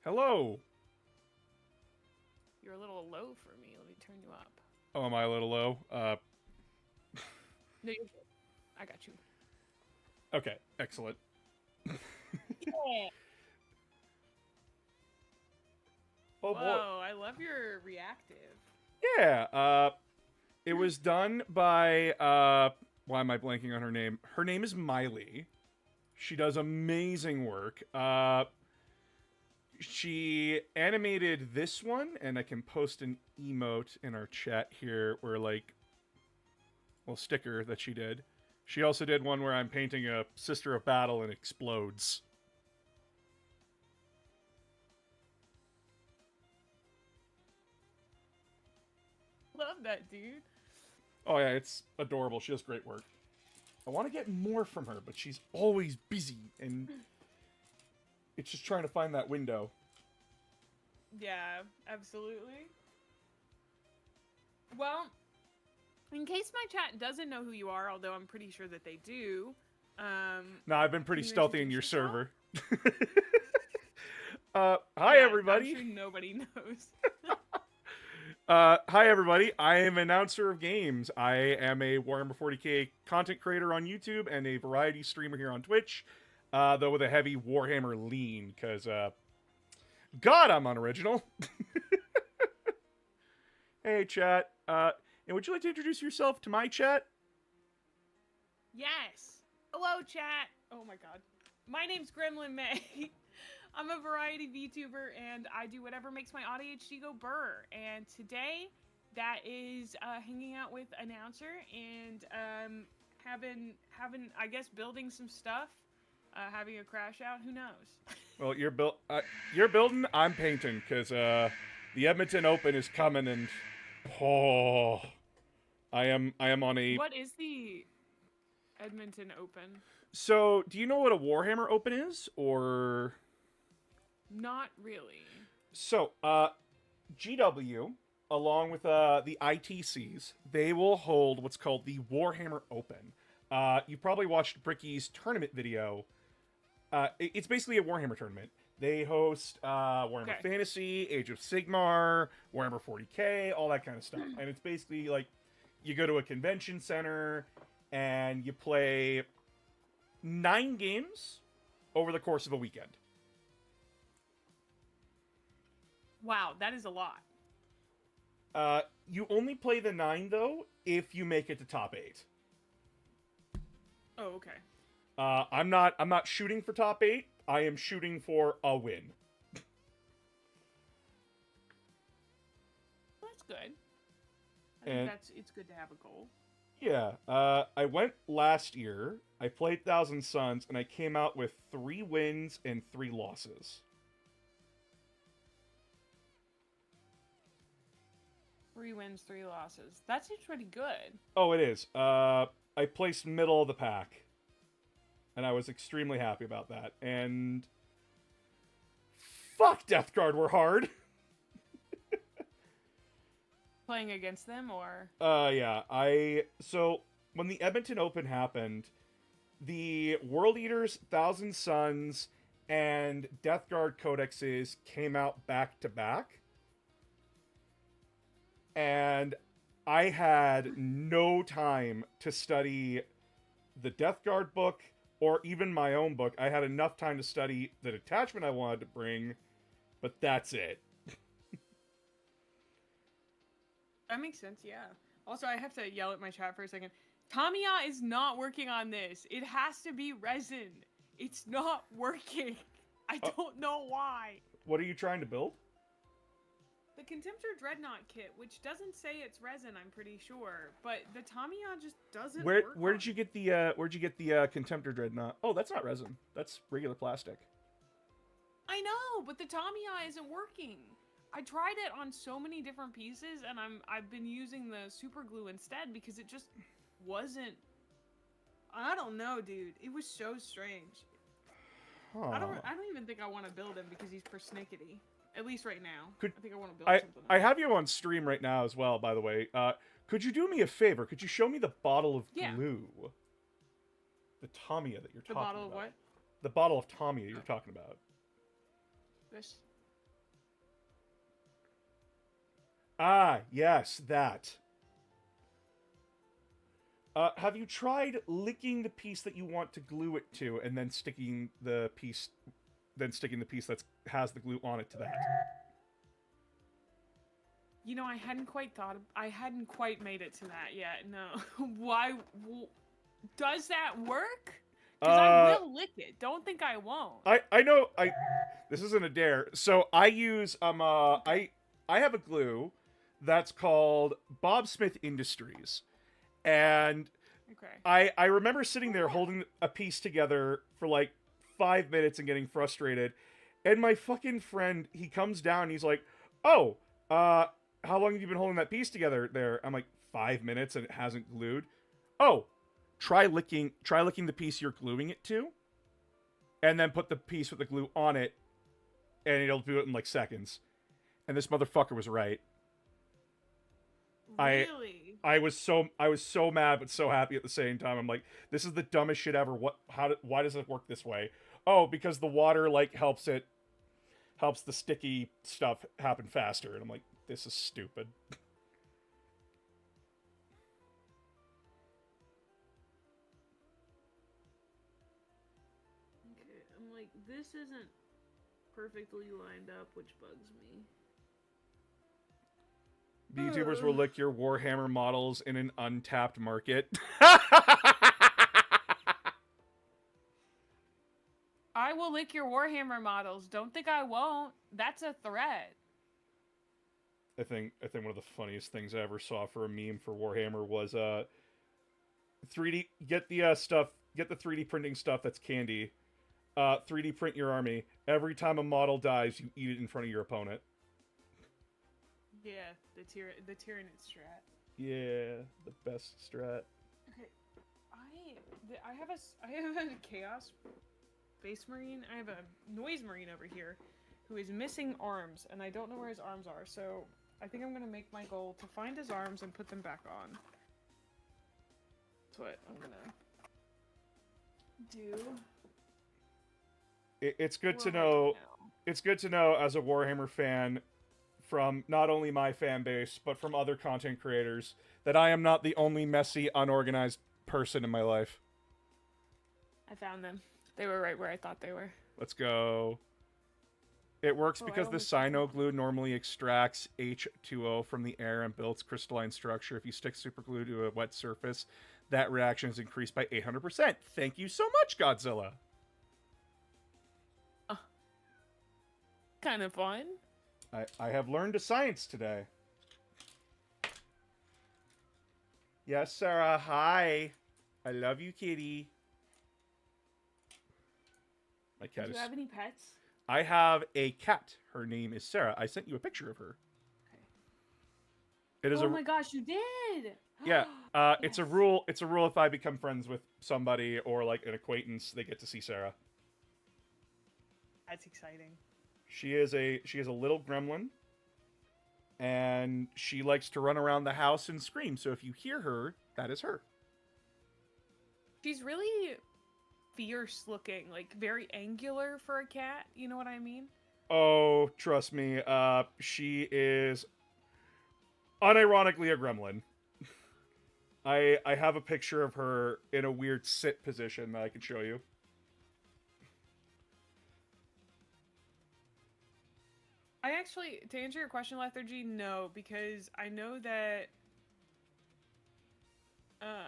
Hello. You're a little low for me. Let me turn you up. Oh, am I a little low? No, you're good. I got you. Okay, excellent. Yeah. Oh boy. Whoa, I love your reactive. Yeah, it was done by, why am I blanking on her name? Her name is Miley. She does amazing work. She animated this one, and I can post an emote in our chat here where, like, well, sticker that she did. She also did one where I'm painting a Sister of Battle and explodes. Love that, dude. Oh yeah, it's adorable. She does great work. I want to get more from her, but she's always busy, and it's just trying to find that window. Yeah, absolutely. Well, in case my chat doesn't know who you are, although I'm pretty sure that they do. No, I've been pretty Can you stealthy in your introduce yourself? server. Hi Yeah, everybody. I'm sure nobody knows. Hi everybody. I am an announcer of games. I am a Warhammer 40k content creator on YouTube and a variety streamer here on Twitch. Though with a heavy Warhammer lean, because God, I'm unoriginal. Hey chat. And would you like to introduce yourself to my chat? Yes. Hello, chat. Oh my god. My name's Gremlin May. I'm a variety VTuber, and I do whatever makes my ADHD go burr. And today, that is hanging out with announcer and having I guess building some stuff, having a crash out. Who knows? Well, you're building. I'm painting because the Edmonton Open is coming, and oh, I am on a. What is the Edmonton Open? So, do you know what a Warhammer Open is, or? Not really. So, GW, along with the ITCs, they will hold what's called the Warhammer Open. You probably watched Bricky's tournament video. It's basically a Warhammer tournament. They host Warhammer Fantasy, Age of Sigmar, Warhammer 40k, all that kind of stuff. And it's basically like you go to a convention center and you play 9 games over the course of a weekend. Wow, that is a lot. You only play the 9 though if you make it to top 8. Oh, okay. I'm not shooting for top 8. I am shooting for a win. That's good. I think it's good to have a goal. Yeah. I went last year. I played Thousand Suns, and I came out with 3 wins and 3 losses. 3 wins, 3 losses. That seems pretty good. Oh, it is. I placed middle of the pack. And I was extremely happy about that. And fuck, Death Guard were hard. Playing against them, or? Yeah. So, when the Edmonton Open happened, the World Eaters, Thousand Suns, and Death Guard codexes came out back to back. And I had no time to study the Death Guard book or even my own book. I had enough time to study the detachment I wanted to bring, but that's it. That makes sense, yeah. Also, I have to yell at my chat for a second. Tamiya is not working on this. It has to be resin. It's not working. I don't know why. What are you trying to build? The Contemptor Dreadnought kit, which doesn't say it's resin, I'm pretty sure, but the Tamiya just doesn't work. Where did you get the Contemptor Dreadnought? Oh, that's not resin. That's regular plastic. I know, but the Tamiya isn't working. I tried it on so many different pieces, and I've been using the super glue instead because it just wasn't. I don't know, dude. It was so strange. Huh. I don't even think I want to build him because he's persnickety. At least right now. I think I want to build something else. I have you on stream right now as well, by the way. Could you do me a favor? Could you show me the bottle of glue? The Tamiya that you're talking about. The bottle of what? The bottle of Tamiya you're talking about. This? Ah, yes, that. Have you tried licking the piece that you want to glue it to, and then sticking the piece that has the glue on it to that? You know, I hadn't quite made it to that yet. No. Why? Does that work? Because I will lick it. Don't think I won't. I know. This isn't a dare. So I use I have a glue that's called Bob Smith Industries. And okay. I remember sitting there holding a piece together for like 5 minutes and getting frustrated. And my fucking friend, he comes down and he's like, "Oh, how long have you been holding that piece together there?" I'm like, 5 minutes and it hasn't glued. "Oh, try licking the piece you're gluing it to, and then put the piece with the glue on it, and it'll do it in like seconds." And this motherfucker was right. Really? I was so mad but so happy at the same time. I'm like, this is the dumbest shit ever. Why does it work this way? Oh, because the water like helps the sticky stuff happen faster. And I'm like, this is stupid. Okay, I'm like, this isn't perfectly lined up, which bugs me. VTubers will lick your Warhammer models in an untapped market. I will lick your Warhammer models. Don't think I won't. That's a threat. I think one of the funniest things I ever saw for a meme for Warhammer was 3D get the 3D printing stuff that's candy. 3D print your army. Every time a model dies, you eat it in front of your opponent. Yeah, the Tyranid strat. Yeah, the best strat. Okay, I have a Chaos Space Marine. I have a Noise Marine over here who is missing arms, and I don't know where his arms are, so I think I'm gonna make my goal to find his arms and put them back on. That's what I'm gonna do. It's good to know. It's good to know as a Warhammer fan, from not only my fan base but from other content creators, that I am not the only messy, unorganized person in my life. I found them. They were right where I thought they were. Let's go. It works because the cyano glue normally extracts H2O from the air and builds crystalline structure. If you stick super glue to a wet surface, that reaction is increased by 800%. Thank you so much, Godzilla. Kind of fun. I have learned a science today. Yes, Sarah. Hi. I love you, kitty. My cat Do you have any pets? I have a cat. Her name is Sarah. I sent you a picture of her. Okay. It is oh my gosh, you did! Yeah. Yes. It's a rule. It's a rule if I become friends with somebody or like an acquaintance, they get to see Sarah. That's exciting. She is a little gremlin, and she likes to run around the house and scream. So if you hear her, that is her. She's really fierce looking, like very angular for a cat. You know what I mean? Oh, trust me. She is unironically a gremlin. I have a picture of her in a weird sit position that I can show you. I actually, to answer your question, Lethargy, no, because I know that, I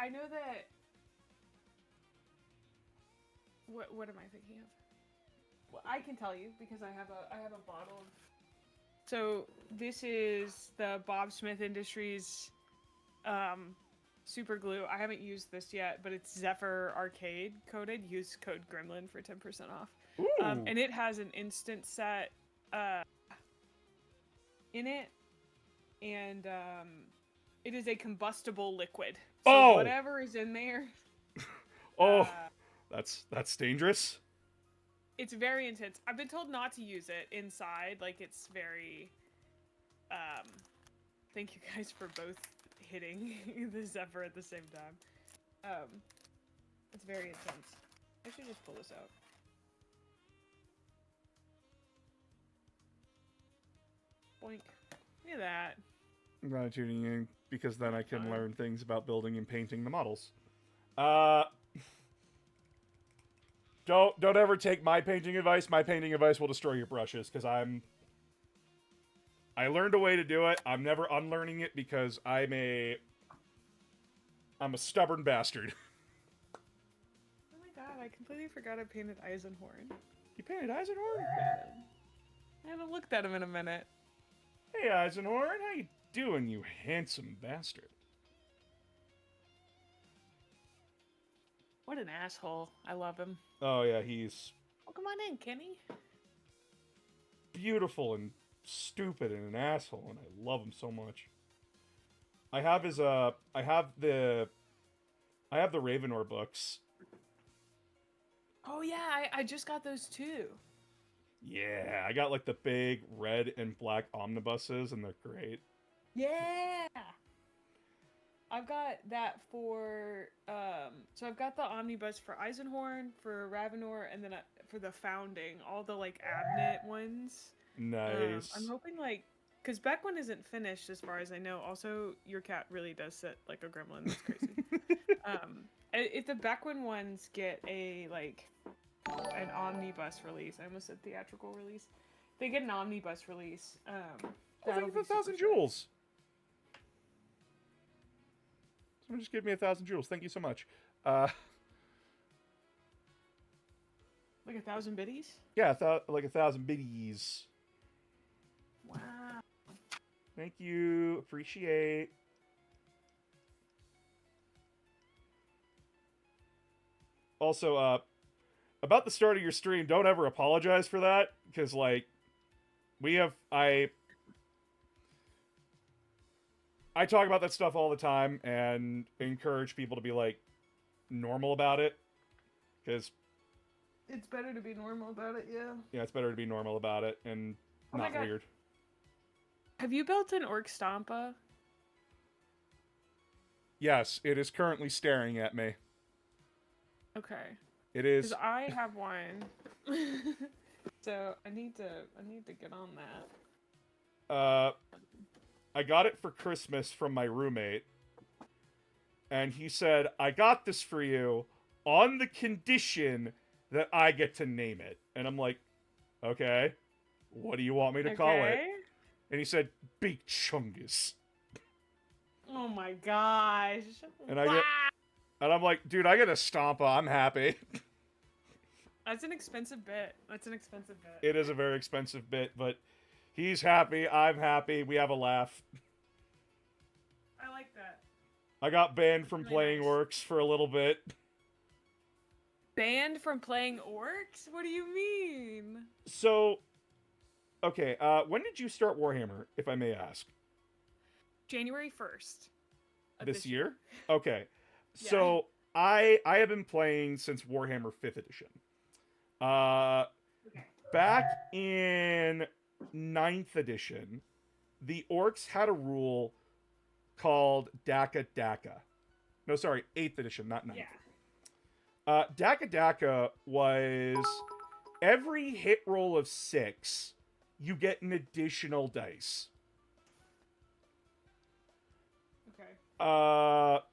know that, what am I thinking of? Well, I can tell you, because I have a bottle of, so this is the Bob Smith Industries, super glue. I haven't used this yet, but it's Zephyr Arcade coded. Use code Gremlin for 10% off. And it has an instant set in it, and it is a combustible liquid. So whatever is in there. That's dangerous. It's very intense. I've been told not to use it inside. Like, it's very. Thank you guys for both hitting the Zephyr at the same time. It's very intense. I should just pull this out. Boink. Look at that. I'm glad tuning in because then I can learn things about building and painting the models. Don't ever take my painting advice. My painting advice will destroy your brushes because I learned a way to do it. I'm never unlearning it because I'm a stubborn bastard. Oh my god, I completely forgot I painted Eisenhorn. You painted Eisenhorn? I haven't looked at him in a minute. Hey Eisenhorn, how you doing, you handsome bastard? What an asshole. I love him. Oh yeah, he's Well, come on in, Kenny. beautiful and stupid and an asshole, and I love him so much. I have his I have the Ravenor books. Oh yeah, I just got those too. Yeah, I got like the big red and black omnibuses, and they're great. Yeah. I've got that for so I've got the omnibus for Eisenhorn, for Ravenor, and then for the Founding, all the like Abnett ones. Nice. I'm hoping like because Beckwin isn't finished as far as I know. Also, your cat really does sit like a gremlin. That's crazy. If the Beckwin ones get a like an omnibus release, I almost said theatrical release. If they get an omnibus release. Thank you for 1,000 jewels. Someone just gave me 1,000 jewels. Thank you so much. Like 1,000 biddies? Yeah, like 1,000 biddies. Wow. Thank you. Appreciate. Also, about the start of your stream, don't ever apologize for that, because, like, I talk about that stuff all the time and encourage people to be, like, normal about it, because... It's better to be normal about it, yeah. Yeah, it's better to be normal about it and not weird. Have you built an orc stompa? Yes, it is currently staring at me. Okay. It is. Because I have one. So I need to get on that. I got it for Christmas from my roommate. And he said, I got this for you on the condition that I get to name it. And I'm like, okay, what do you want me to call it? And he said, Big Chungus. Oh my gosh. And I'm like, dude, I get a Stompa. I'm happy. That's an expensive bit. It is a very expensive bit, but he's happy. I'm happy. We have a laugh. I like that. I got banned from playing nice. orcs for a little bit. Banned from playing orcs? What do you mean? So, okay, when did you start Warhammer, if I may ask? January 1st. This year? Okay. Yeah. So, I have been playing since Warhammer 5th edition. Back in 9th edition, the orcs had a rule called Daka Daka. No, sorry, 8th edition, not 9th. Yeah. Daka Daka was every hit roll of 6, you get an additional dice. Okay.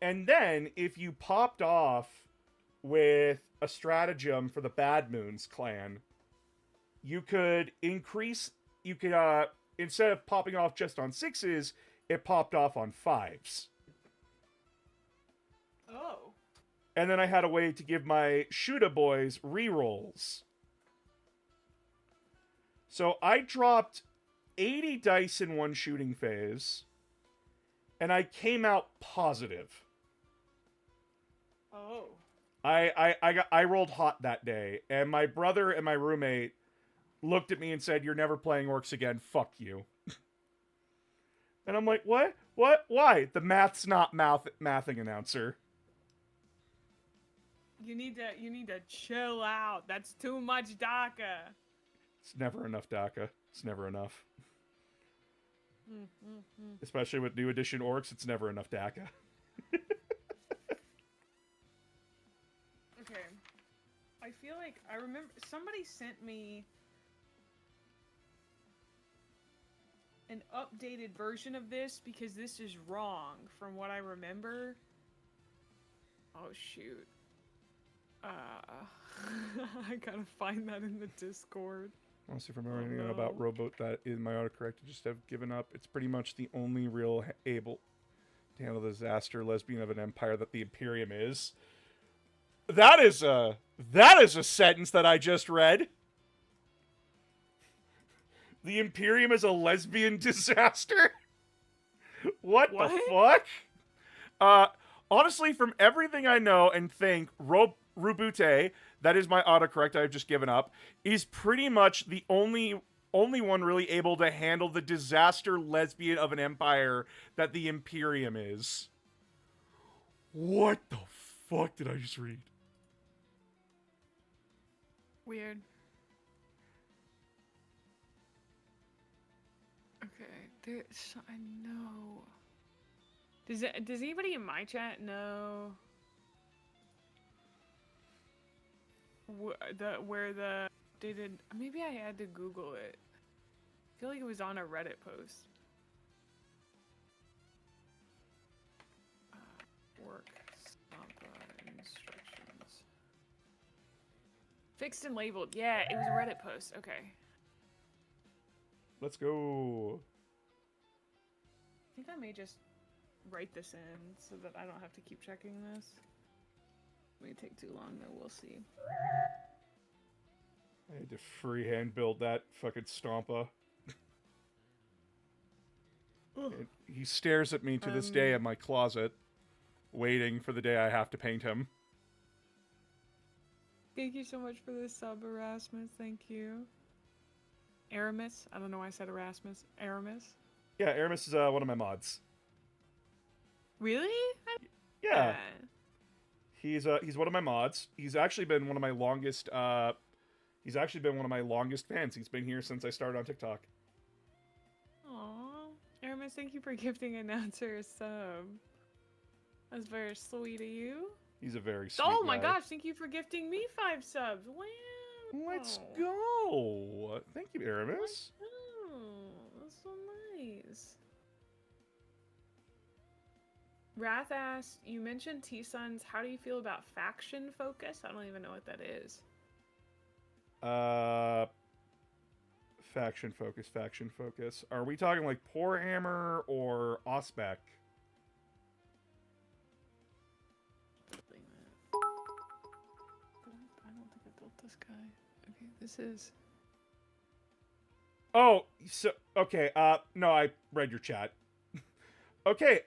And then if you popped off with a stratagem for the Bad Moons clan, you could instead of popping off just on 6s, it popped off on 5s. Oh. And then I had a way to give my Shuda boys rerolls. So I dropped 80 dice in one shooting phase, and I came out positive. Oh. I rolled hot that day, and my brother and my roommate looked at me and said, "You're never playing orcs again. Fuck you." And I'm like, "What? What? Why? The math's not mathing, announcer." You need to chill out. That's too much DACA. It's never enough DACA. It's never enough. Especially with new edition orcs, it's never enough DACA. Okay. I feel like I remember somebody sent me an updated version of this because this is wrong from what I remember. Oh shoot. I gotta find that in the Discord. Honestly, if I remember anything about Rowboat, that is my autocorrect. I just have given up. It's pretty much the only real able to handle the disaster lesbian of an empire that the Imperium is. That is a sentence that I just read. The Imperium is a lesbian disaster? What the fuck? Honestly, from everything I know and think, Rubute, that is my autocorrect I've just given up, is pretty much the only one really able to handle the disaster lesbian of an empire that the Imperium is. What the fuck did I just read? Weird. Okay, I know. Does anybody in my chat know where the updated? Maybe I had to Google it. I feel like it was on a Reddit post. Work stompa instructions. Fixed and labeled. Yeah, it was a Reddit post. Okay. Let's go. I think I may just write this in so that I don't have to keep checking this. It may take too long though, we'll see. I had to freehand build that fucking stompa. He stares at me to this day in my closet, waiting for the day I have to paint him. Thank you so much for this sub, Erasmus. Thank you. Aramis? I don't know why I said Erasmus. Aramis? Yeah, Aramis is one of my mods. Really? Yeah. He's one of my mods. He's actually been one of my longest fans. He's been here since I started on TikTok. Aww. Aramis, thank you for gifting Announcer a sub. That's very sweet of you. He's a very sweet Oh my guy. gosh, thank you for gifting me 5 subs. Wow. Let's go. Thank you, Aramis. Oh, that's so nice. Wrath asked, you mentioned T-Suns. How do you feel about faction focus? I don't even know what that is. Faction focus. Are we talking like Warhammer or Ospec? I don't think I built this guy. Okay, this is... Oh, so, okay, no, I read your chat. Okay,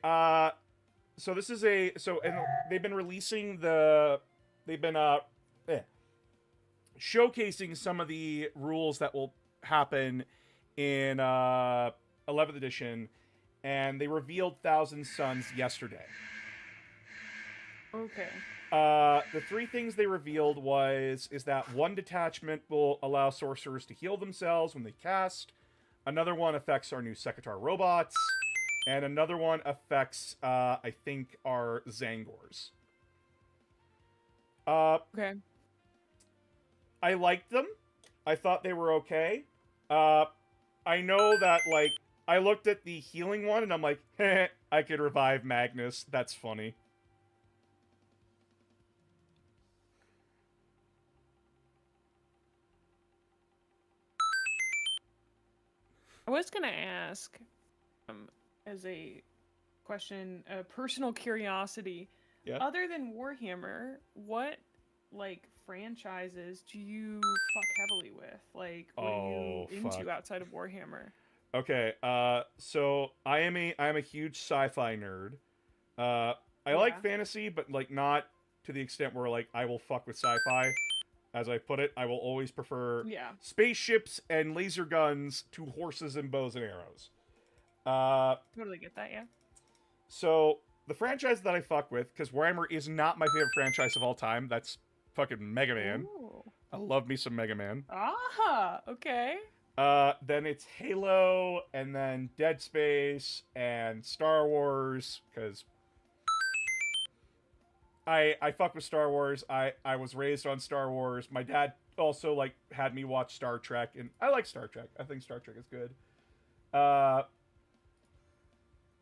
so this is and they've been releasing showcasing some of the rules that will happen in 11th edition, and they revealed Thousand Suns yesterday. Okay. The 3 things they revealed is that one detachment will allow sorcerers to heal themselves when they cast, another one affects our new Sekitar robots, and another one affects, I think, our Zangors. Okay. I liked them. I thought they were okay. I know that, like, I looked at the healing one, and I'm like, heh, I could revive Magnus. That's funny. I was gonna ask, as a question, a personal curiosity. Yeah. Other than Warhammer, what like franchises do you fuck heavily with? Like, what are you into outside of Warhammer? Okay. So I am a huge sci-fi nerd. I like fantasy, but like not to the extent where like I will fuck with sci-fi. As I put it, I will always prefer spaceships and laser guns to horses and bows and arrows. Totally get that, yeah. So, the franchise that I fuck with, because Warhammer is not my favorite franchise of all time, that's fucking Mega Man. Ooh. I love me some Mega Man. Ah, okay. Then it's Halo, and then Dead Space, and Star Wars, because I fuck with Star Wars. I was raised on Star Wars. My dad also, like, had me watch Star Trek, and I like Star Trek. I think Star Trek is good. Uh,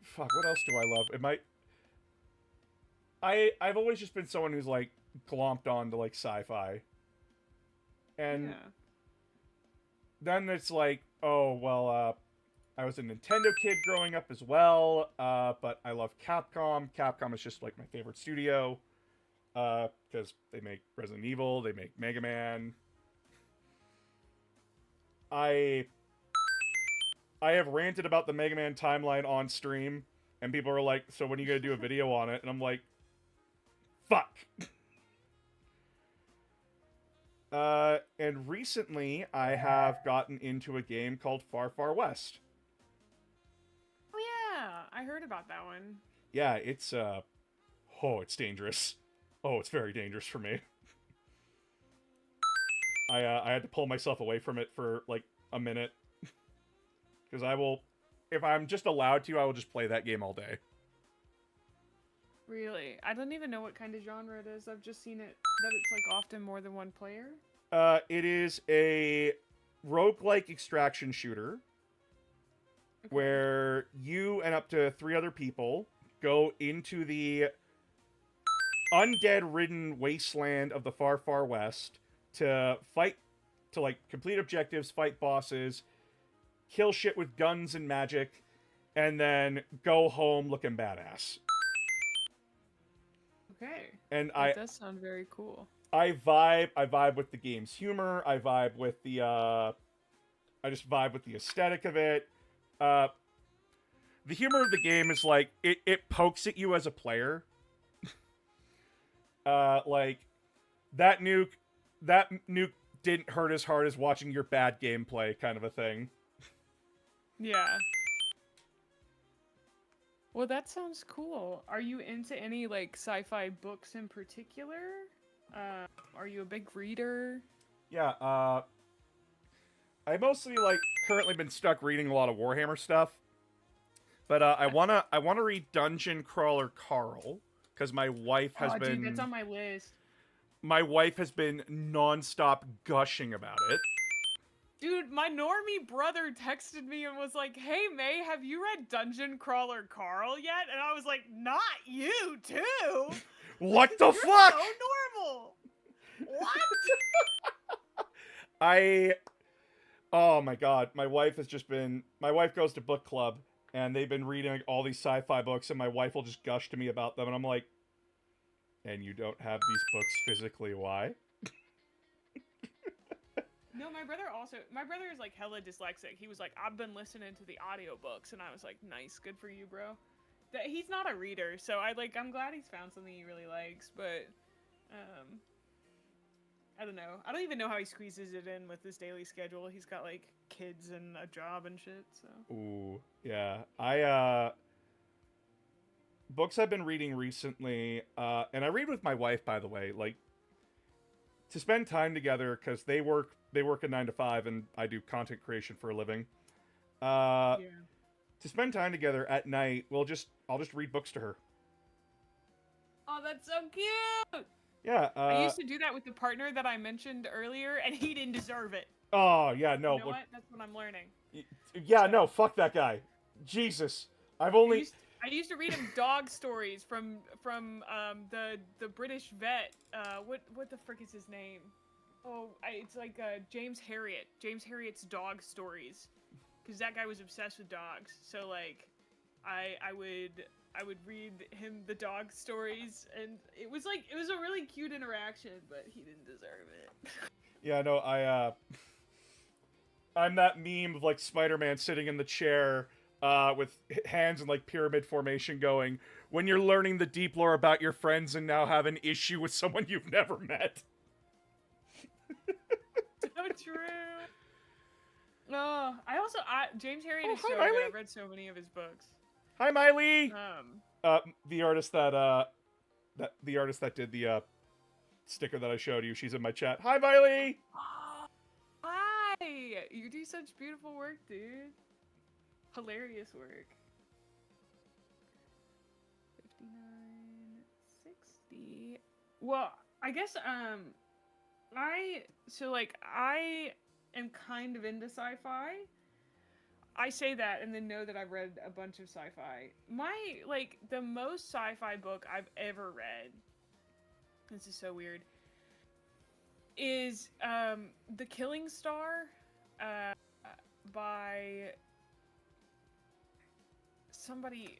Fuck. What else do I love? It might. I've always just been someone who's like glomped on to like sci-fi, and Yeah. then it's like, oh well. I was a Nintendo kid growing up as well, but I love Capcom. Capcom is just like my favorite studio, because they make Resident Evil, they make Mega Man. I have ranted about the Mega Man timeline on stream, and people are like, "So when are you gonna do a video on it?" And I'm like, "Fuck." And recently I have gotten into a game called Far Far West. Oh yeah, I heard about that one. Yeah, it's it's dangerous. Oh, it's very dangerous for me. I had to pull myself away from it for like a minute. Because I will, if I'm just allowed to, I will just play that game all day. Really? I don't even know what kind of genre it is. I've just seen it that it's like often more than one player. It is a roguelike extraction shooter. Okay. Where you and up to 3 other people go into the undead-ridden wasteland of the far, far west to fight, to like complete objectives, fight bosses, kill shit with guns and magic, and then go home looking badass. Okay. And That does sound very cool. I vibe with the game's humor. I vibe with the I just vibe with the aesthetic of it. The humor of the game is like it pokes at you as a player. Like that nuke didn't hurt as hard as watching your bad gameplay, kind of a thing. Yeah. Well, that sounds cool. Are you into any like sci-fi books in particular? Are you a big reader? Yeah. I mostly like currently been stuck reading a lot of Warhammer stuff. But I wanna read Dungeon Crawler Carl, because my wife has been. Dude, that's on my list. My wife has been nonstop gushing about it. Dude, my normie brother texted me and was like, "Hey May, have you read Dungeon Crawler Carl yet?" And I was like, "Not you too." What the You're fuck? So normal. What? Oh my god, my wife goes to book club, and they've been reading like, all these sci-fi books, and my wife will just gush to me about them, and I'm like, and you don't have these books physically, why? No, my brother is like hella dyslexic. He was like, "I've been listening to the audiobooks," and I was like, "Nice, good for you, bro." He's not a reader, so I'm glad he's found something he really likes, but I don't know. I don't even know how he squeezes it in with his daily schedule. He's got like kids and a job and shit, so. Ooh, yeah. Books I've been reading recently, and I read with my wife, by the way, like, to spend time together, because they work a 9 to 5, and I do content creation for a living. Yeah. To spend time together at night, I'll just read books to her. Oh, that's so cute! Yeah, I used to do that with the partner that I mentioned earlier, and he didn't deserve it. Oh, yeah, no. You know what? That's what I'm learning. Yeah, no, fuck that guy. Jesus. I used to read him dog stories from the British vet. What the frick is his name? Oh, it's like James Harriet. James Harriet's dog stories, because that guy was obsessed with dogs. So like, I would read him the dog stories, and it was a really cute interaction, but he didn't deserve it. Yeah, no, I'm that meme of like Spider-Man sitting in the chair with hands in like pyramid formation going, when you're learning the deep lore about your friends and now have an issue with someone you've never met. So true. Oh, James Harriet is so hi, good. Miley. I've read so many of his books. Hi, Miley. The artist that did the sticker that I showed you, she's in my chat. Hi, Miley. Hi! You do such beautiful work, dude. Hilarious work. 59, 60. Well, I guess I am kind of into sci-fi. I say that and then know that I've read a bunch of sci-fi. The most sci-fi book I've ever read, this is so weird, is The Killing Star uh, by somebody.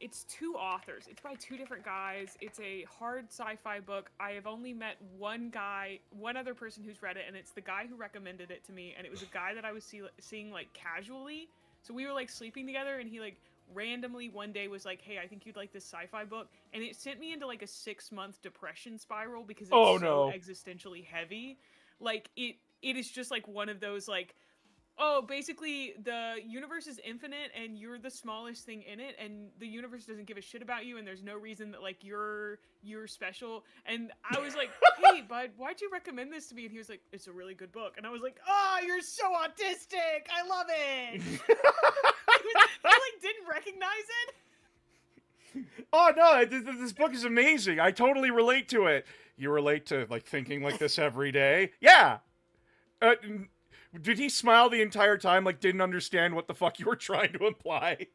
It's two authors. It's by two different guys. It's a hard sci-fi book. I have only met one other person who's read it, and it's the guy who recommended it to me. And it was a guy that I was seeing like casually. So we were like sleeping together, and he like randomly one day was like, "Hey, I think you'd like this sci-fi book," and it sent me into like a 6-month depression spiral because it's so existentially heavy. Like it is just like one of those like, oh, basically the universe is infinite and you're the smallest thing in it, and the universe doesn't give a shit about you, and there's no reason that like you're special. And I was like, "Hey, bud, why'd you recommend this to me?" And he was like, "It's a really good book." And I was like, "Oh, you're so autistic. I love it." He like didn't recognize it. Oh no, this book is amazing. I totally relate to it. You relate to like thinking like this every day? Yeah. Did he smile the entire time, like didn't understand what the fuck you were trying to imply?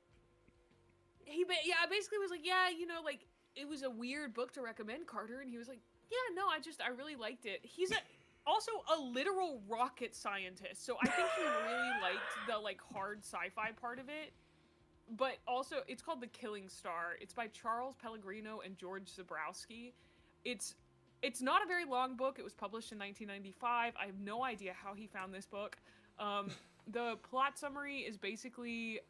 I basically was like, "Yeah, you know, like it was a weird book to recommend, Carter." And he was like, "Yeah, no, I really liked it." He's also a literal rocket scientist, so I think he really liked the like hard sci-fi part of it. But also, it's called The Killing Star. It's by Charles Pellegrino and George Zabrowski. It's not a very long book. It was published in 1995. I have no idea how he found this book. The plot summary is basically,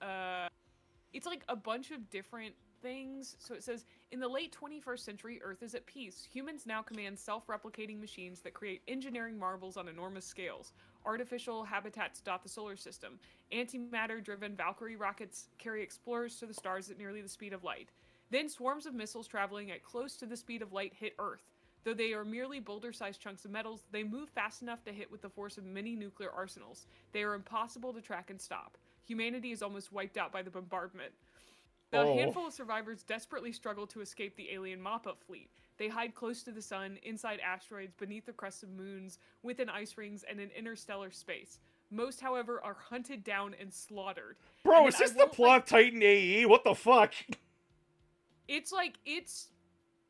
it's like a bunch of different things. So it says, in the late 21st century, Earth is at peace. Humans now command self-replicating machines that create engineering marvels on enormous scales. Artificial habitats dot the solar system. Antimatter-driven Valkyrie rockets carry explorers to the stars at nearly the speed of light. Then swarms of missiles traveling at close to the speed of light hit Earth. Though they are merely boulder-sized chunks of metals, they move fast enough to hit with the force of many nuclear arsenals. They are impossible to track and stop. Humanity is almost wiped out by the bombardment. The handful of survivors desperately struggle to escape the alien mop-up fleet. They hide close to the sun, inside asteroids, beneath the crusts of moons, within ice rings, and in interstellar space. Most, however, are hunted down and slaughtered. Bro, is this the plot of Titan AE? What the fuck? It's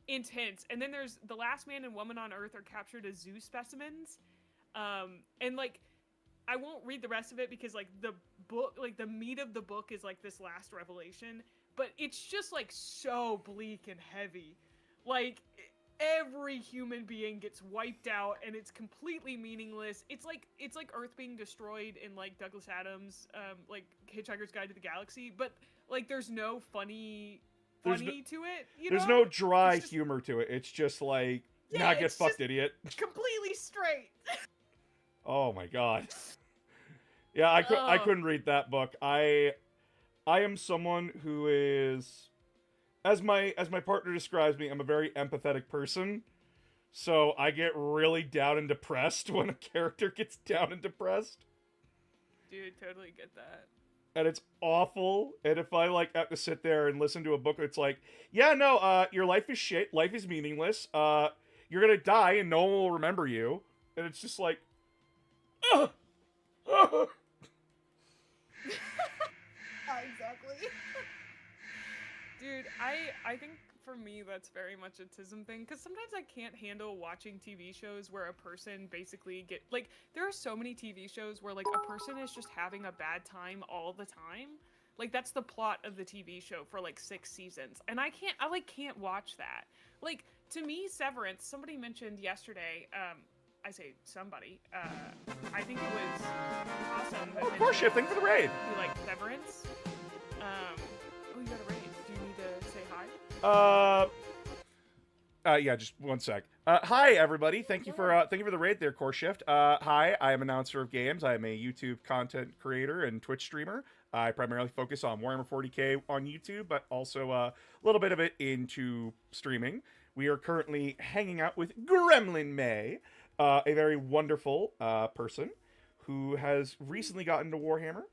intense. And then there's the last man and woman on Earth are captured as zoo specimens. And like, I won't read the rest of it because like the book, like the meat of the book is like this last revelation, but it's just like so bleak and heavy. Like every human being gets wiped out and it's completely meaningless. It's like Earth being destroyed in like Douglas Adams, like Hitchhiker's Guide to the Galaxy, but like there's no funny to it, you know? There's no dry humor to it. It's just like, nah, get fucked, idiot. Completely straight. Oh my god. Yeah, I couldn't read that book. I am someone who is, as my partner describes me, I'm a very empathetic person. So I get really down and depressed when a character gets down and depressed. Dude, totally get that. And it's awful. And if I like have to sit there and listen to a book that's like, yeah, no, your life is shit, life is meaningless, you're gonna die and no one will remember you. And it's just like, Exactly. Dude, I think for me that's very much a tism thing, because sometimes I can't handle watching TV shows where a person basically there are so many TV shows where like a person is just having a bad time all the time. Like that's the plot of the TV show for like 6 seasons, and I can't watch that. Like to me, Severance, somebody mentioned yesterday, I say somebody, I think it was Awesome. Oh, of course, thanks for the raid. You like Severance? You got a raid. Do you need to say hi? Yeah, just one sec. Hi, everybody. Thank you for the raid there, Core Shift. Hi, I am announcer of games. I am a YouTube content creator and Twitch streamer. I primarily focus on Warhammer 40k on YouTube, but also a little bit of it into streaming. We are currently hanging out with Gremlin May, a very wonderful person who has recently gotten to Warhammer.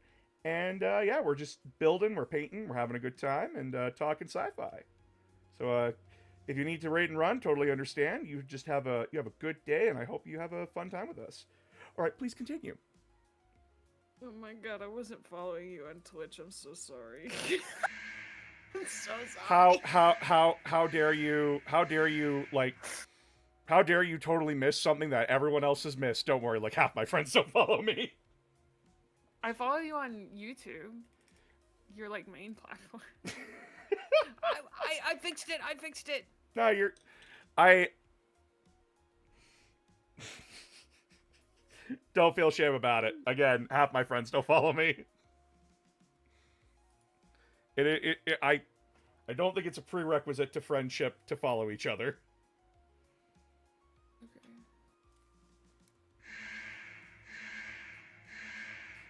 And yeah, we're just building, we're painting, we're having a good time, and talking sci-fi. So if you need to raid and run, totally understand. You just have a good day, and I hope you have a fun time with us. All right, please continue. Oh my god, I wasn't following you on Twitch. I'm so sorry. I'm so sorry. How dare you? How dare you? Like, how dare you totally miss something that everyone else has missed? Don't worry, like half my friends don't follow me. I follow you on YouTube. Your like main platform. I fixed it. I fixed it. No, I don't feel shame about it. Again, half my friends don't follow me. I don't think it's a prerequisite to friendship to follow each other. Okay.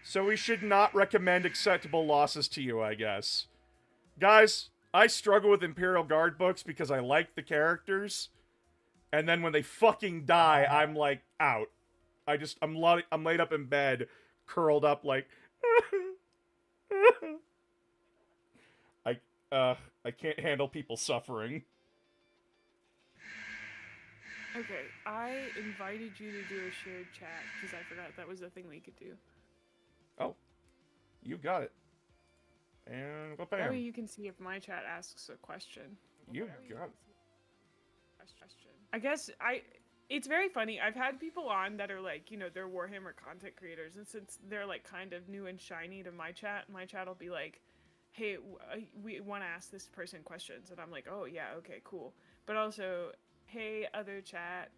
So we should not recommend acceptable losses to you, I guess. Guys, I struggle with Imperial Guard books because I like the characters. And then when they fucking die, I'm like, out. I'm laid up in bed, curled up like... I can't handle people suffering. Okay, I invited you to do a shared chat because I forgot that was a thing we could do. Oh. You got it. And That bam. way you can see if my chat asks a question. You got it. I guess it's very funny. I've had people on that are like, you know, they're Warhammer content creators, and since they're like kind of new and shiny to my chat will be like, hey, we want to ask this person questions, and I'm like, oh yeah, okay, cool. But also, hey, other chat.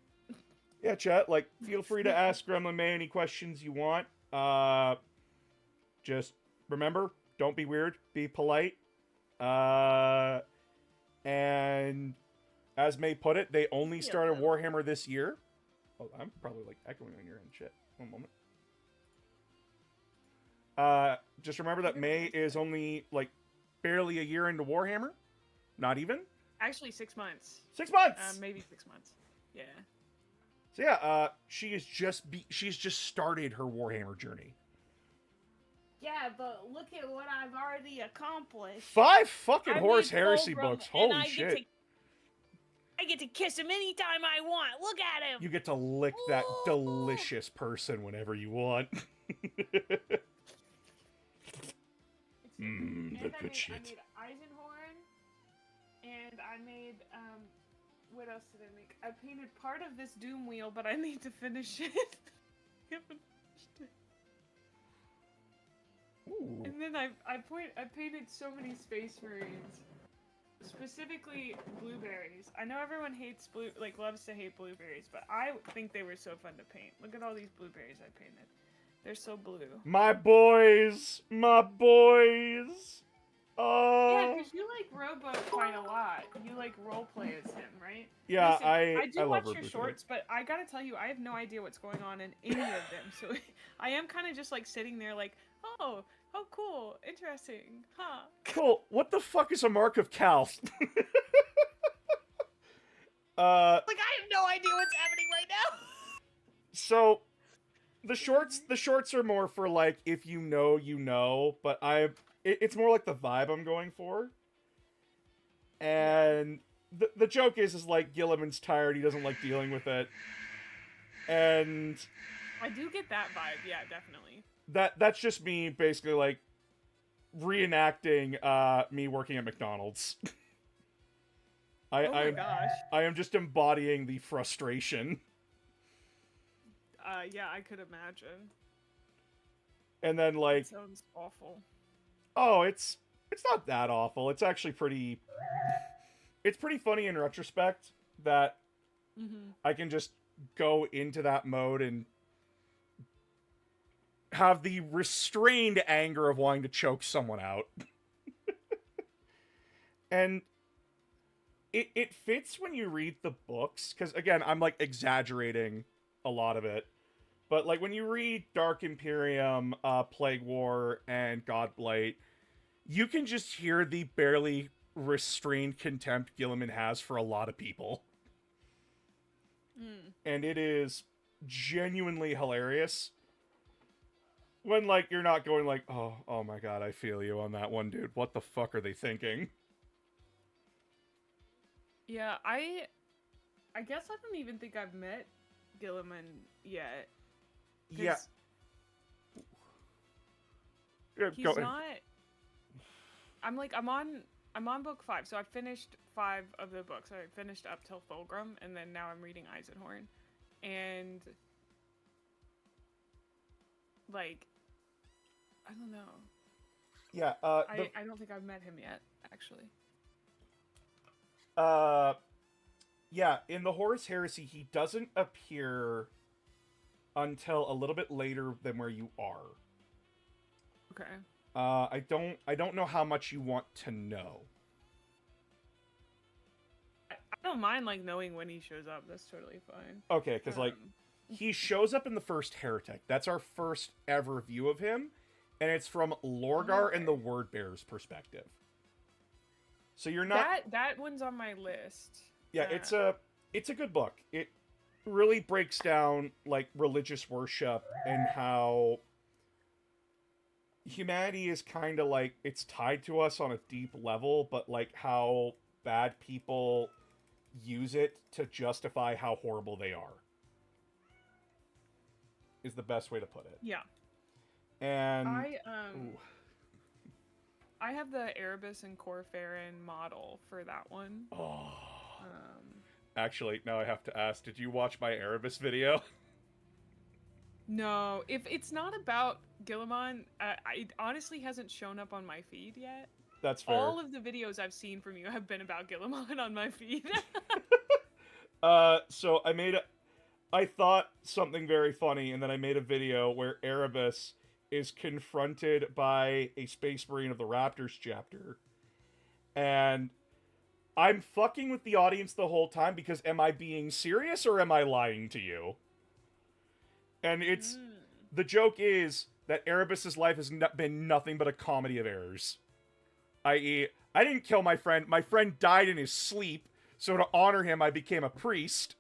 Yeah, chat, like, feel free to ask Gremlin May any questions you want. Just remember, don't be weird, be polite. And as May put it, they only started Warhammer this year. Oh, I'm probably like echoing on your end. Shit. One moment. Just remember that May is only like barely a year into Warhammer. Not even. Actually, 6 months. 6 months. Maybe 6 months. Yeah. So yeah, she's just started her Warhammer journey. Yeah, but look at what I've already accomplished. 5 fucking I Horus made Heresy Fulgrim, books. and Holy shit. I get to kiss him anytime I want. Look at him. You get to lick that delicious person whenever you want. The good shit. I made Eisenhorn, and I made, what else did I make? I painted part of this Doom wheel, but I need to finish it. I haven't finished it. Ooh. And then I painted so many Space Marines. Specifically blueberries. I know everyone loves to hate blueberries, but I think they were so fun to paint. Look at all these blueberries I painted. They're so blue. My boys! My boys! Yeah, because you like Robo quite a lot. You like roleplay as him, right? Yeah, Listen, I do love watch your shorts, but I gotta tell you, I have no idea what's going on in any of them. So I am kind of just like sitting there like, oh, cool, interesting, huh? Cool. What the fuck is a mark of Cal? Like, I have no idea what's happening right now. So the shorts are more for like if you know, you know, but it's more like the vibe I'm going for. And the joke is like Gilliman's tired, he doesn't like dealing with it. And I do get that vibe, yeah, definitely. That's just me basically like reenacting me working at McDonald's. Oh my gosh. I am just embodying the frustration. Yeah, I could imagine. And then like That sounds awful. Oh, it's not that awful. It's actually pretty funny in retrospect that I can just go into that mode and have the restrained anger of wanting to choke someone out. And it fits when you read the books, because again, I'm like exaggerating a lot of it. But like when you read Dark Imperium, Plague War, and Godblight, you can just hear the barely restrained contempt Gilliman has for a lot of people. And it is genuinely hilarious. When, like, you're not going like, oh my god, I feel you on that one, dude. What the fuck are they thinking? Yeah, I guess I don't even think I've met Gilliman yet. Yeah. He's not. I'm on book 5, so I finished 5 of the books. I finished up till Fulgrim, and then now I'm reading Eisenhorn, and like, I don't know. Yeah. I don't think I've met him yet, actually. Yeah. In the Horus Heresy, he doesn't appear until a little bit later than where you are. Okay. I don't know how much you want to know. I don't mind like knowing when he shows up. That's totally fine. Okay, because like he shows up in the first Heretic. That's our first ever view of him, and it's from Lorgar and the Wordbearer's perspective. So you're not that one's on my list. Yeah, it's a good book. It really breaks down like religious worship and how humanity is kind of like it's tied to us on a deep level, but like how bad people use it to justify how horrible they are is the best way to put it. Yeah. And I have the Erebus and Corferin model for that one. Oh. Actually, now I have to ask, did you watch my Erebus video? No, if it's not about Guilliman, it honestly hasn't shown up on my feed yet. That's fair. All of the videos I've seen from you have been about Guilliman on my feed. So I thought something very funny, and then I made a video where Erebus is confronted by a Space Marine of the Raptors chapter. And I'm fucking with the audience the whole time because am I being serious or am I lying to you? And it's... The joke is that Erebus's life has been nothing but a comedy of errors. I.e., I didn't kill my friend. My friend died in his sleep, so to honor him, I became a priest.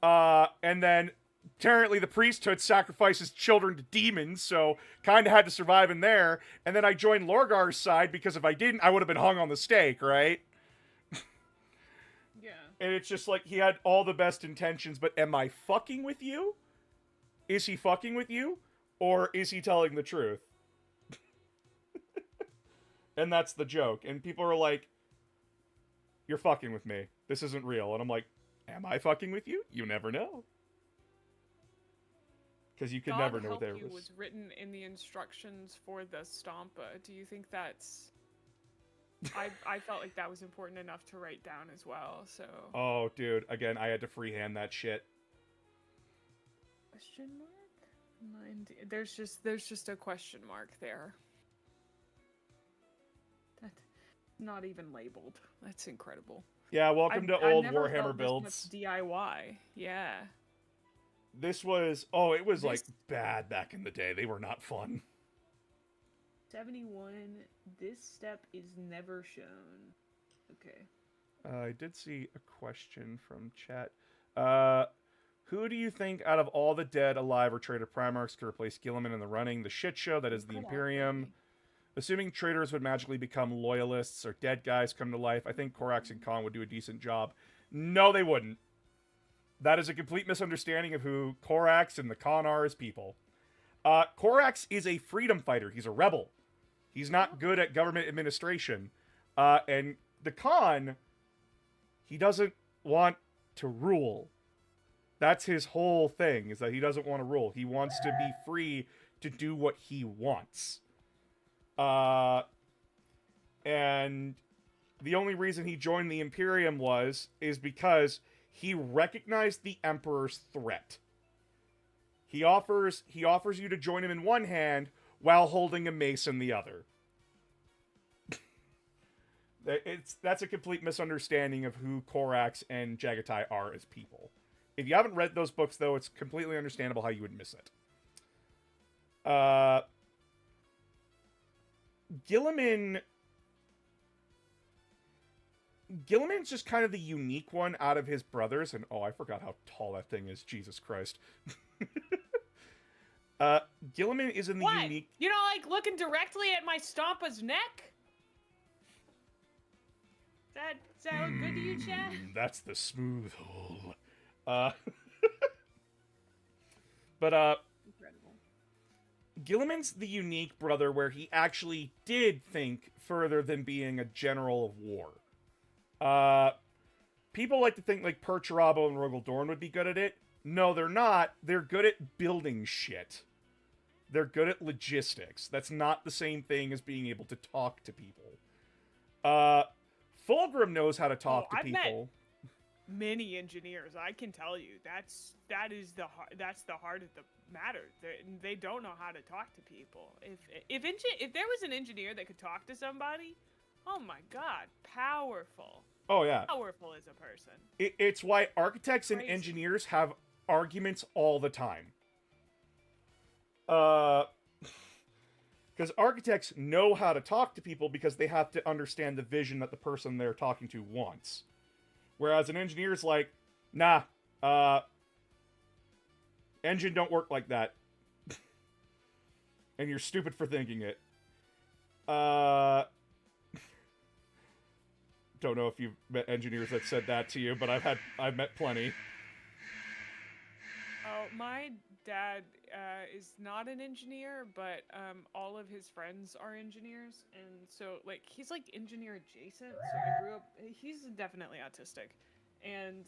And then, apparently the priesthood sacrifices children to demons, so kind of had to survive in there. And then I joined Lorgar's side, because if I didn't, I would have been hung on the stake, right? Yeah. And it's just like, he had all the best intentions, but am I fucking with you? Is he fucking with you? Or is he telling the truth? And that's the joke. And people are like, you're fucking with me. This isn't real. And I'm like, am I fucking with you? You never know. Because you could never know what there was. Was written in the instructions for the Stompa. Do you think that's... I felt like that was important enough to write down as well, so... Oh, dude. Again, I had to freehand that shit. Question mark? There's just a question mark there. That's not even labeled. That's incredible. Yeah, welcome to old Warhammer builds. This much DIY. Yeah. This was... Oh, it was like bad back in the day. They were not fun. 71. This step is never shown. Okay. I did see a question from chat. Who do you think out of all the dead, alive, or traitor Primarchs could replace Guilliman in the running? The shit show that is the Imperium. Assuming traitors would magically become loyalists or dead guys come to life, I think Corax and Khan would do a decent job. No, they wouldn't. That is a complete misunderstanding of who Corax and the Khan are as people. Corax is a freedom fighter. He's a rebel. He's not good at government administration. And the Khan, he doesn't want to rule. That's his whole thing, is that he doesn't want to rule. He wants to be free to do what he wants. And the only reason he joined the Imperium is because he recognized the Emperor's threat. He offers you to join him in one hand while holding a mace in the other. That's a complete misunderstanding of who Corax and Jagatai are as people. If you haven't read those books, though, it's completely understandable how you would miss it. Guilliman's just kind of the unique one out of his brothers, and oh, I forgot how tall that thing is. Jesus Christ. Guilliman is in the unique... You know, like, looking directly at my Stompa's neck? Does that look good to you, Chad? That's the smooth hole. But, Incredible. Gilliman's the unique brother where he actually did think further than being a general of war. People like to think like Perturabo and Rogel Dorn would be good at it. No, they're not. They're good at building shit. They're good at logistics. That's not the same thing as being able to talk to people. Fulgrim knows how to talk to I've people. Many engineers, I can tell you, that's the heart of the matter. They don't know how to talk to people. If there was an engineer that could talk to somebody, oh my god, powerful. Oh yeah, Powerful as a person. It's why architects and Crazy. engineers have arguments all the time. Because architects know how to talk to people because they have to understand the vision that the person they're talking to wants. Whereas an engineer's like, nah, engine don't work like that. And you're stupid for thinking it. Don't know if you've met engineers that said that to you, but I've met plenty. Oh, my dad is not an engineer, but all of his friends are engineers, and so like he's like engineer adjacent. So I grew up. He's definitely autistic, and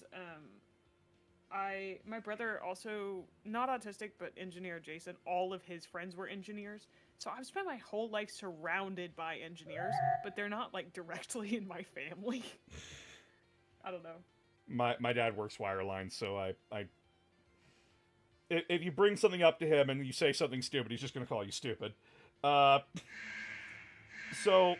my brother also not autistic but engineer adjacent. All of his friends were engineers, so I've spent my whole life surrounded by engineers, but they're not like directly in my family. I don't know. My dad works wireline, so I if you bring something up to him and you say something stupid, he's just going to call you stupid. So,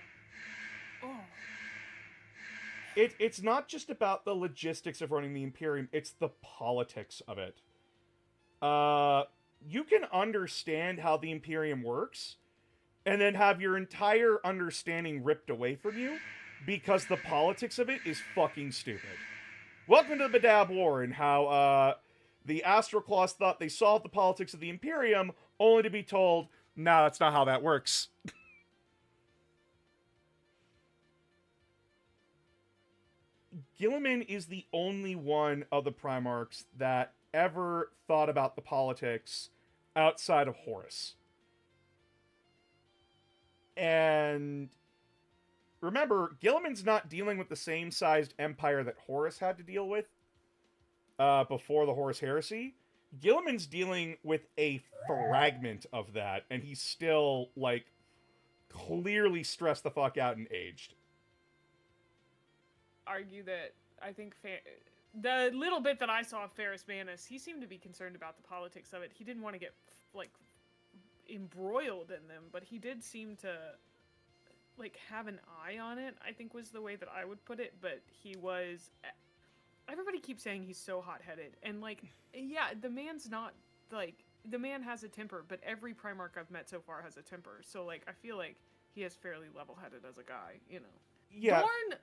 it's not just about the logistics of running the Imperium, it's the politics of it. You can understand how the Imperium works, and then have your entire understanding ripped away from you, because the politics of it is fucking stupid. Welcome to the Badab War, and how, the Astroclaws thought they solved the politics of the Imperium, only to be told, nah, that's not how that works. Gilliman is the only one of the Primarchs that ever thought about the politics outside of Horus. And remember, Gilliman's not dealing with the same sized empire that Horus had to deal with before the Horus Heresy. Gilliman's dealing with a fragment of that, and he's still, like, clearly stressed the fuck out and aged. Argue that I think the little bit that I saw of Ferrus Manus, he seemed to be concerned about the politics of it. He didn't want to get like embroiled in them, but he did seem to like have an eye on it, I think was the way that I would put it. But he was, everybody keeps saying he's so hot-headed, and like, yeah, the man's not like, the man has a temper, but every Primarch I've met so far has a temper. So like, I feel like he is fairly level-headed as a guy, you know. Yeah. Dorn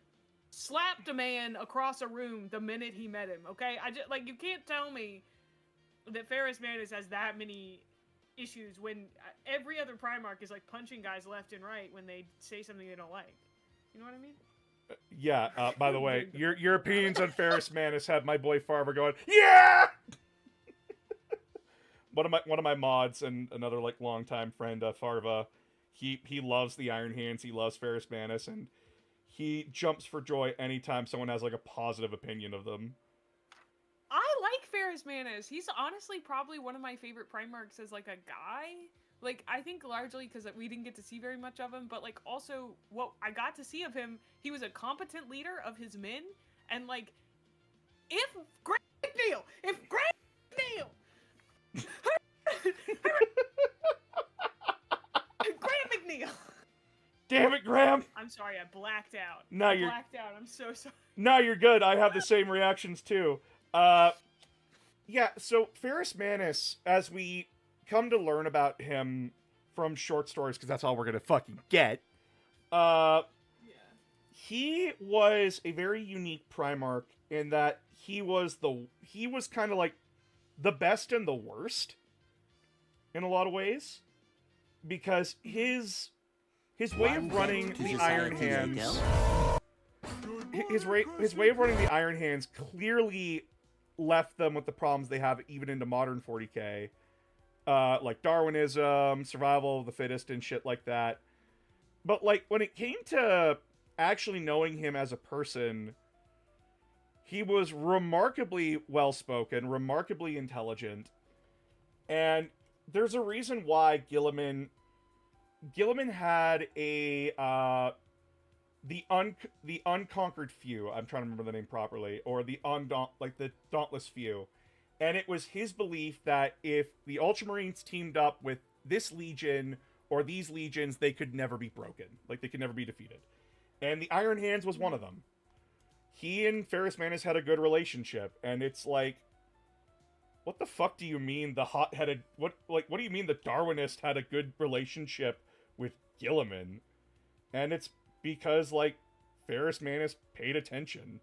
slapped a man across a room the minute he met him, okay? I just, like, you can't tell me that Ferrus Manus has that many issues when every other Primarch is, like, punching guys left and right when they say something they don't like. You know what I mean? Yeah, by the way, your opinions on Ferrus Manus have my boy Farver going, yeah! One of my mods and another, like, longtime friend, Farva, he loves the Iron Hands, he loves Ferrus Manus, and he jumps for joy anytime someone has, like, a positive opinion of them. I like Ferrus Manus. He's honestly probably one of my favorite Primarchs as, like, a guy. Like, I think largely because we didn't get to see very much of him, but, like, also, what I got to see of him, he was a competent leader of his men, and, like, if Graham McNeil! Damn it, Graham! I'm sorry, I blacked out. No, you're blacked out. I'm so sorry. No, you're good. I have the same reactions too. Yeah, so Ferrus Manus, as we come to learn about him from short stories, because that's all we're gonna fucking get, he was a very unique Primarch in that he was kind of like the best and the worst in a lot of ways, because his way of running the Iron Hands, his way of running the Iron Hands clearly left them with the problems they have even into modern 40k. like Darwinism, survival of the fittest, and shit like that. But like when it came to actually knowing him as a person, he was remarkably well-spoken, remarkably intelligent, and there's a reason why Gilliman had a the unconquered few. I'm trying to remember the name properly, or the the dauntless few. And it was his belief that if the Ultramarines teamed up with this legion or these legions, they could never be broken. Like, they could never be defeated. And the Iron Hands was one of them. He and Ferrus Manus had a good relationship, and it's like, what the fuck do you mean the hot-headed... What do you mean the Darwinist had a good relationship with Gilliman? And it's because, like, Ferrus Manus paid attention.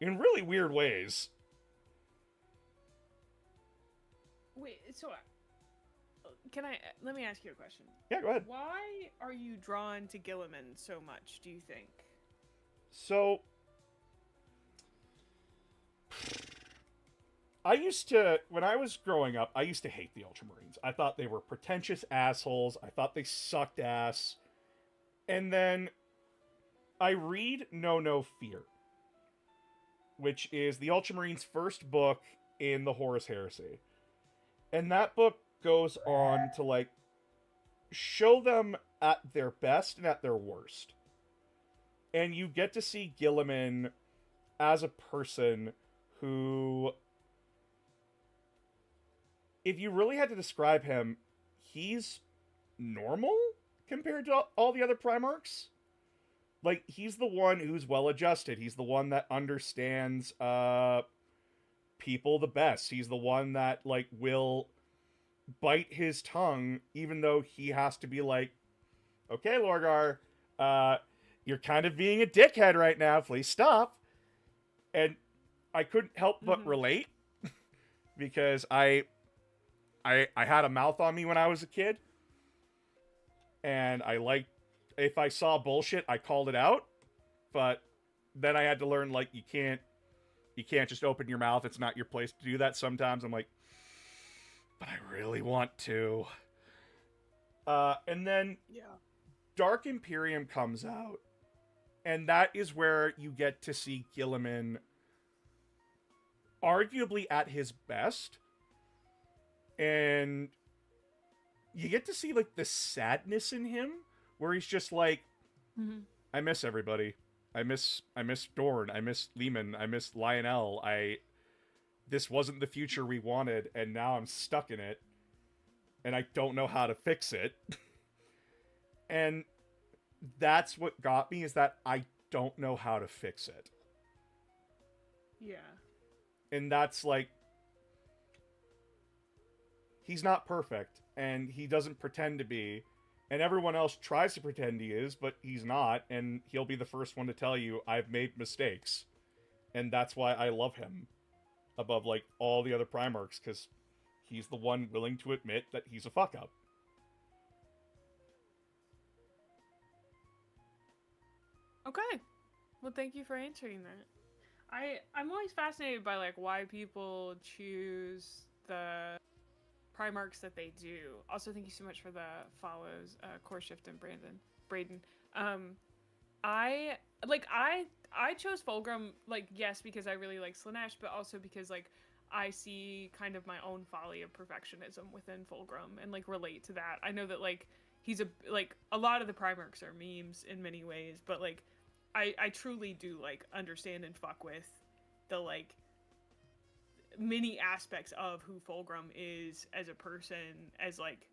In really weird ways. Wait, so let me ask you a question. Yeah, go ahead. Why are you drawn to Gilliman so much, do you think? So, when I was growing up, I used to hate the Ultramarines. I thought they were pretentious assholes. I thought they sucked ass. And then I read No Fear, which is the Ultramarines' first book in the Horus Heresy. And that book goes on to, like, show them at their best and at their worst. And you get to see Gilliman as a person who, if you really had to describe him, he's normal compared to all the other Primarchs. Like, he's the one who's well-adjusted. He's the one that understands, people the best. He's the one that, like, will bite his tongue, even though he has to be like, okay, Lorgar, you're kind of being a dickhead right now. Please stop. And I couldn't help but relate because I had a mouth on me when I was a kid, and if I saw bullshit, I called it out. But then I had to learn, like, you can't just open your mouth. It's not your place to do that. Sometimes I'm like, but I really want to. And then Dark Imperium comes out, and that is where you get to see Gilliman arguably at his best. And you get to see, like, the sadness in him, where he's just like, I miss everybody. I miss Dorn. I miss Lehman. I miss Lionel. This wasn't the future we wanted, and now I'm stuck in it, and I don't know how to fix it. And that's what got me, is that I don't know how to fix it. Yeah. And that's like, he's not perfect, and he doesn't pretend to be, and everyone else tries to pretend he is, but he's not, and he'll be the first one to tell you, I've made mistakes. And that's why I love him above, like, all the other Primarchs, because he's the one willing to admit that he's a fuck-up. Okay. Well, thank you for answering that. I'm always fascinated by, like, why people choose the Primarchs that they do. Also, thank you so much for the follows, Core Shift and Braden. I chose Fulgrim, like, yes, because I really like Slaanesh, but also because, like, I see kind of my own folly of perfectionism within Fulgrim and, like, relate to that. I know that, like, he's a lot of the Primarchs are memes in many ways, but, like, I truly do, like, understand and fuck with the, like, many aspects of who Fulgrim is as a person, as, like,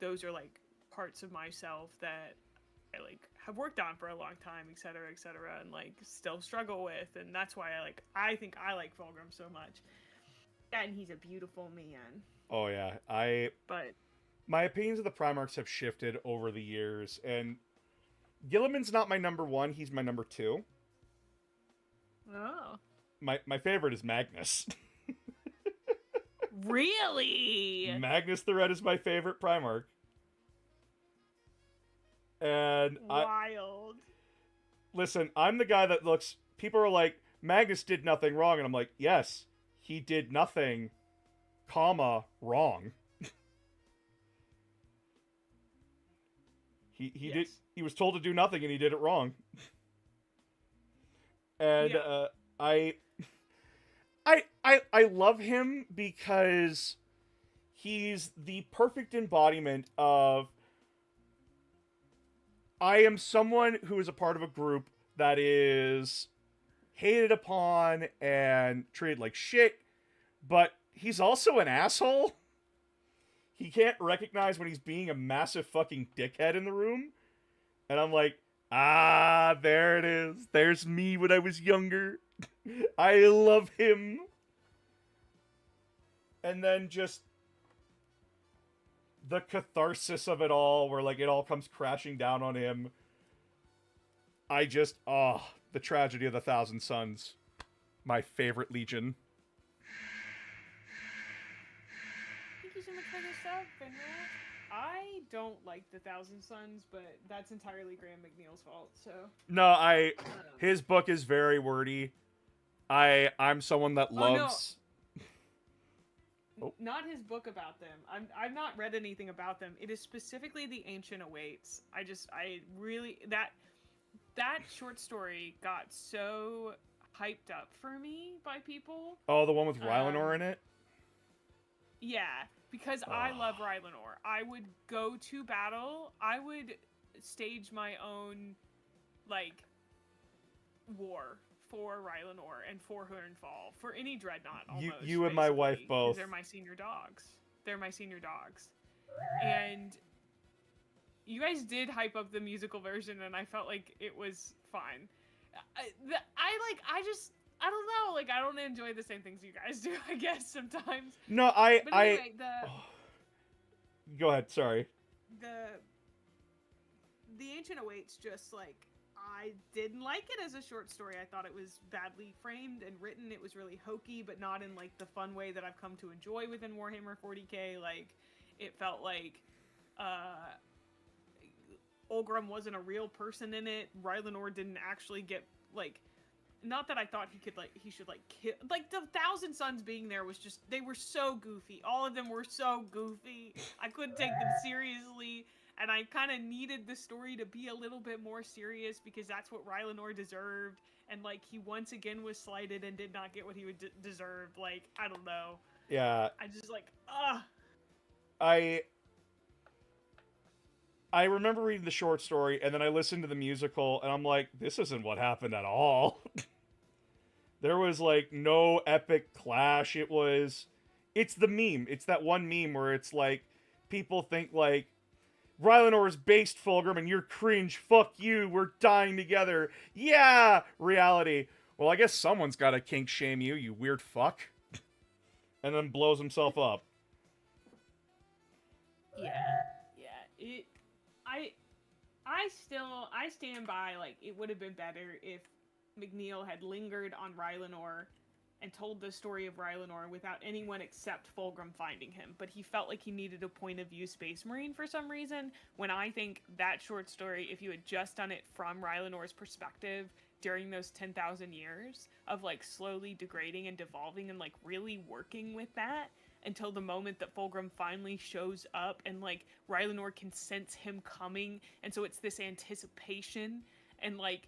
those are, like, parts of myself that I, like, have worked on for a long time, etc., and, like, still struggle with, and that's why I think I like Fulgrim so much. And he's a beautiful man. Oh yeah, my opinions of the Primarchs have shifted over the years, and Gilliman's not my number one, he's my number two. Oh. My favorite is Magnus. Really? Magnus the Red is my favorite Primarch. And wild. Listen, I'm the guy that looks... People are like, Magnus did nothing wrong. And I'm like, yes, he did nothing, comma, wrong. He was told to do nothing and he did it wrong. And Yeah. I love him because he's the perfect embodiment of I am someone who is a part of a group that is hated upon and treated like shit, but he's also an asshole. He can't recognize when he's being a massive fucking dickhead in the room. And I'm like, ah, there it is. There's me when I was younger. I love him. And then just the catharsis of it all, where like it all comes crashing down on him. The tragedy of the Thousand Sons. My favorite legion. Thank you so much for this stuff, Finrat. I don't like the Thousand Sons, but that's entirely Graham McNeil's fault, so... No, his book is very wordy. I'm someone that loves... Oh. Not his book about them. I've not read anything about them. It is specifically The Ancient Awaits. That short story got so hyped up for me by people. Oh, the one with Rylanor in it? Yeah, because I love Rylanor. I would go to battle. I would stage my own, like, war for Rylanor and for Hornfall, for any dreadnought, almost. You and my wife both. They're my senior dogs. And you guys did hype up the musical version, and I felt like it was fine. I don't know, like, I don't enjoy the same things you guys do, I guess, sometimes. No, But anyway, Go ahead, sorry. The Ancient Awaits, just, like, I didn't like it as a short story. I thought it was badly framed and written. It was really hokey, but not in, like, the fun way that I've come to enjoy within Warhammer 40k. Like, it felt like, Olgrim wasn't a real person in it. Rylanor didn't actually get, like... Not that I thought he should, like, kill... Like, the Thousand Sons being there was just... They were so goofy. All of them were so goofy. I couldn't take them seriously. And I kind of needed the story to be a little bit more serious because that's what Rylanor deserved. And, like, he once again was slighted and did not get what he would deserved. Like, I don't know. Yeah. I just, like, I remember reading the short story, and then I listened to the musical, and I'm like, this isn't what happened at all. There was, like, no epic clash. It's the meme. It's that one meme where it's, like, people think, like, Rylanor is based, Fulgrim, and you're cringe. Fuck you. We're dying together. Yeah! Reality. Well, I guess someone's gotta kink shame you, you weird fuck. And then blows himself up. Yeah. I stand by, like, it would have been better if McNeil had lingered on Rylanor and told the story of Rylanor without anyone except Fulgrim finding him. But he felt like he needed a point of view Space Marine for some reason, when I think that short story, if you had just done it from Rylanor's perspective during those 10,000 years of, like, slowly degrading and devolving and, like, really working with that, until the moment that Fulgrim finally shows up and, like, Rylanor can sense him coming, and so it's this anticipation and, like,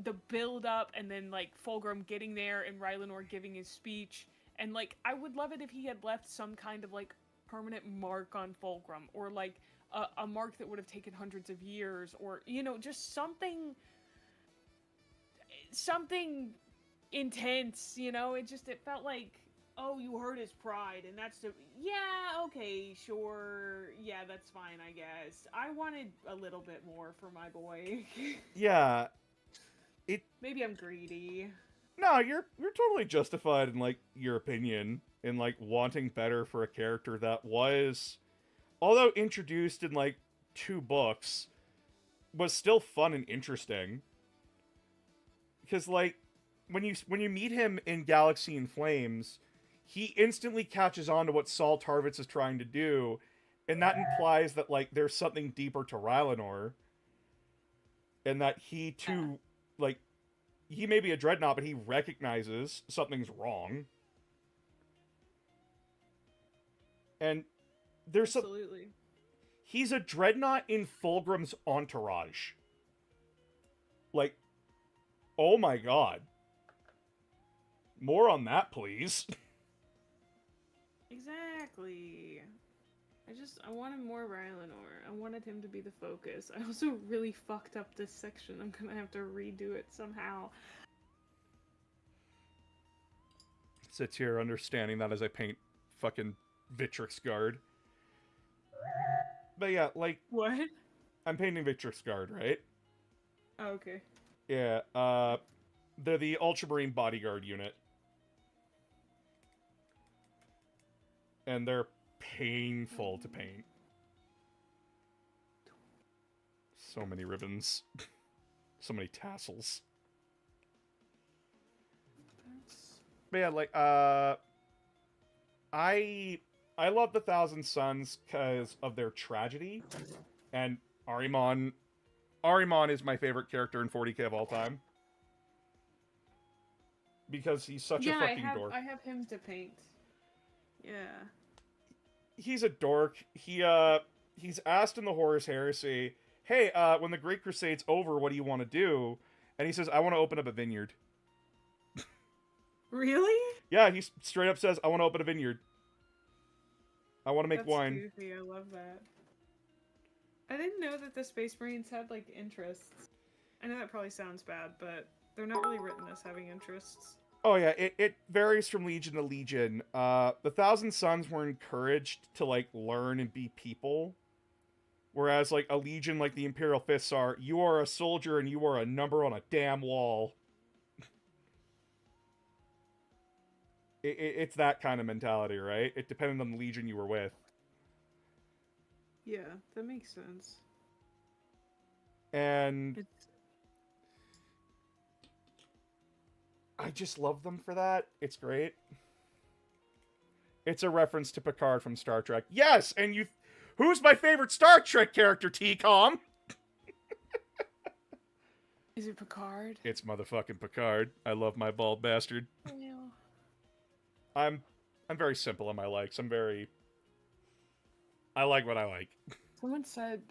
the build up, and then, like, Fulgrim getting there and Rylanor giving his speech, and, like, I would love it if he had left some kind of, like, permanent mark on Fulgrim, or, like, a mark that would have taken hundreds of years, or, you know, just something intense, you know? It felt like, oh, you hurt his pride, and that's yeah, okay, sure, yeah, that's fine, I guess. I wanted a little bit more for my boy. Yeah. Maybe I'm greedy. No, you're totally justified in, like, your opinion, in, like, wanting better for a character that was, although introduced in, like, 2 books, was still fun and interesting. Because, like, when you meet him in Galaxy in Flames, he instantly catches on to what Saul Tarvitz is trying to do, and that implies that, like, there's something deeper to Rylanor, and that he, too, like, he may be a dreadnought, but he recognizes something's wrong. And there's absolutely. He's a dreadnought in Fulgrim's entourage. Like, oh my god. More on that, please. Exactly. I wanted more Rylanor. I wanted him to be the focus. I also really fucked up this section. I'm gonna have to redo it somehow. Sits here understanding that as I paint fucking Victrix Guard. But yeah, like... What? I'm painting Victrix Guard, right? Oh, okay. Yeah, they're the Ultramarine Bodyguard unit. And they're painful to paint. So many ribbons. So many tassels. But yeah, like, I love the Thousand Sons because of their tragedy. And Ahriman is my favorite character in 40k of all time. Because he's such a fucking dork. I have him to paint. Yeah. He's a dork. He's asked in the Horus Heresy, hey, when the Great Crusade's over, what do you want to do? And he says, I want to open up a vineyard. Really? Yeah, he straight up says, I want to open a vineyard. I want to make wine. That's goofy. I love that. I didn't know that the Space Marines had, like, interests. I know that probably sounds bad, but they're not really written as having interests. Oh yeah, it varies from legion to legion. The Thousand Sons were encouraged to, like, learn and be people. Whereas, like, a legion like the Imperial Fists are, you are a soldier and you are a number on a damn wall. It's that kind of mentality, right? It depended on the legion you were with. Yeah, that makes sense. And I just love them for that. It's great. It's a reference to Picard from Star Trek. Yes, and who's my favorite Star Trek character, T-Com? Is it Picard? It's motherfucking Picard. I love my bald bastard. Yeah. I'm very simple in my likes. I like what I like. Someone said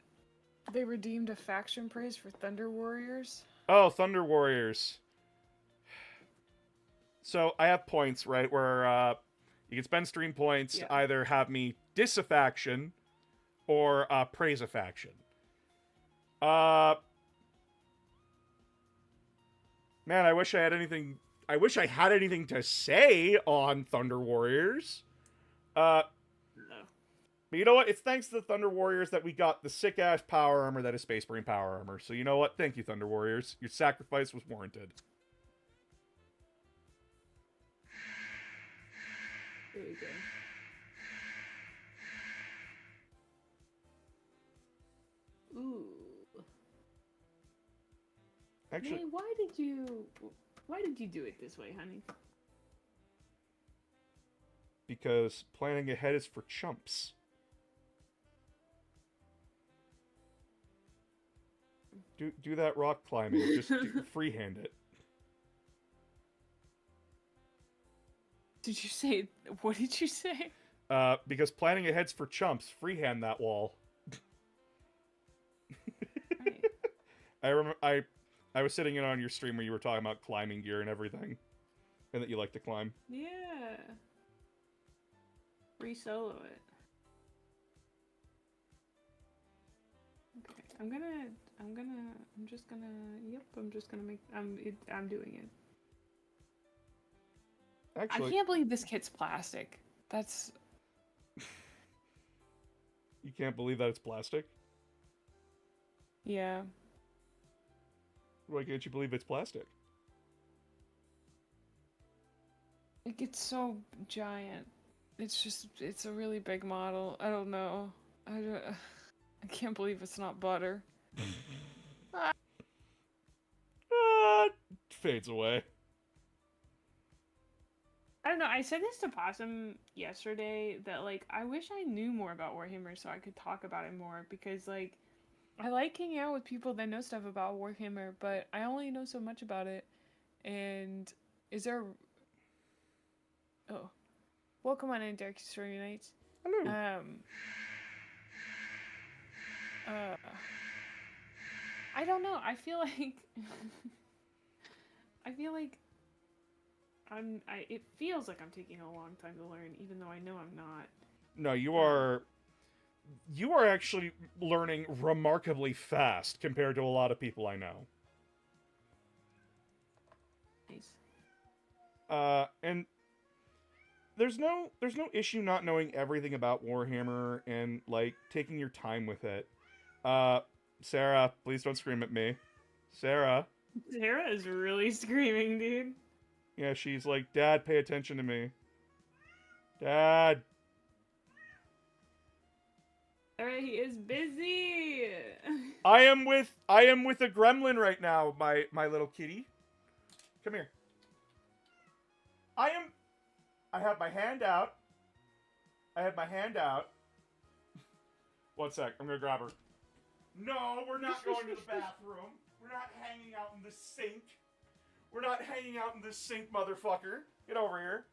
they redeemed a faction praise for Thunder Warriors. Oh, Thunder Warriors. So I have points, right, where you can spend stream points to either have me diss a faction or praise a faction. Man, I wish I had anything to say on Thunder Warriors. No. But you know what? It's thanks to the Thunder Warriors that we got the sick-ass power armor that is Space Marine power armor. So you know what? Thank you, Thunder Warriors. Your sacrifice was warranted. There you go. Ooh. Actually, May, why did you do it this way, honey? Because planning ahead is for chumps. Do that rock climbing. Just freehand it. Did you say? What did you say? Because planning ahead's for chumps. Freehand that wall. Right. I remember I was sitting in on your stream where you were talking about climbing gear and everything, and that you like to climb. Yeah. Re-solo it. Okay, I'm just gonna make. I'm doing it. Actually, I can't believe this kit's plastic. That's. You can't believe that it's plastic? Yeah. Why can't you believe it's plastic? Like, it's so giant. It's a really big model. I don't know. I can't believe it's not butter. Fades away. I don't know. I said this to Possum yesterday that, like, I wish I knew more about Warhammer so I could talk about it more, because, like, I like hanging out with people that know stuff about Warhammer, but I only know so much about it. And is there... Oh. Welcome on in, Dark Story Nights. Hello. I don't know. I feel like I feel like it feels like I'm taking a long time to learn, even though I know I'm not. No, you are actually learning remarkably fast compared to a lot of people I know. Nice. And there's no issue not knowing everything about Warhammer and like taking your time with it. Sarah, please don't scream at me. Sarah. Sarah is really screaming, dude. Yeah, she's like, "Dad, pay attention to me." Dad. Alright, he is busy. I am with a gremlin right now, my little kitty. Come here. I have my hand out. One sec, I'm gonna grab her. No, we're not going to the bathroom. We're not hanging out in the sink. We're not hanging out in the sink, motherfucker. Get over here.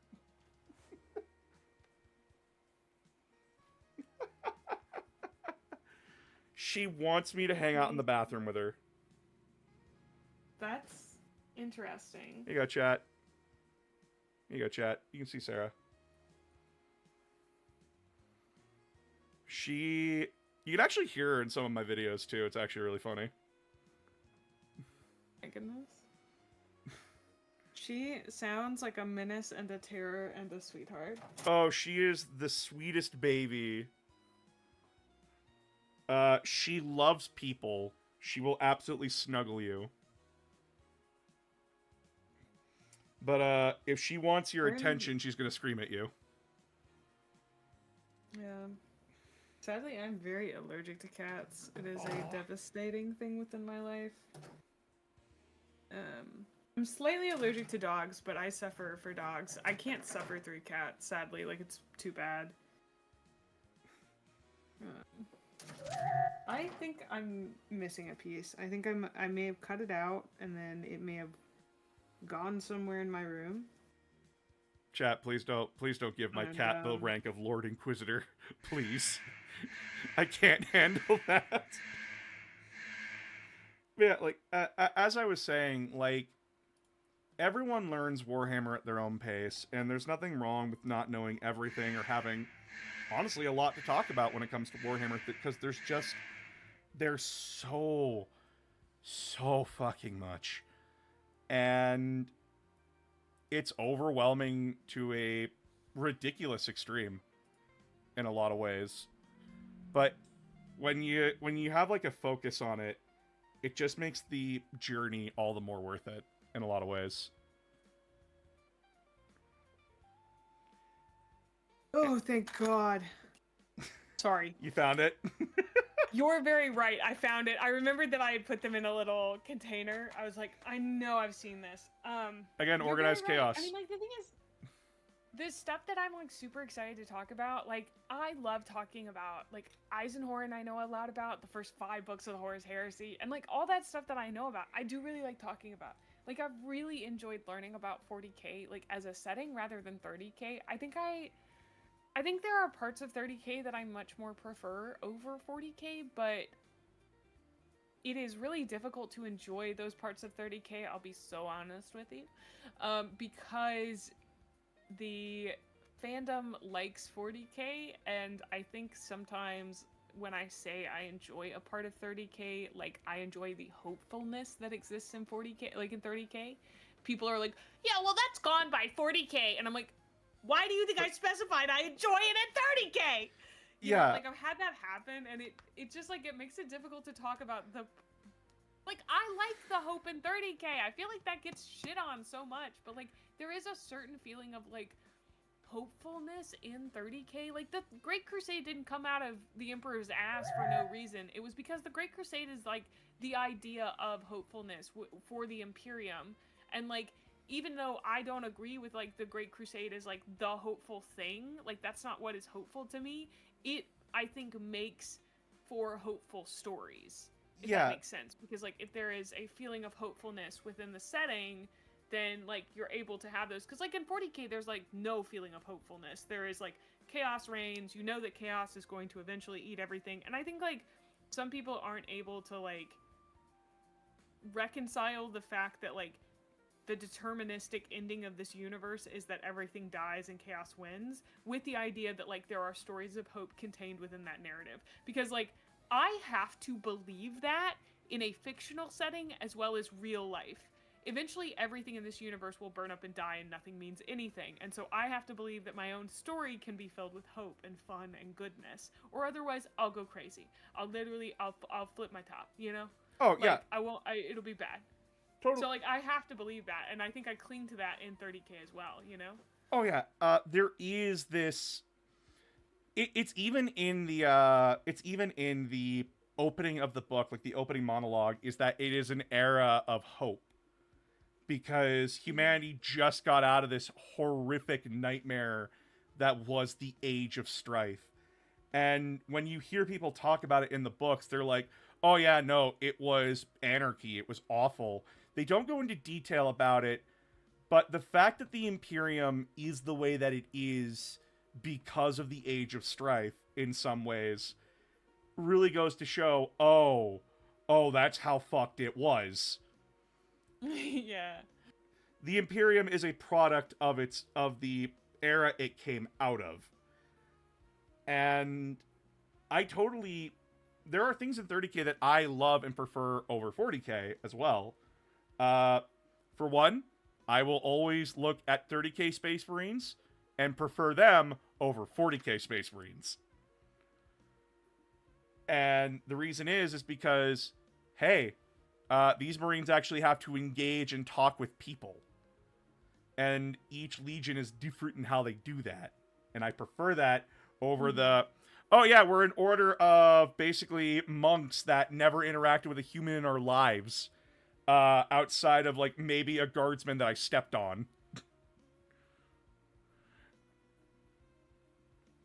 She wants me to hang out in the bathroom with her. That's interesting. Here you go, chat. Here you go, chat. You can see Sarah. You can actually hear her in some of my videos, too. It's actually really funny. My goodness. She sounds like a menace and a terror and a sweetheart. Oh, she is the sweetest baby. She loves people. She will absolutely snuggle you. But, if she wants your attention, she's gonna scream at you. Yeah. Sadly, I'm very allergic to cats. It is a devastating thing within my life. I'm slightly allergic to dogs, but I suffer for dogs. I can't suffer through cats, sadly. Like, it's too bad. I think I'm missing a piece. I think I may have cut it out, and then it may have gone somewhere in my room. Chat, please don't give my cat the rank of Lord Inquisitor. Please. I can't handle that. Yeah, like, as I was saying, like, everyone learns Warhammer at their own pace, and there's nothing wrong with not knowing everything or having, honestly, a lot to talk about when it comes to Warhammer, because there's so fucking much. And it's overwhelming to a ridiculous extreme in a lot of ways. But when you have like a focus on it, it just makes the journey all the more worth it in a lot of ways. Oh, thank God. Sorry. You found it? You're very right. I found it. I remembered that I had put them in a little container. I was like, I know I've seen this. Again, organized chaos. I mean, like, the thing is, this stuff that I'm, like, super excited to talk about, like, I love talking about, like, Eisenhorn I know a lot about, the first 5 books of the Horus Heresy, and, like, all that stuff that I know about, I do really like talking about. Like, I've really enjoyed learning about 40k, like, as a setting rather than 30k. I think there are parts of 30k that I much more prefer over 40k, but it is really difficult to enjoy those parts of 30k, I'll be so honest with you, because the fandom likes 40k, and I think sometimes when I say I enjoy a part of 30k, like, I enjoy the hopefulness that exists in 40k, like in 30k, people are like, yeah, well, that's gone by 40k, and I'm like, why do you think I specified I enjoy it at 30k? You know, like, I've had that happen, and it just, like, it makes it difficult to talk about the... Like, I like the hope in 30k. I feel like that gets shit on so much, but, like, there is a certain feeling of, like, hopefulness in 30k. Like, the Great Crusade didn't come out of the Emperor's ass for no reason. It was because the Great Crusade is, like, the idea of hopefulness for the Imperium, and, like, even though I don't agree with, like, the Great Crusade as, like, the hopeful thing, like, that's not what is hopeful to me, it, I think, makes for hopeful stories, if that makes sense. Because, like, if there is a feeling of hopefulness within the setting, then, like, you're able to have those. Because, like, in 40k, there's, like, no feeling of hopefulness. There is, like, chaos reigns, you know that chaos is going to eventually eat everything, and I think, like, some people aren't able to like reconcile the fact that like the deterministic ending of this universe is that everything dies and chaos wins, with the idea that like there are stories of hope contained within that narrative. Because like I have to believe that in a fictional setting as well as real life. Eventually everything in this universe will burn up and die and nothing means anything. And so I have to believe that my own story can be filled with hope and fun and goodness, or otherwise I'll go crazy. I'll flip my top, you know? Oh, like, yeah. It'll be bad. Totally. So, like, I have to believe that, and I think I cling to that in 30K as well, you know? Oh, yeah. There is this... It's even in the opening of the book, like the opening monologue, is that it is an era of hope. Because humanity just got out of this horrific nightmare that was the Age of Strife. And when you hear people talk about it in the books, they're like, oh yeah, no, it was anarchy, it was awful. They don't go into detail about it, but the fact that the Imperium is the way that it is because of the Age of Strife, in some ways, really goes to show, oh, that's how fucked it was. Yeah. The Imperium is a product of the era it came out of. And there are things in 30K that I love and prefer over 40K as well. For one, I will always look at 30K Space Marines and prefer them over 40K Space Marines. And the reason is because, hey, these Marines actually have to engage and talk with people. And each Legion is different in how they do that. And I prefer that over the... Oh yeah, we're an order of basically monks that never interacted with a human in our lives. Outside of, like, maybe a guardsman that I stepped on.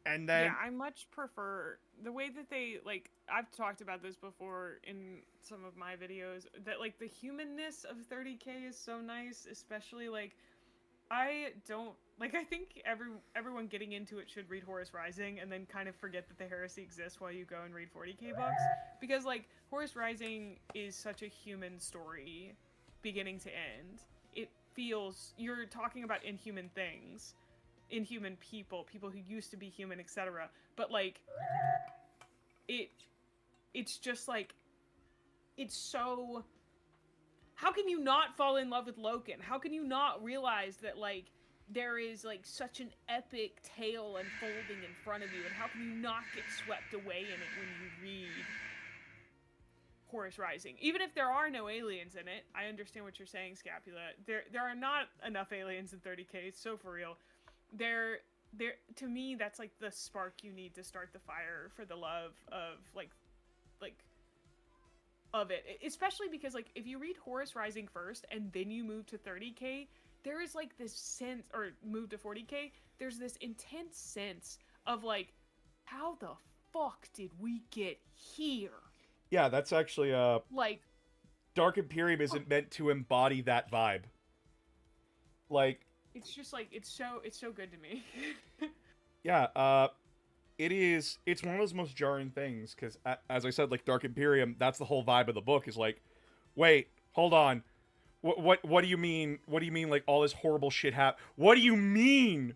And then... Yeah, I much prefer the way that they, like, I've talked about this before in some of my videos, that, like, the humanness of 30K is so nice, especially, like, I think everyone getting into it should read Horus Rising and then kind of forget that the heresy exists while you go and read 40K books. Because, like, Horus Rising is such a human story, beginning to end. It feels, you're talking about inhuman things, inhuman people who used to be human, etc. But, like, it's just, like, it's so... How can you not fall in love with Loken? How can you not realize that, like, there is, like, such an epic tale unfolding in front of you, and how can you not get swept away in it when you read Horus Rising? Even if there are no aliens in it, I understand what you're saying, Scapula. There are not enough aliens in 30K, so for real. To me, that's, like, the spark you need to start the fire for the love of, like, of it. Especially because, like, if you read Horus Rising first and then you move to 30K, there is, like, this sense, or move to 40K, there's this intense sense of, like, how the fuck did we get here? Yeah, that's actually, like, Dark Imperium isn't meant to embody that vibe. Like... It's just, like, it's so good to me. Yeah, it's one of those most jarring things, because, as I said, like, Dark Imperium, that's the whole vibe of the book, is like, wait, hold on, what do you mean, like, all this horrible shit happened? What do you mean?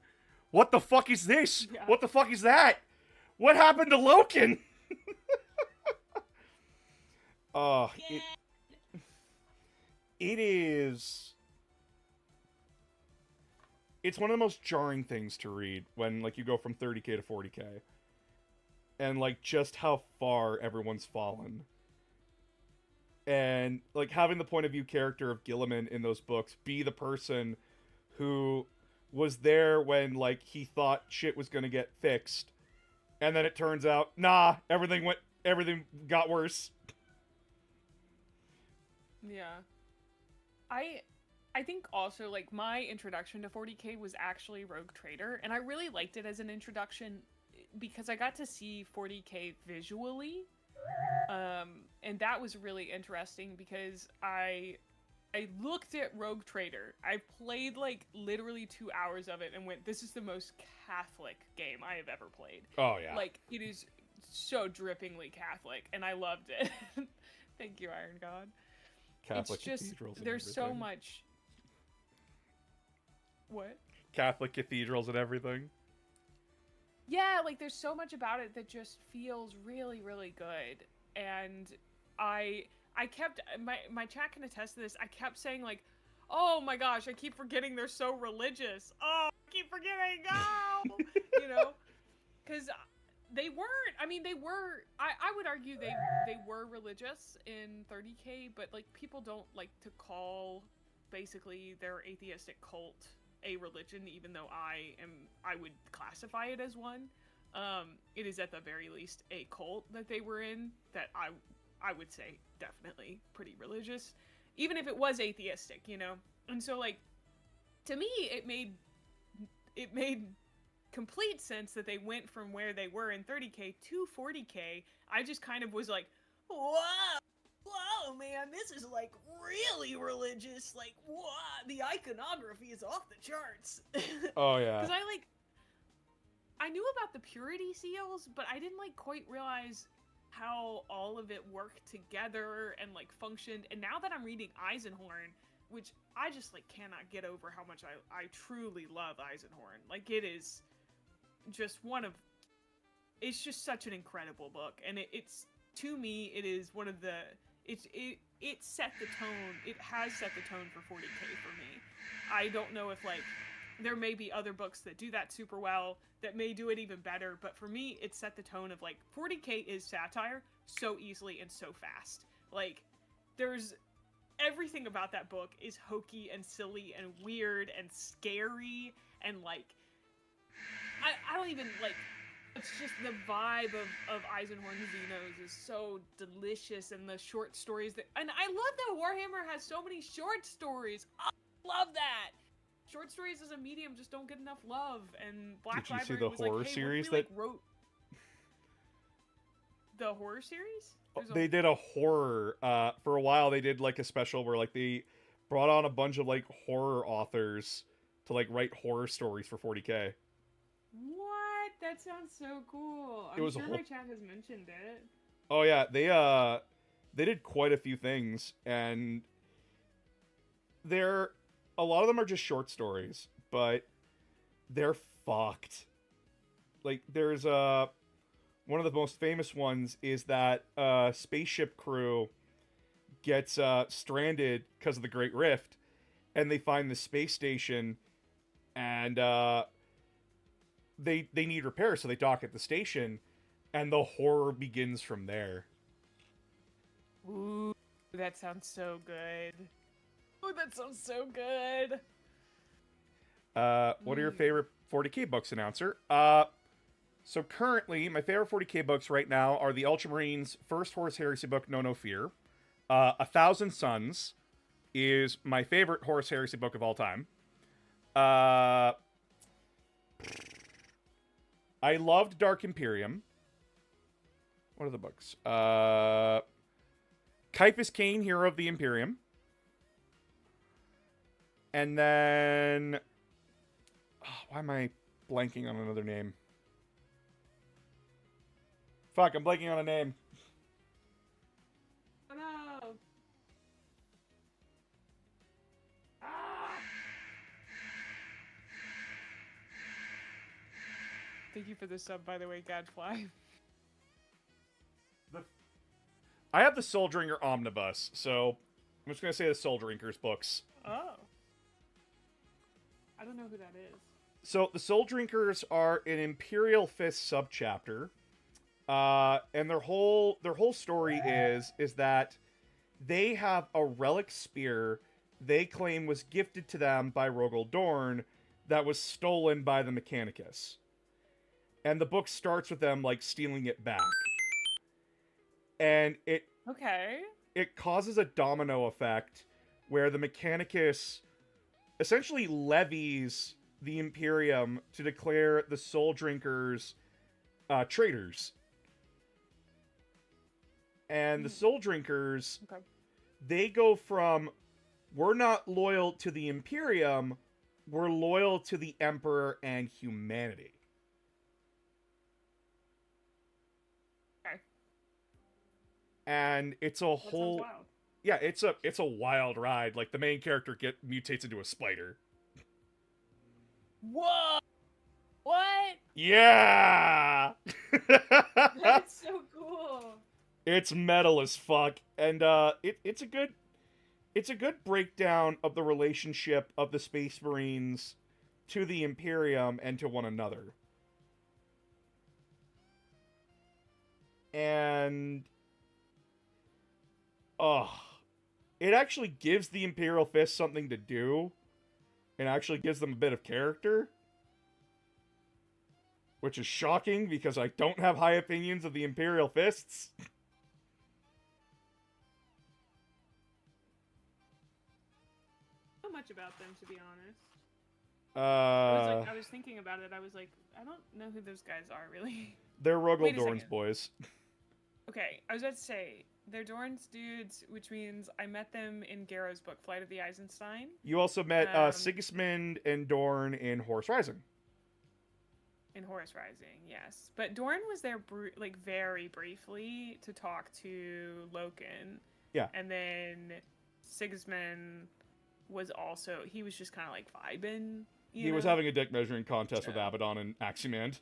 What the fuck is this? Yeah. What the fuck is that? What happened to Loken? It is... It's one of the most jarring things to read when, like, you go from 30K to 40K. And, like, just how far everyone's fallen. And, like, having the point of view character of Gilliman in those books be the person who was there when, like, he thought shit was gonna get fixed. And then it turns out, nah, everything got worse. Yeah. I think also, like, my introduction to 40K was actually Rogue Trader, and I really liked it as an introduction because I got to see 40K visually, and that was really interesting because I looked at Rogue Trader. I played, like, literally 2 hours of it and went, this is the most Catholic game I have ever played. Oh, yeah. Like, it is so drippingly Catholic, and I loved it. Thank you, Iron God. Catholic It's just cathedrals and there's so everything. much. What? Catholic cathedrals and everything. Yeah, like there's so much about it that just feels really, really good. And I kept my chat can attest to this. I kept saying like, oh my gosh, I keep forgetting they're so religious. Oh, I keep forgetting. Oh, you know, because they weren't. I mean, they were. I would argue they were religious in 30K, but like people don't like to call basically their atheistic cult a religion, even though I would classify it as one. It is at the very least a cult that they were in that I would say definitely pretty religious, even if it was atheistic, you know. And so like to me it made complete sense that they went from where they were in 30K to 40K. I just kind of was like, whoa, man, this is like really religious. Like, whoa, the iconography is off the charts. Oh yeah. Because I knew about the purity seals, but I didn't like quite realize how all of it worked together and like functioned. And now that I'm reading Eisenhorn, which I just like cannot get over how much I truly love Eisenhorn. Like it is just it's just such an incredible book, and it's to me it is one of the it set the tone. It has set the tone for 40K for me. I don't know if like there may be other books that do that super well that may do it even better, but for me it set the tone of like 40K is satire so easily and so fast. Like there's everything about that book is hokey and silly and weird and scary, and like I don't even like, it's just the vibe of Eisenhorn Xenos is so delicious, and the short stories and I love that Warhammer has so many short stories. I love that. Short stories as a medium just don't get enough love, and Black Did you see Library the was horror like, hey, series what if we, that like, wrote the horror series? they did a horror for a while. They did like a special where like they brought on a bunch of like horror authors to like write horror stories for 40K. What? That sounds so cool. It I'm was a sure whole- my chat has mentioned it. Oh yeah, they did quite a few things, and a lot of them are just short stories, but they're fucked. Like there's one of the most famous ones is that spaceship crew gets stranded because of the Great Rift, and they find the space station, and they need repairs, so they dock at the station, and the horror begins from there. Ooh, that sounds so good. Ooh, that sounds so good. What are your favorite 40K books, announcer? So currently, my favorite 40K books right now are the Ultramarines' first Horus Heresy book, No Fear. 1,000 Suns is my favorite Horus Heresy book of all time. I loved Dark Imperium. What are the books? Caiaphas Cain, Hero of the Imperium. And then... why am I blanking on another name? Fuck, I'm blanking on a name. Oh no. Ah. Thank you for the sub, by the way, Gadfly. I have the Soul Drinker Omnibus, so I'm just going to say the Soul Drinkers books. Oh. I don't know who that is. So the Soul Drinkers are an Imperial Fists subchapter, and their whole story is that they have a relic spear they claim was gifted to them by Rogel Dorn that was stolen by the Mechanicus. And the book starts with them like stealing it back. And it causes a domino effect where the Mechanicus essentially levies the Imperium to declare the Soul Drinkers traitors. And the Soul Drinkers, they go from, we're not loyal to the Imperium, we're loyal to the Emperor and humanity. and it's a That sounds whole wild. yeah, it's a wild ride. Like the main character mutates into a spider. Whoa! What? Yeah. That's so cool. It's metal as fuck, and it's a good breakdown of the relationship of the Space Marines to the Imperium and to one another. And it actually gives the Imperial Fists something to do, and actually gives them a bit of character, which is shocking because I don't have high opinions of the Imperial Fists. Not much about them, to be honest. Uh, I was thinking about it. I was like, I don't know who those guys are really. they're Wait Rogel a Dorn's second. boys. Okay, I was about to say they're Dorn's dudes, which means I met them in Garrow's book, Flight of the Eisenstein. You also met Um, Sigismund and Dorn in Horus Rising. In Horus Rising, yes. But Dorn was there like very briefly to talk to Loken. Yeah. And then Sigismund was also, he was just kind of like vibing. He was having a dick measuring contest with So- Abaddon and Aximand.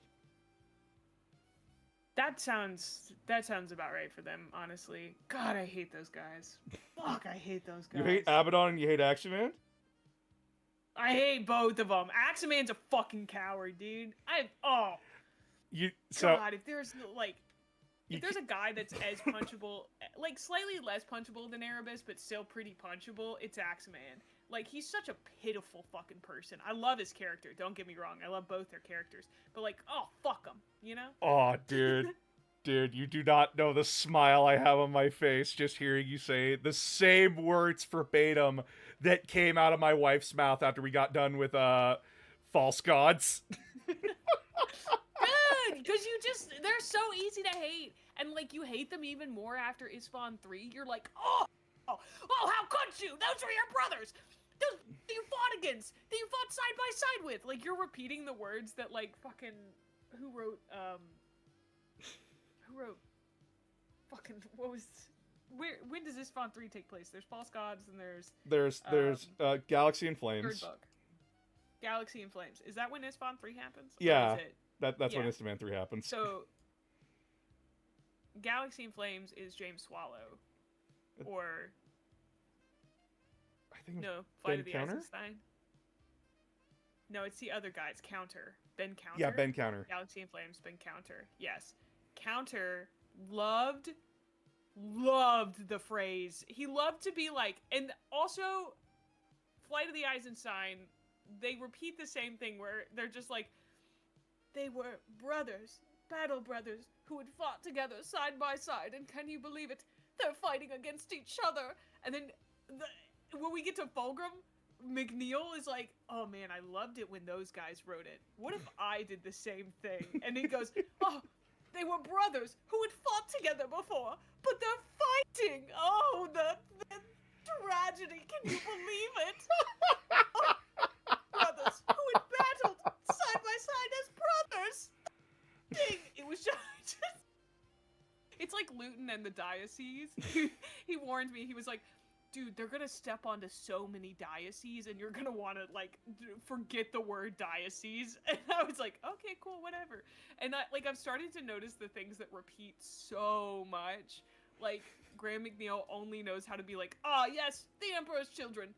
That sounds about right for them, honestly. God, I hate those guys. Fuck, I hate those guys. You hate Abaddon and you hate Aximand? I hate both of them. Aximand's a fucking coward, dude. So God, if there's like, if there's a guy that's as punchable, like slightly less punchable than Erebus, but still pretty punchable, it's Aximand. Like, he's such a pitiful fucking person. I love his character, don't get me wrong. I love both their characters. But like, oh, fuck them, you know? Oh, dude. Dude, you do not know the smile I have on my face just hearing you say the same words verbatim that came out of my wife's mouth after we got done with False Gods. Good, because they're so easy to hate. And like, you hate them even more after Isfahan 3. You're like, oh, how could you? Those were your brothers. Those that you fought against, that you fought side by side with. Like, you're repeating the words that like fucking, who wrote fucking, what was, when does Isfahan 3 take place? There's False Gods and there's Galaxy in third Flames. book. Galaxy in Flames. Is that when Isfahan 3 happens? Or Yeah. is it... That's when Yeah. Istaman 3 happens. So, Galaxy in Flames is James Swallow, or I think it was no, Flight Ben of the Counter? Eisenstein. No, it's the other guy. It's Counter. Ben Counter. Yeah, Ben Counter. Galaxy in Flames. Ben Counter. Yes, Counter loved the phrase. He loved to be like, and also, Flight of the Eisenstein. They repeat the same thing where they're just like, they were brothers, battle brothers, who had fought together side by side, and can you believe it? They're fighting against each other. And then, when we get to Fulgrim, McNeil is like, oh man, I loved it when those guys wrote it. What if I did the same thing? And he goes, oh, they were brothers who had fought together before, but they're fighting. Oh, the tragedy, can you believe it? Oh, brothers who had battled side by side as brothers. Dang, it was just it's like Luton and the Diocese. He warned me. He was like, dude, they're gonna step onto so many dioceses and you're gonna want to like forget the word diocese. And I was like, okay, cool, whatever. And I've started to notice the things that repeat so much. Like, Graham McNeil only knows how to be like, ah, yes, the Emperor's children,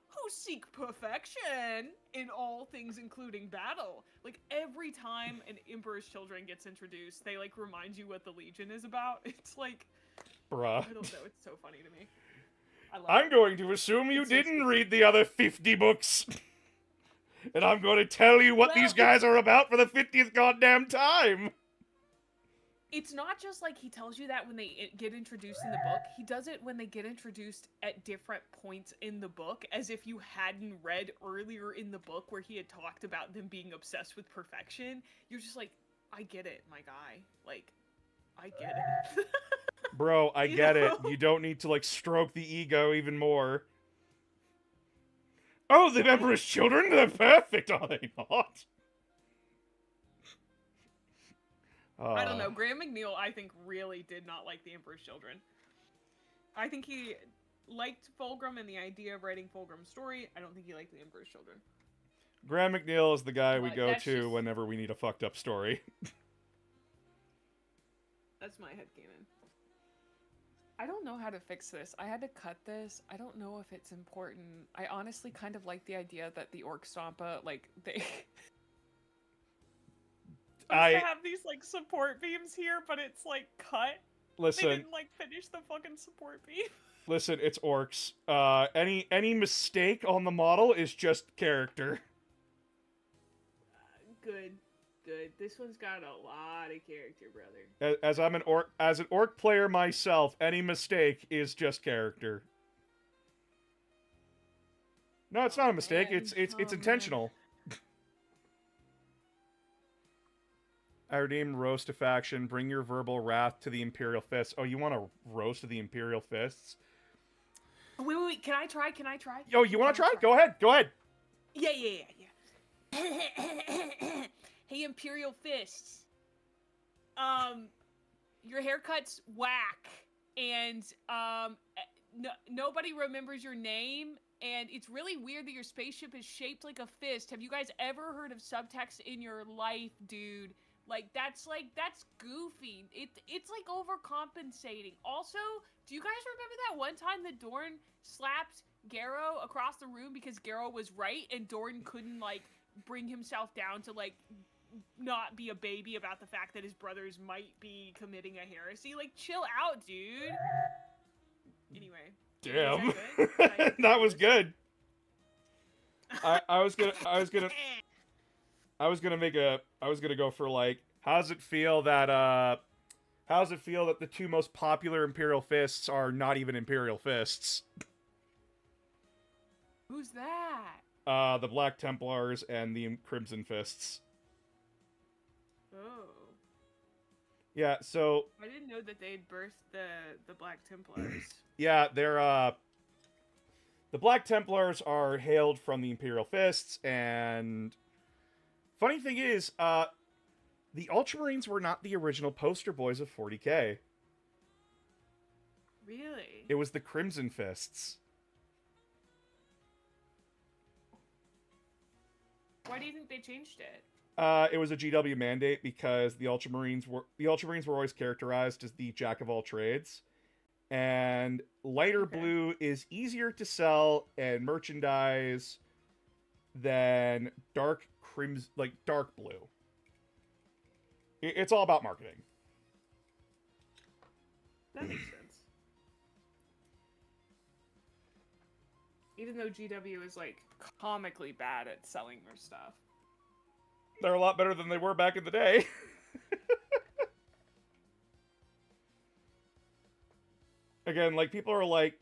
who seek perfection in all things including battle. Like, every time an Emperor's Children gets introduced, they like remind you what the Legion is about. It's like, Bruh. I don't know, it's so funny to me. I love I'm it. going to assume you It's so didn't stupid. read the other 50 books. And I'm going to tell you what Well, these guys are about for the 50th goddamn time. It's not just like he tells you that when they get introduced in the book. He does it when they get introduced at different points in the book, as if you hadn't read earlier in the book where he had talked about them being obsessed with perfection. You're just like, I get it, my guy. Like, I get it. Bro, I You get it. know? You don't need to, like, stroke the ego even more. Oh, the Emperor's children? They're perfect, are they not? I don't know. Graham McNeil, I think, really did not like the Emperor's Children. I think he liked Fulgrim and the idea of writing Fulgrim's story. I don't think he liked the Emperor's Children. Graham McNeil is the guy we But go that's to just- whenever we need a fucked up story. That's my headcanon. I don't know how to fix this. I had to cut this. I don't know if it's important. I honestly kind of like the idea that the Orc Stompa, like, they... I have these, like, support beams here, but it's, like, cut. They listen. didn't, like, finish the fucking support beam. Listen, it's orcs. Any mistake on the model is just character. Good. This one's got a lot of character, brother. As I'm an orc player myself, any mistake is just character. No, it's not a mistake. man. It's Oh, man. intentional. I redeem roast a faction. Bring your verbal wrath to the Imperial Fists. Oh, you want to roast the Imperial Fists? Wait. Can I try? Yo, you want to try? Go ahead. Yeah. Hey, Imperial Fists. Your haircut's whack, and nobody remembers your name, and it's really weird that your spaceship is shaped like a fist. Have you guys ever heard of subtext in your life, dude? That's goofy. It's like overcompensating. Also, do you guys remember that one time that Dorn slapped Garrow across the room because Garrow was right and Dorn couldn't, like, bring himself down to, like, not be a baby about the fact that his brothers might be committing a heresy? Like, chill out, dude. Anyway. Damn. Was that good? That was good. I was gonna go for, like, how does it feel that the two most popular Imperial Fists are not even Imperial Fists? Who's that? The Black Templars and the Crimson Fists. Oh. Yeah, so I didn't know that they'd birthed the Black Templars. yeah, they're the Black Templars are hailed from the Imperial Fists, and funny thing is, the Ultramarines were not the original poster boys of 40K. Really? It was the Crimson Fists. Why do you think they changed it? It was a GW mandate because the Ultramarines were always characterized as the jack of all trades, and lighter Okay. blue is easier to sell and merchandise than dark crimson, like dark blue. It's all about marketing. That makes sense. Even though GW is, like, comically bad at selling their stuff. They're a lot better than they were back in the day. Again, like, people are like,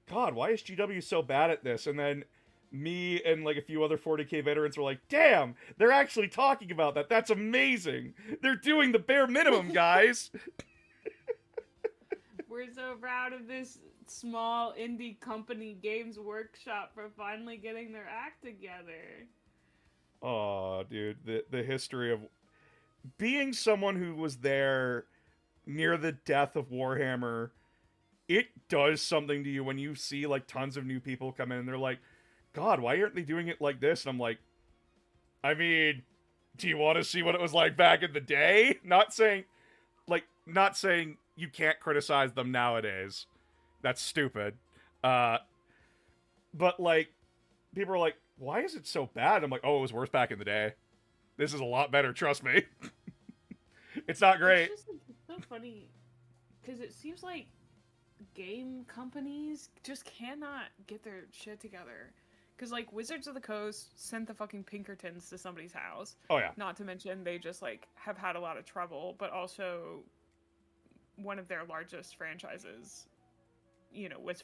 God, why is GW so bad at this? And then me and, like, a few other 40K veterans were like, damn, they're actually talking about that. That's amazing. They're doing the bare minimum, guys. We're so proud of this small indie company, Games Workshop, for finally getting their act together. Oh, dude, the history of being someone who was there near the death of Warhammer, it does something to you when you see, like, tons of new people come in and they're like, God, why aren't they doing it like this? And I'm like, I mean, do you want to see what it was like back in the day? Not saying you can't criticize them nowadays. That's stupid. But, like, people are like, why is it so bad? I'm like, oh, it was worse back in the day. This is a lot better, trust me. It's not great. It's just, like, it's so funny, because it seems like game companies Just cannot get their shit together. Because, like, Wizards of the Coast sent the fucking Pinkertons to somebody's house. Oh, yeah. Not to mention they just, like, have had a lot of trouble, but also one of their largest franchises, you know, was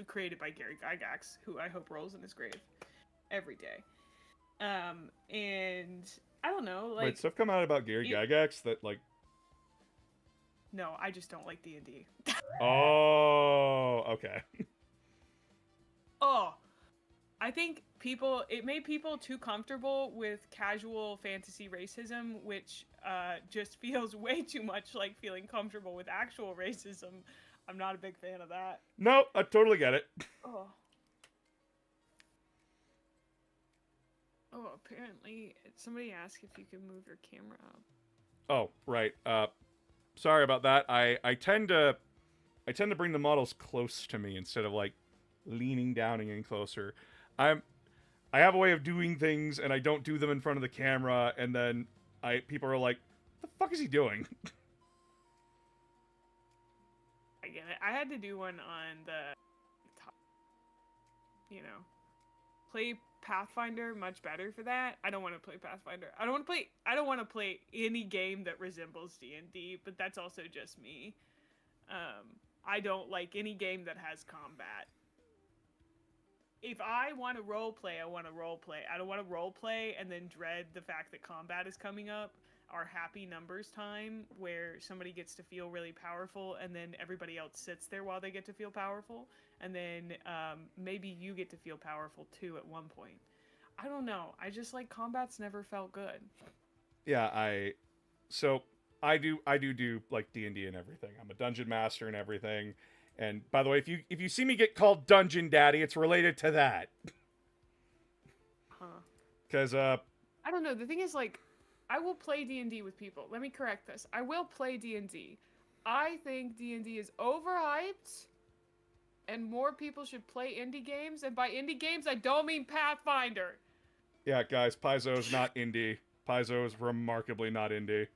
created by Gary Gygax, who I hope rolls in his grave every day. And I don't know, like, Wait, stuff come out about Gary Gygax that, like... no, I just don't like D&D. Oh, okay. Oh, I think it made people too comfortable with casual fantasy racism, which just feels way too much like feeling comfortable with actual racism. I'm not a big fan of that. No, I totally get it. Oh. Oh, apparently somebody asked if you could move your camera up. Oh, right. Sorry about that. I tend to bring the models close to me instead of like leaning down and getting closer. I have a way of doing things and I don't do them in front of the camera, and then people are like, "What the fuck is he doing?" I get it. I had to do one on the top, play Pathfinder much better for that. I don't want to play Pathfinder. I don't want to play any game that resembles D&D, but that's also just me. I don't like any game that has combat. If I want to role play, I want to role play. I don't want to role play and then dread the fact that combat is coming up. Our happy numbers time where somebody gets to feel really powerful and then everybody else sits there while they get to feel powerful, and then maybe you get to feel powerful too at one point. I don't know. I just like combat's never felt good. Yeah, I do like D&D and everything. I'm a dungeon master and everything. And by the way, if you see me get called Dungeon Daddy, it's related to that. Huh. Cuz I don't know. The thing is, like, I will play D&D with people. Let me correct this. I will play D&D. I think D&D is overhyped, and more people should play indie games. And by indie games, I don't mean Pathfinder. yeah, guys, Paizo's not indie. Paizo is remarkably not indie.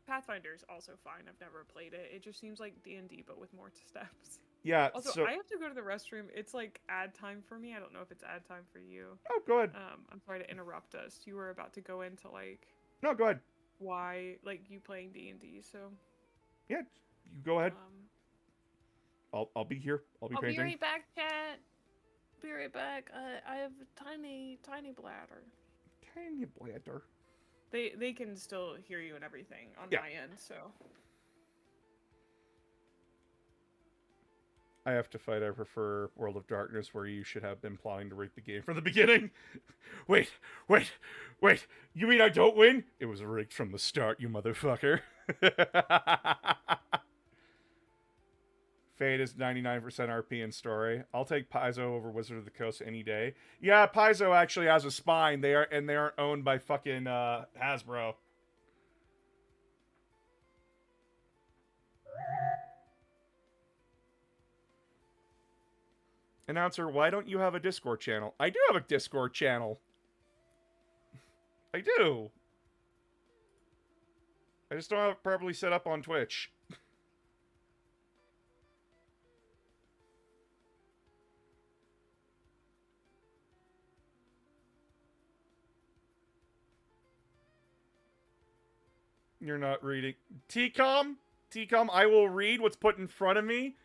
Pathfinder is also fine. I've never played it. It just seems like D&D, but with more steps. Yeah, Also, so... I have to go to the restroom. It's like ad time for me. I don't know if it's ad time for you. Oh, go ahead. I'm sorry to interrupt us. You were about to go into like... No, go ahead. Why, like, you playing D&D, so... Yeah, you go ahead. I'll be here. I'll be painting. I'll be right back, chat. Be right back. I have a tiny bladder. Tiny bladder. They can still hear you and everything on my end, so... I have to fight. I prefer World of Darkness, where you should have been plotting to rig the game from the beginning. Wait. You mean I don't win? It was rigged from the start, you motherfucker. Fate is 99% RP and story. I'll take Paizo over Wizard of the Coast any day. Yeah, Paizo actually has a spine. They aren't owned by fucking Hasbro. Announcer, why don't you have a Discord channel? I do have a Discord channel. I do. I just don't have it properly set up on Twitch. You're not reading. TCOM, I will read what's put in front of me.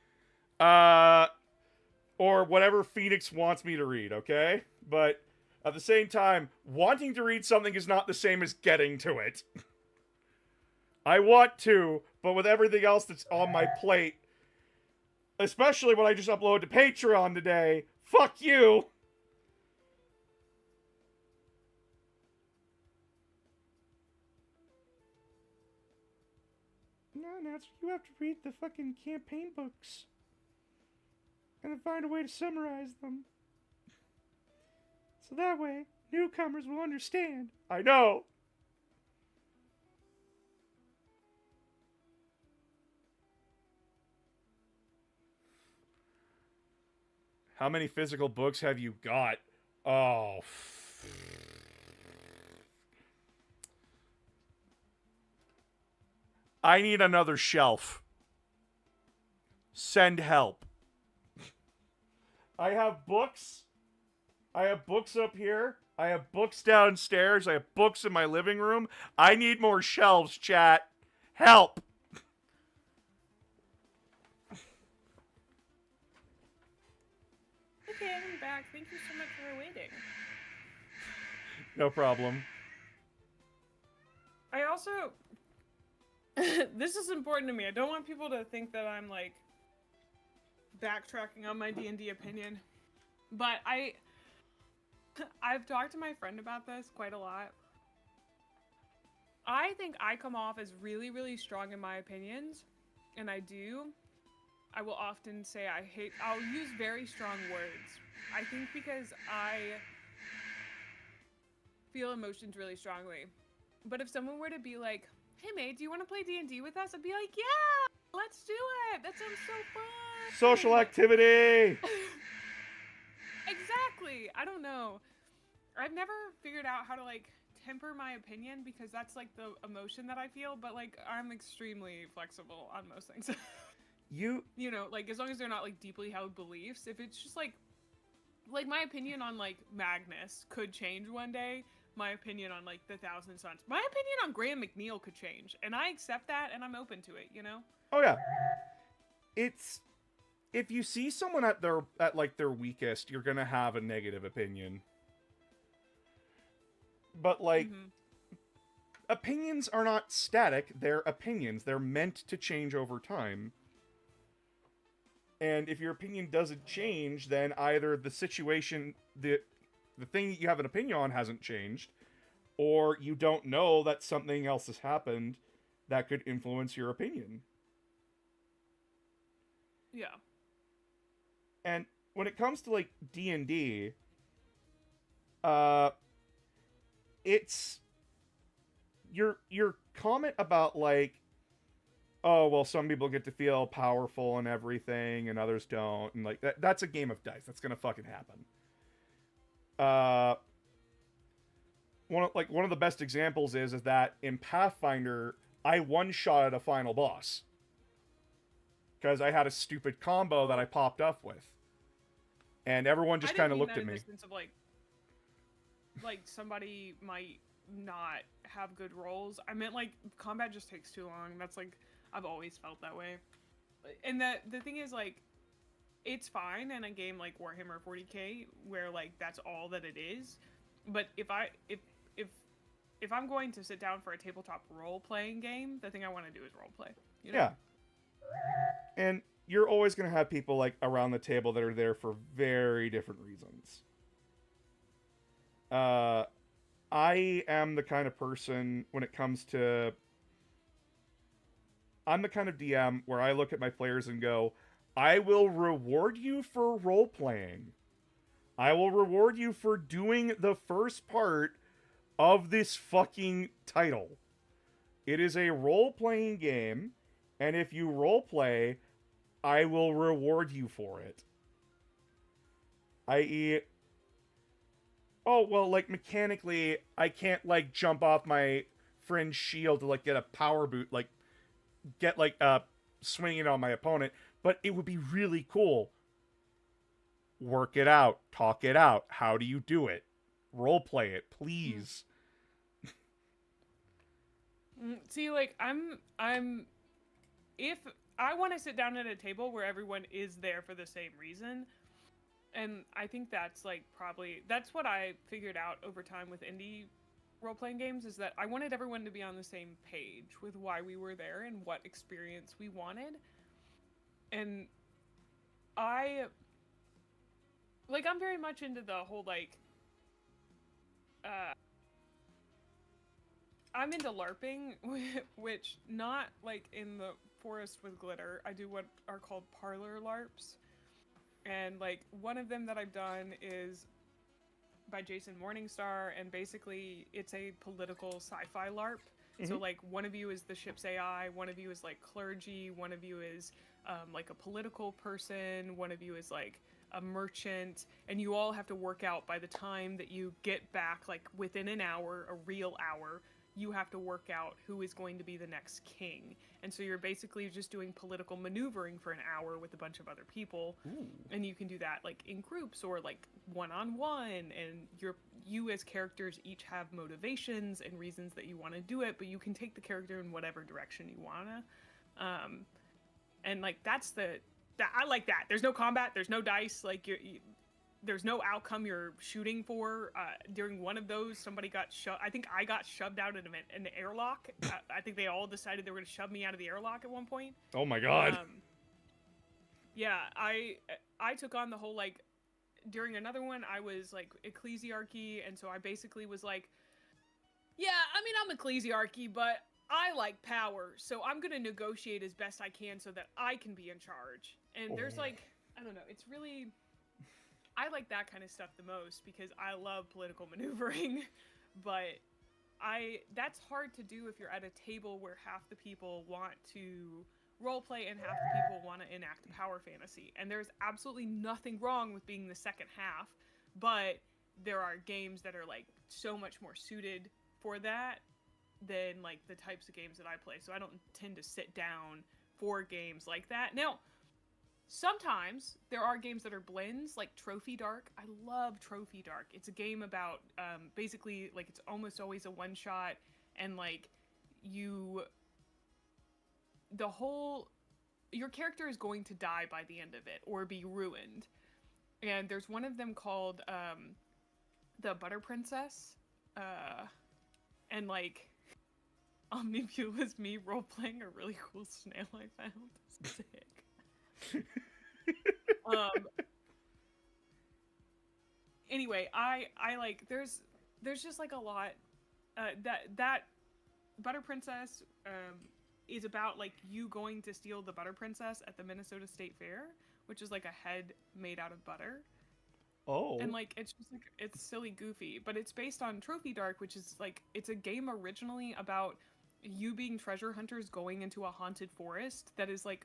Or whatever Phoenix wants me to read, okay? But at the same time, wanting to read something is not the same as getting to it. I want to, but with everything else that's on my plate, especially when I just uploaded to Patreon today, fuck you! No, you have to read the fucking campaign books. And then find a way to summarize them. So that way, newcomers will understand. I know! How many physical books have you got? Oh. I need another shelf. Send help. I have books. I have books up here. I have books downstairs. I have books in my living room. I need more shelves, chat. Help. Okay, I'm back. Thank you so much for waiting. No problem. I also... this is important to me. I don't want people to think that I'm, like, backtracking on my D&D opinion. But I've talked to my friend about this quite a lot. I think I come off as really, really strong in my opinions. and I do, I will often say I'll use very strong words. I think because I feel emotions really strongly. But if someone were to be like, hey mate, do you want to play D&D with us? I'd be like, yeah, let's do it. That sounds so fun. Social activity! Exactly. I don't know. I've never figured out how to like temper my opinion because that's like the emotion that I feel, but like I'm extremely flexible on most things. You know, like as long as they're not like deeply held beliefs, if it's just like my opinion on like Magnus could change one day, my opinion on like the Thousand Sons, my opinion on Graham McNeil could change, and I accept that and I'm open to it, you know? Oh yeah. It's if you see someone at their weakest, you're gonna have a negative opinion. But like opinions are not static, they're opinions. They're meant to change over time. And if your opinion doesn't change, then either the situation, the thing that you have an opinion on hasn't changed, or you don't know that something else has happened that could influence your opinion. Yeah. And when it comes to like D&D, it's your comment about like, oh, well, some people get to feel powerful and everything, and others don't, and like that's a game of dice. That's gonna fucking happen. One of the best examples is that in Pathfinder, I one-shotted a final boss because I had a stupid combo that I popped up with, and everyone just kind of looked at me. In the sense of like somebody might not have good rolls. I meant like combat just takes too long. That's like I've always felt that way. And the thing is like it's fine in a game like Warhammer 40K where like that's all that it is. But if I'm going to sit down for a tabletop role-playing game, the thing I want to do is role play. You know? Yeah. And you're always going to have people like around the table that are there for very different reasons. I am the kind of person when it comes to... I'm the kind of DM where I look at my players and go, I will reward you for role-playing. I will reward you for doing the first part of this fucking title. It is a role-playing game, and if you role-play, I will reward you for it. I.e., oh, well, like, mechanically, I can't, like, jump off my friend's shield to, like, get a power boot, like, get, like, swinging on my opponent, but it would be really cool. Work it out. Talk it out. How do you do it? Roleplay it, please. See, like, I'm... If I want to sit down at a table where everyone is there for the same reason, and I think that's, like, probably... That's what I figured out over time with indie role-playing games, is that I wanted everyone to be on the same page with why we were there and what experience we wanted. And I'm very much into the whole, like, I'm into LARPing, which not, like, in the forest with glitter. I do what are called parlor LARPs. And, like, one of them that I've done is by Jason Morningstar, and basically it's a political sci-fi LARP. So, like, one of you is the ship's AI, one of you is, like, clergy, one of you is, like, a political person, one of you is, like, a merchant, and you all have to work out by the time that you get back, like, within an hour, a real hour, you have to work out who is going to be the next king. And so you're basically just doing political maneuvering for an hour with a bunch of other people. Ooh. And you can do that, like, in groups or, like, one-on-one, and you as characters each have motivations and reasons that you want to do it, but you can take the character in whatever direction you want to. And, like, I like that. There's no combat, there's no dice, like, there's no outcome you're shooting for. During one of those, somebody got shoved. I think I got shoved out of an airlock. I think they all decided they were going to shove me out of the airlock at one point. Oh my god. Yeah, I took on the whole, like, during another one, I was, like, ecclesiarchy, and so I basically was like, yeah, I mean, I'm ecclesiarchy, but I like power, so I'm gonna negotiate as best I can so that I can be in charge. And there's like, I don't know, it's really, I like that kind of stuff the most because I love political maneuvering, but that's hard to do if you're at a table where half the people want to roleplay and half the people want to enact a power fantasy. And there's absolutely nothing wrong with being the second half, but there are games that are like so much more suited for that than like the types of games that I play. So I don't tend to sit down for games like that. Now, sometimes there are games that are blends, like Trophy Dark. I love Trophy Dark. It's a game about basically like it's almost always a one shot, and like your character is going to die by the end of it or be ruined. And there's one of them called the Butter Princess, and like Omnibule is me role playing a really cool snail I found. Sick. Anyway, I like there's just like a lot that Butter Princess is about like you going to steal the Butter Princess at the Minnesota State Fair, which is like a head made out of butter. Oh. And like it's just like it's silly goofy, but it's based on Trophy Dark, which is like it's a game originally about you being treasure hunters going into a haunted forest that is like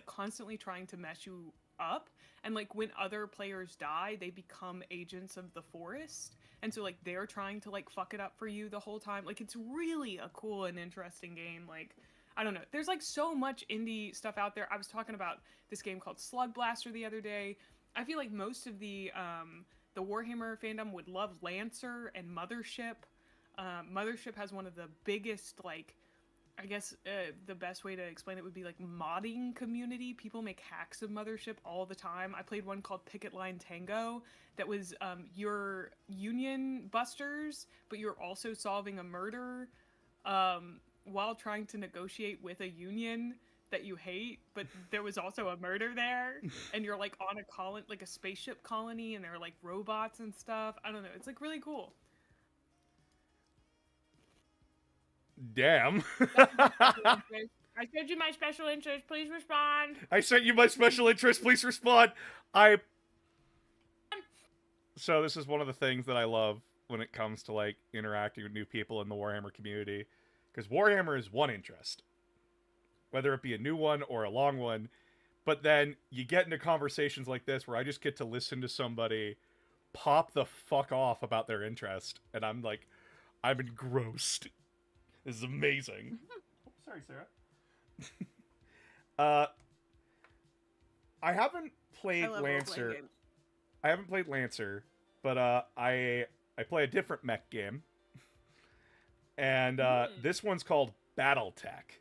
constantly trying to mess you up, and like when other players die they become agents of the forest, and so like they're trying to like fuck it up for you the whole time. Like it's really a cool and interesting game. Like I don't know, there's like so much indie stuff out there. I was talking about this game called Slug Blaster the other day. I feel like most of the Warhammer fandom would love Lancer and Mothership. Mothership has one of the biggest, like, I guess the best way to explain it would be like modding community. People make hacks of Mothership all the time. I played one called Picket Line Tango that was your union busters, but you're also solving a murder while trying to negotiate with a union that you hate, but there was also a murder there, and you're like on a spaceship colony, and there are like robots and stuff. I don't know. It's like really cool. Damn. I sent you my special interest. Please respond. I sent you my special interest. Please respond. So this is one of the things that I love when it comes to like interacting with new people in the Warhammer community, because Warhammer is one interest, whether it be a new one or a long one. But then you get into conversations like this where I just get to listen to somebody pop the fuck off about their interest, and I'm like, I'm engrossed. This is amazing. Sorry, Sarah. I haven't played Lancer. I haven't played Lancer, but I play a different mech game. And this one's called BattleTech.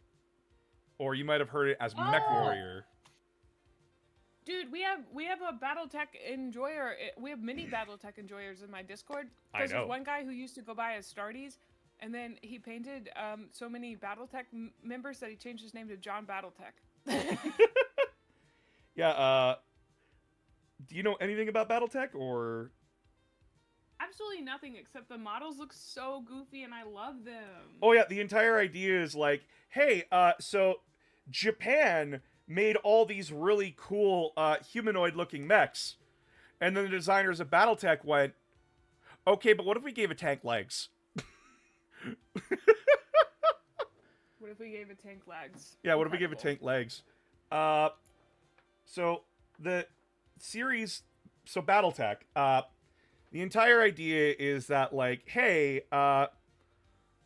Or you might have heard it as MechWarrior. Dude, we have a BattleTech enjoyer. We have many BattleTech enjoyers in my Discord. Because there's one guy who used to go by as Stardies, and then he painted so many BattleTech members that he changed his name to John BattleTech. Yeah, do you know anything about BattleTech, or...? Absolutely nothing, except the models look so goofy and I love them. Oh yeah, the entire idea is like, hey, so Japan made all these really cool humanoid-looking mechs, and then the designers of BattleTech went, okay, but what if we gave a tank legs? What if we gave a tank legs? Yeah, what if we gave a tank legs? So the series, so BattleTech, the entire idea is that, like, hey,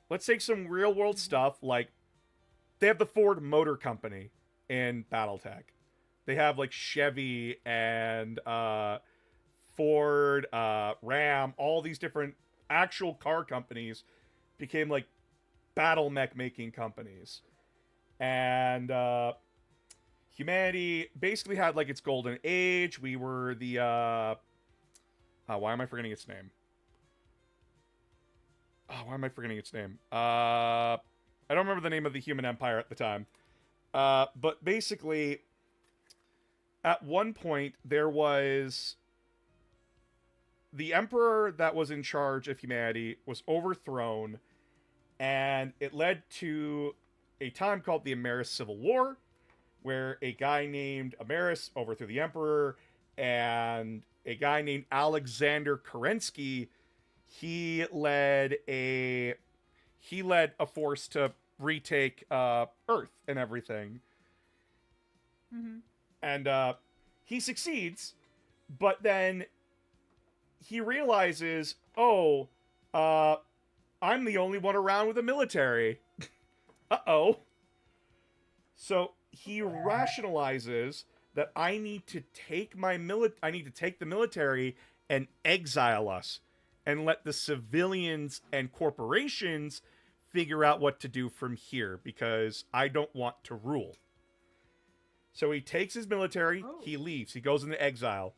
let's take some real-world stuff, like, they have the Ford Motor Company in BattleTech. They have, like, Chevy and Ford, Ram, all these different actual car companies became, like, battle mech making companies. And humanity basically had, like, its golden age. We were the... why am I forgetting its name? Why am I forgetting its name? I don't remember the name of the human empire at the time. But basically, at one point, there was... the emperor that was in charge of humanity was overthrown, And it led to a time called the Ameris Civil War, where a guy named Ameris overthrew the Emperor, and a guy named Alexander Kerensky, he led a force to retake Earth and everything. Mm-hmm. And he succeeds, but then he realizes, oh, I'm the only one around with a military. Uh-oh. So he rationalizes that I need to take the military and exile us and let the civilians and corporations figure out what to do from here, because I don't want to rule. So he takes his military, he leaves, he goes into exile.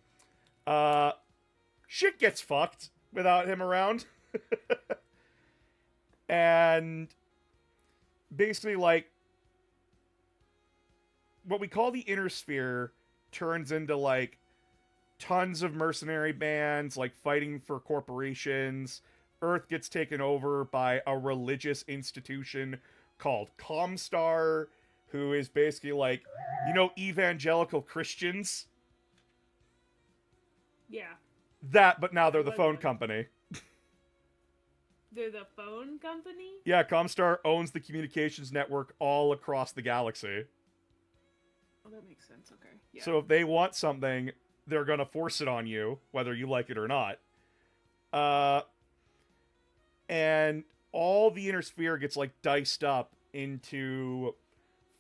Shit gets fucked without him around. And basically, like, what we call the Inner Sphere turns into, like, tons of mercenary bands, like, fighting for corporations. Earth gets taken over by a religious institution called Comstar, who is basically like, evangelical Christians? Yeah. That, but now they're the phone company. They're the phone company? Yeah, Comstar owns the communications network all across the galaxy. Oh, that makes sense. Okay. Yeah. So if they want something, they're gonna force it on you, whether you like it or not. And all the Inner Sphere gets, like, diced up into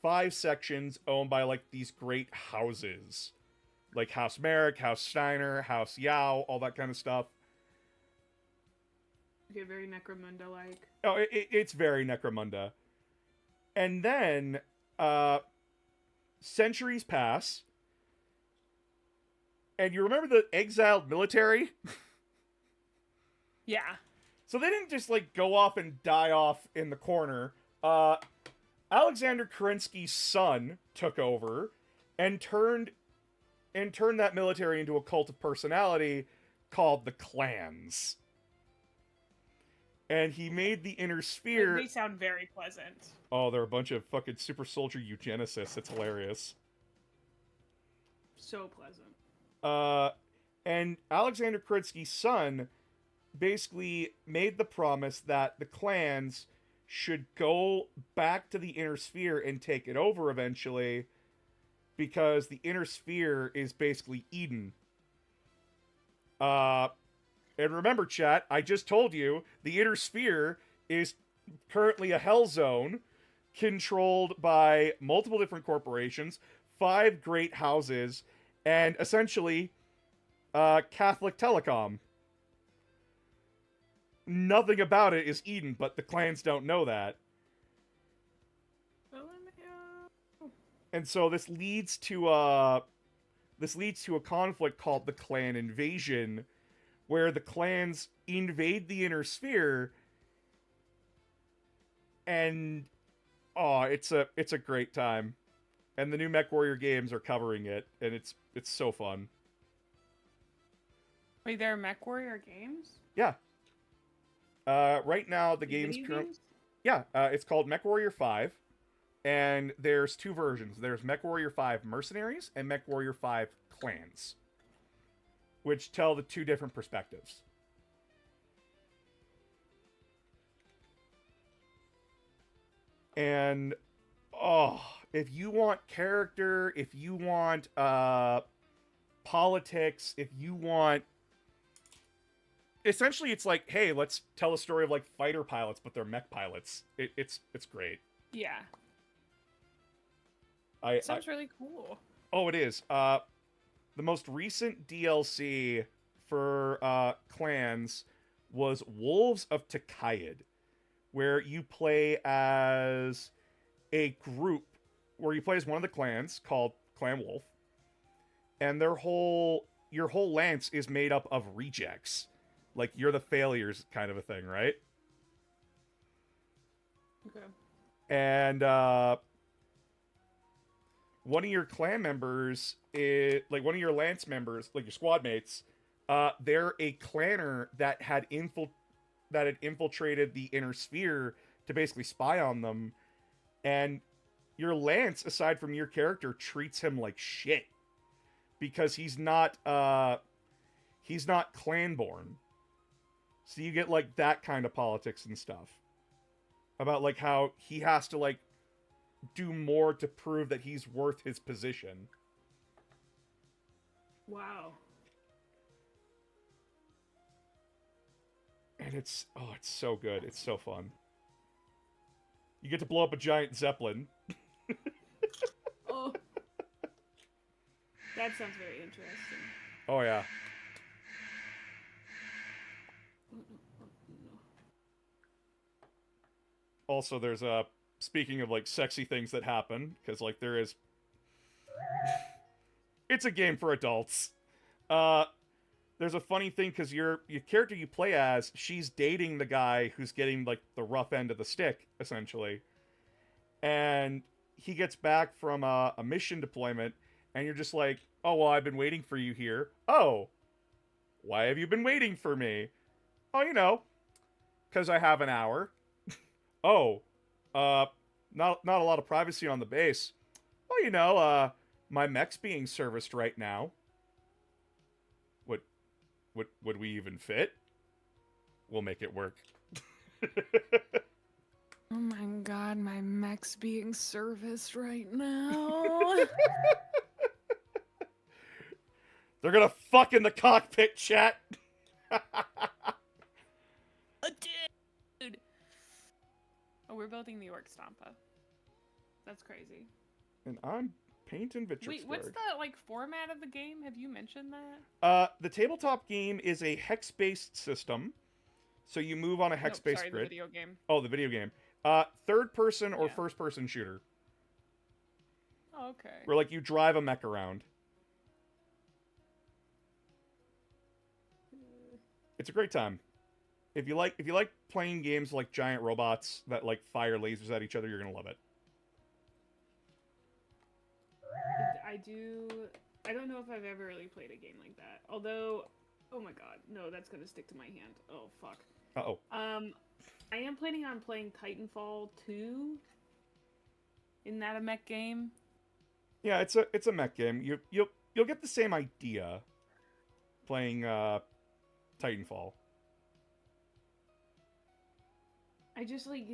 5 sections owned by, like, these great houses. Like House Merrick, House Steiner, House Yao, all that kind of stuff. Okay, very Necromunda-like. Oh, it's very Necromunda. And then, centuries pass. And you remember the exiled military? Yeah. So they didn't just, like, go off and die off in the corner. Alexander Kerensky's son took over and turned that military into a cult of personality called the clans. And he made the Inner Sphere... They sound very pleasant. Oh, they're a bunch of fucking super soldier eugenicists. It's hilarious. So pleasant. And Alexander Kerensky's son basically made the promise that the clans should go back to the Inner Sphere and take it over eventually, because the Inner Sphere is basically Eden. And remember, chat, I just told you, the Inner Sphere is currently a hell zone controlled by multiple different corporations, 5 great houses, and essentially Catholic Telecom. Nothing about it is Eden, but the clans don't know that. And so this leads to a conflict called the Clan Invasion, where the clans invade the Inner Sphere, and it's a great time. And the new MechWarrior games are covering it, and it's so fun. Wait, there are MechWarrior games? Yeah. Right now the game's currently... Yeah, it's called MechWarrior 5, and there's 2 versions. There's MechWarrior 5 Mercenaries and MechWarrior 5 Clans, which tell the 2 different perspectives. And, if you want character, if you want politics, if you want... Essentially, it's like, hey, let's tell a story of, like, fighter pilots, but they're mech pilots. It's great. Yeah. Sounds really cool. Oh, it is. The most recent DLC for Clans was Wolves of Takaid, where you play as a group, where you play as one of the clans called Clan Wolf, and your whole lance is made up of rejects. Like, you're the failures kind of a thing, right? Okay. And one of your clan members is, like, one of your lance members, like your squad mates, they're a clanner that had infiltrated the Inner Sphere to basically spy on them, and your Lance, aside from your character, treats him like shit because he's not clanborn. So you get like that kind of politics and stuff about like how he has to like do more to prove that he's worth his position. Wow. And it's so good. It's so fun. You get to blow up a giant zeppelin. Oh. That sounds very interesting. Oh yeah. Also, there's speaking of like sexy things that happen, because like there is, it's a game for adults. There's a funny thing because your character you play as, she's dating the guy who's getting like the rough end of the stick, essentially, and he gets back from a mission deployment, and you're just like, oh well, I've been waiting for you here. Oh, why have you been waiting for me? Oh, you know, because I have an hour. Oh, not a lot of privacy on the base. Well, you know, my mech's being serviced right now. Would we even fit? We'll make it work. Oh my god, my mech's being serviced right now. They're gonna fuck in the cockpit, chat. Dude. Oh, we're building the orc stompa. That's crazy. And I'm painting Vitrix. Wait, what's the like format of the game? Have you mentioned that? The tabletop game is a hex-based system. So you move on a hex-based sorry, grid. the video game. Oh, the video game. Third person or Yeah. first person shooter. Oh, okay. Where like you drive a mech around. It's a great time. If you like playing games like giant robots that like fire lasers at each other, you're gonna love it. I don't know if I've ever really played a game like that. Although, oh my god, no, that's gonna stick to my hand. Oh fuck. Uh-oh. I am planning on playing Titanfall 2. Isn't that a mech game? Yeah, it's a mech game. You'll get the same idea playing Titanfall. I just like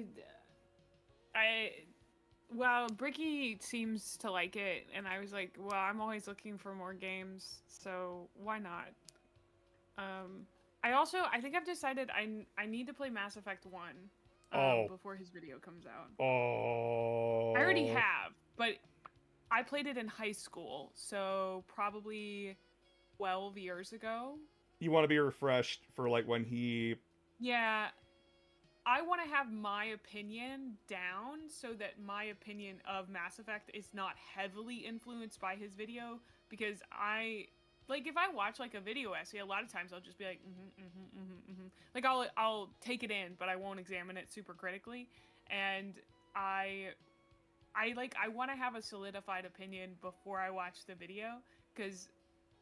Well, Bricky seems to like it, and I was like, well, I'm always looking for more games, so why not? I think I've decided I need to play Mass Effect 1 before his video comes out. Oh. I already have, but I played it in high school, so probably 12 years ago. You want to be refreshed for like when he... Yeah. I want to have my opinion down so that my opinion of Mass Effect is not heavily influenced by his video, because if I watch like a video essay, a lot of times I'll just be like, like I'll take it in, but I won't examine it super critically, and I want to have a solidified opinion before I watch the video, because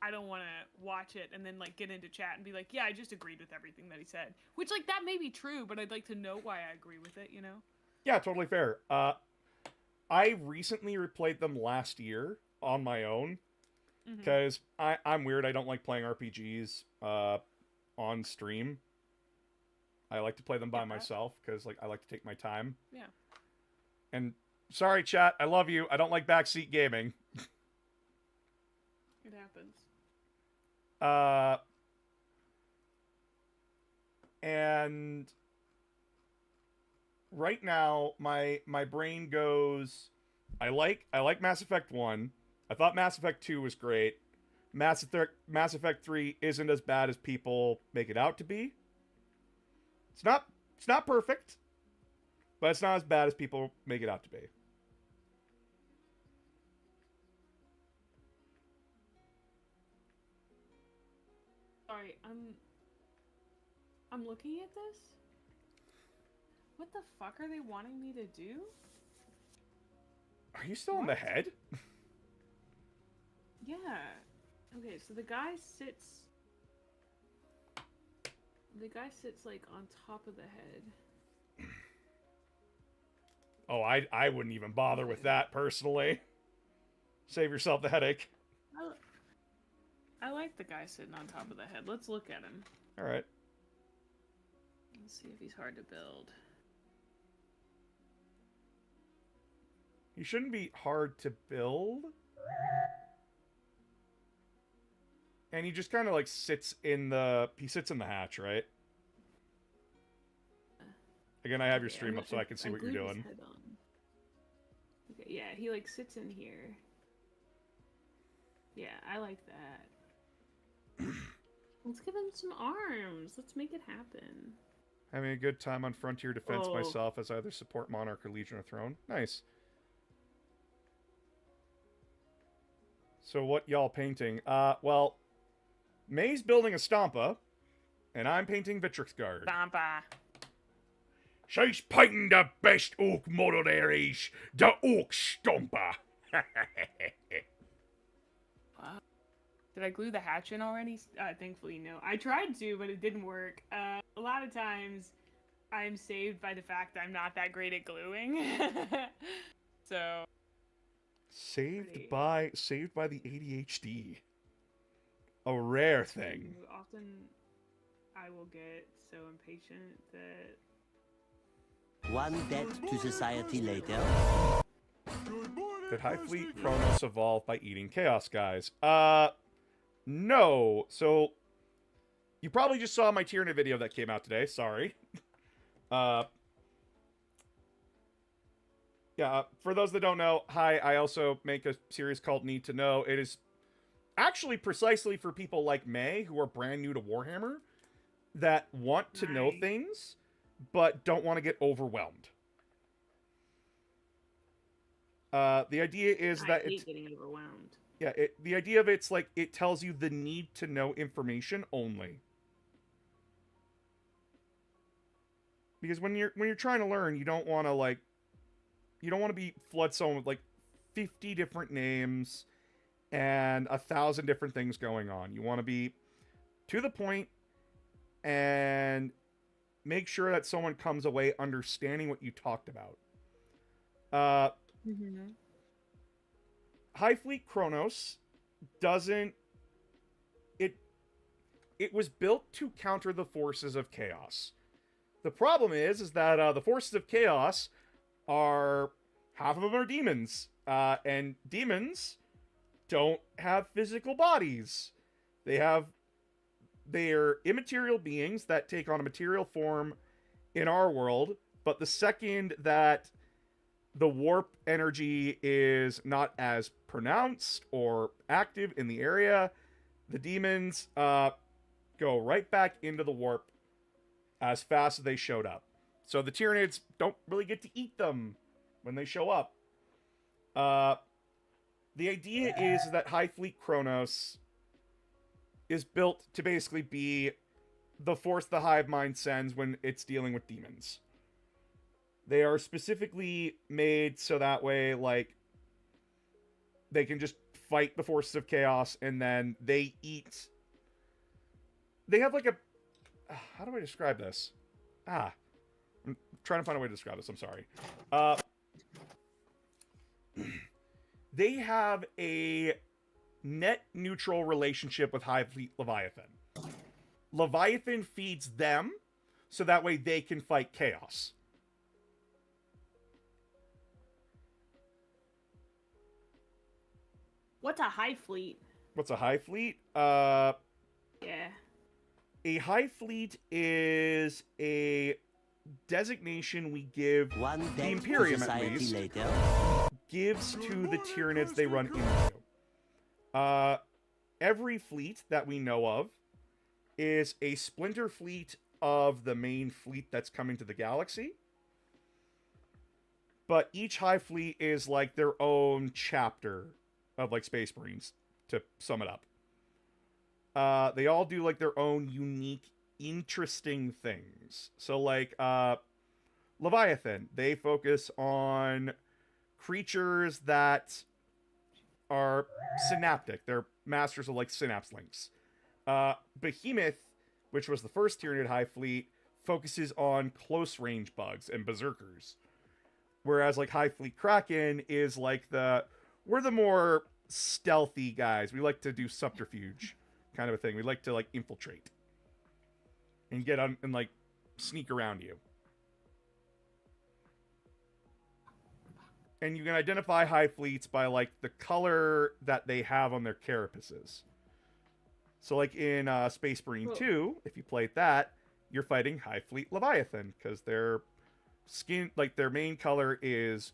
I don't want to watch it and then like get into chat and be like, yeah, I just agreed with everything that he said. Which like that may be true, but I'd like to know why I agree with it, you know? Yeah, totally fair. I recently replayed them last year on my own because I'm weird. I don't like playing RPGs on stream. I like to play them by myself because like I like to take my time. Yeah. And sorry, chat, I love you. I don't like backseat gaming. it happens. And right now my brain goes, I like Mass Effect 1. I thought Mass Effect 2 was great. Mass Effect 3 isn't as bad as people make it out to be. It's not perfect, but it's not as bad as people make it out to be. Sorry, I'm looking at this. What the fuck are they wanting me to do? Are you still in the head? Yeah. Okay, so the guy sits like on top of the head. Oh, I wouldn't even bother with that personally. Save yourself the headache. I like the guy sitting on top of the head. Let's look at him. All right. Let's see if he's hard to build. He shouldn't be hard to build. And he just kind of like sits in the hatch, right? Again, I have your stream up so I can see what you're doing. Okay, yeah, he like sits in here. Yeah, I like that. Let's give him some arms. Let's make it happen. Having a good time on Frontier Defense myself as either support Monarch or Legion of Throne. Nice. So what y'all painting? Well, May's building a Stompa, and I'm painting Vitrix Guard. Stompa. She's painting the best orc model there is, the Orc Stompa. Wow. Did I glue the hatch in already? Thankfully, no. I tried to, but it didn't work. A lot of times, I'm saved by the fact I'm not that great at gluing. So... Saved by the ADHD. A rare thing. Often, I will get so impatient that... One debt to society later. Did Hive Fleet Kronos evolve by eating Chaos, guys? No. So, you probably just saw my Tyranid video that came out today. Sorry. Yeah, for those that don't know, I also make a series called Need to Know. It is actually precisely for people like May, who are brand new to Warhammer, that want to know things, but don't want to get overwhelmed. The idea is that I hate getting overwhelmed. Yeah, the idea of it's like, it tells you the need to know information only. Because when you're trying to learn, you don't want to like... You don't want to be flood someone with like 50 different names and 1,000 different things going on. You want to be to the point and make sure that someone comes away understanding what you talked about. Hive Fleet Kronos doesn't... It was built to counter the forces of chaos. The problem is that the forces of chaos are... half of them are demons. And demons don't have physical bodies. They're immaterial beings that take on a material form in our world, but the second that the warp energy is not as pronounced or active in the area, the demons go right back into the warp as fast as they showed up. So the Tyranids don't really get to eat them when they show up. The idea is that Hive Fleet Kronos is built to basically be the force the hive mind sends when it's dealing with demons. They are specifically made so that way, like, they can just fight the forces of chaos, and then they eat... They have like a... How do I describe this? I'm trying to find a way to describe this, I'm sorry. They have a net neutral relationship with Hive Fleet Leviathan. Leviathan feeds them, so that way they can fight chaos. What's a Hive Fleet? What's a Hive Fleet? Yeah. A Hive Fleet is a designation we give the Imperium, at least, gives to the Tyranids they run into. Every fleet that we know of is a splinter fleet of the main fleet that's coming to the galaxy. But each Hive Fleet is like their own chapter of like Space Marines, to sum it up. They all do like their own unique, interesting things. So like Leviathan, they focus on creatures that are synaptic. They're masters of like synapse links. Behemoth, which was the first Tyranid Hive Fleet, focuses on close range bugs and berserkers. Whereas like Hive Fleet Kraken is like we're the more stealthy guys. We like to do subterfuge kind of a thing. We like to like infiltrate and get on and like sneak around you. And you can identify Hive Fleets by like the color that they have on their carapaces. So like in Space Marine 2, if you played that, you're fighting Hive Fleet Leviathan because their skin, like their main color is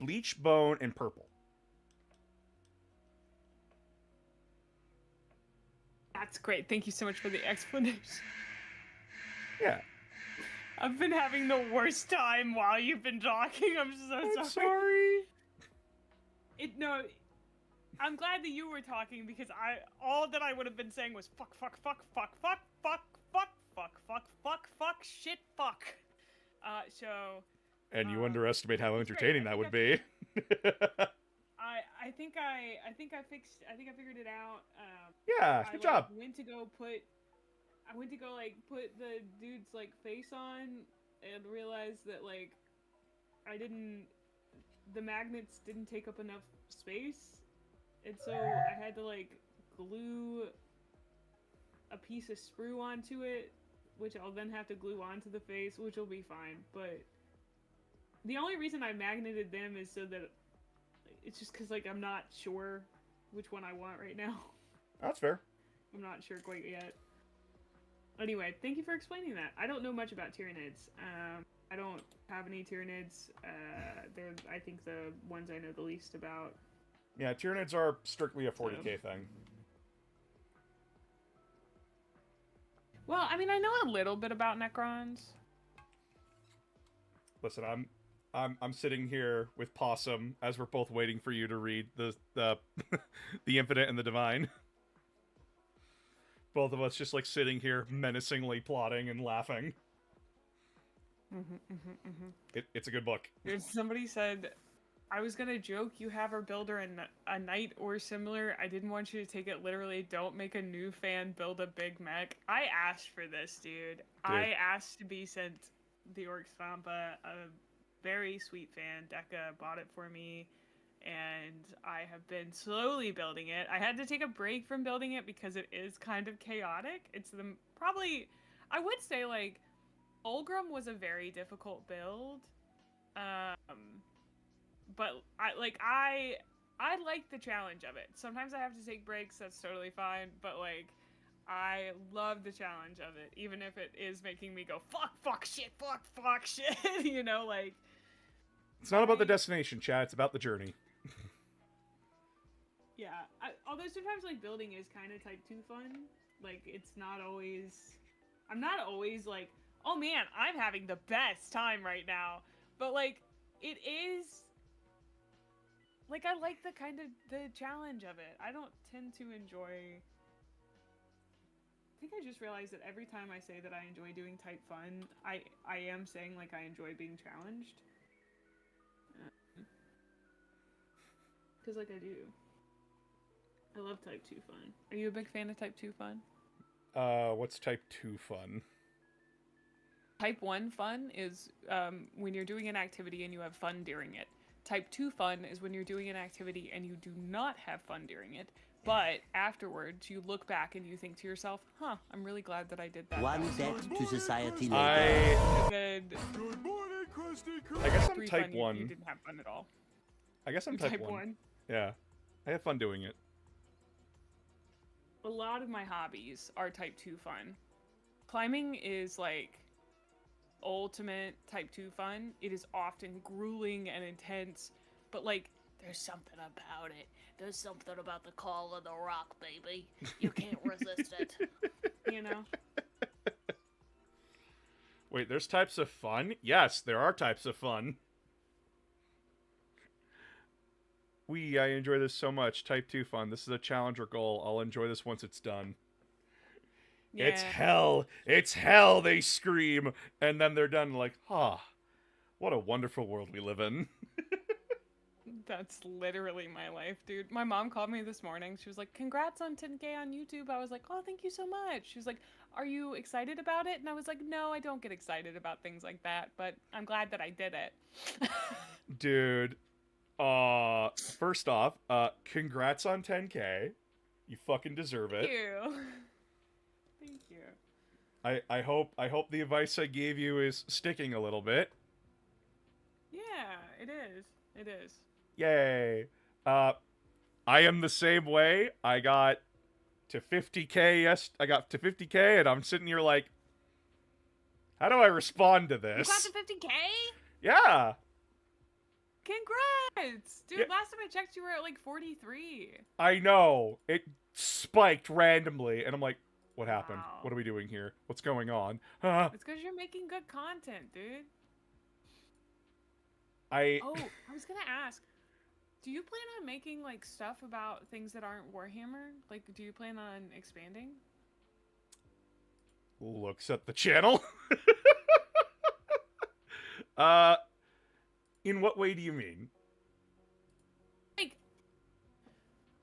bleach, bone, and purple. That's great. Thank you so much for the explanation. Yeah. I've been having the worst time while you've been talking. I'm so sorry. No, I'm glad that you were talking because all that I would have been saying was fuck, shit, fuck. And you underestimate how entertaining that would be. I think I figured it out. Yeah, good job. I went to go put the dude's like face on and realized that like the magnets didn't take up enough space, and so I had to like glue a piece of sprue onto it, which I'll then have to glue onto the face, which will be fine. But the only reason I magneted them is so that it's just because like I'm not sure which one I want right now. That's fair. I'm not sure quite yet. Anyway, thank you for explaining that. I don't know much about Tyranids. I don't have any Tyranids. They're, I think, the ones I know the least about. Yeah, Tyranids are strictly a 40k thing. Well, I mean, I know a little bit about Necrons. Listen, I'm sitting here with Possum as we're both waiting for you to read the the Infinite and the Divine. Both of us just like sitting here menacingly plotting and laughing. It's a good book. Somebody said, I was gonna joke you have her build her a knight or similar. I didn't want you to take it literally. Don't make a new fan build a big mech. I asked for this, dude. I asked to be sent the Orc Stompa. A very sweet fan, Decca, bought it for me. And I have been slowly building it. I had to take a break from building it because it is kind of chaotic. It's probably, I would say, like, Ulgrim was a very difficult build. But I like the challenge of it. Sometimes I have to take breaks, that's totally fine. But like, I love the challenge of it, even if it is making me go, fuck, shit, you know, like. It's not about the destination, Chad. It's about the journey. Yeah, although sometimes like building is kind of type 2 fun. Like it's not always. I'm not always like, oh man, I'm having the best time right now. But like, it is. Like I like the challenge of it. I don't tend to enjoy. I think I just realized that every time I say that I enjoy doing type fun, I am saying like I enjoy being challenged. Because like I do. I love type 2 fun. Are you a big fan of type 2 fun? What's type 2 fun? Type 1 fun is when you're doing an activity and you have fun during it. Type 2 fun is when you're doing an activity and you do not have fun during it, but afterwards you look back and you think to yourself, huh, I'm really glad that I did that. One debt to society later. I guess I'm type 1. You didn't have fun at all. I guess I'm type 1. Yeah. I have fun doing it. A lot of my hobbies are type 2 fun. Climbing is like ultimate type 2 fun. It is often grueling and intense, but like there's something about it. There's something about the call of the rock, baby. You can't resist it. You know? Wait, there's types of fun? Yes, there are types of fun. I enjoy this so much. Type 2 fun. This is a challenge or goal. I'll enjoy this once it's done. Yeah. It's hell! It's hell! They scream! And then they're done like, what a wonderful world we live in. That's literally my life, dude. My mom called me this morning. She was like, "Congrats on 10K on YouTube." I was like, "Oh, thank you so much." She was like, "Are you excited about it?" And I was like, "No, I don't get excited about things like that, but I'm glad that I did it." Dude, first off, congrats on 10K. You fucking deserve it. Thank you. Thank you. I hope the advice I gave you is sticking a little bit. Yeah, it is. It is. Yay. I am the same way. I got to 50K, I got to 50K, and I'm sitting here like, how do I respond to You this? got to 50K? Yeah. Congrats! Dude, Yeah. last time I checked, you were at like 43. I know. It spiked randomly, and I'm like, what happened? Wow. What are we doing here? What's going on? It's because you're making good content, dude. I Oh, I was gonna ask, do you plan on making like stuff about things that aren't Warhammer? Like, do you plan on expanding? looks at the channel. In what way do you mean? Like,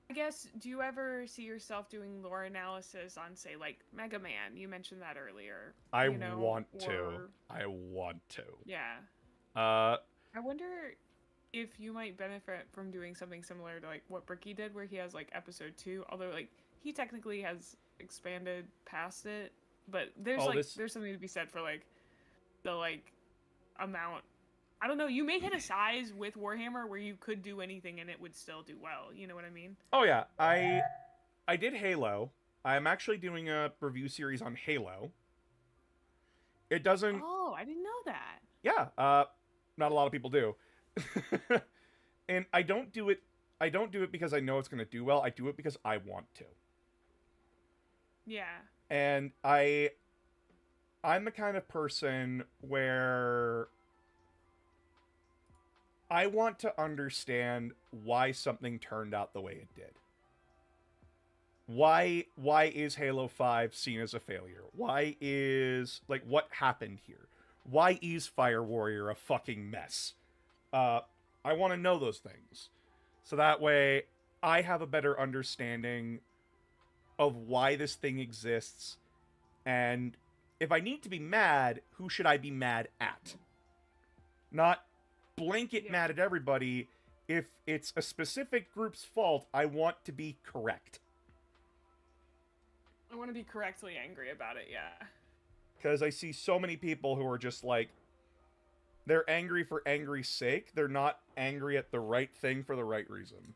I guess, do you ever see yourself doing lore analysis on, say, like Mega Man? You mentioned that earlier. I you know, want to. or- I want to. Yeah. Uh, I wonder if you might benefit from doing something similar to like what Bricky did, where he has like episode 2, although like he technically has expanded past it, but there's there's something to be said for like the like amount. I don't know, you may hit a size with Warhammer where you could do anything and it would still do well. You know what I mean? Oh yeah, I did Halo. I'm actually doing a review series on Halo. It doesn't. Oh, I didn't know that. Yeah, not a lot of people do. And I don't do it because I know it's going to do well. I do it because I want to. Yeah. And I'm the kind of person where I want to understand why something turned out the way it did. Why is Halo 5 seen as a failure? Why is, like, what happened here? Why is Fire Warrior a fucking mess? I want to know those things. So that way, I have a better understanding of why this thing exists. And if I need to be mad, who should I be mad at? Not blanket mad at everybody. If it's a specific group's fault, I want to be correct. I want to be correctly angry about it, yeah. Because I see so many people who are just like, they're angry for angry's sake. They're not angry at the right thing for the right reason.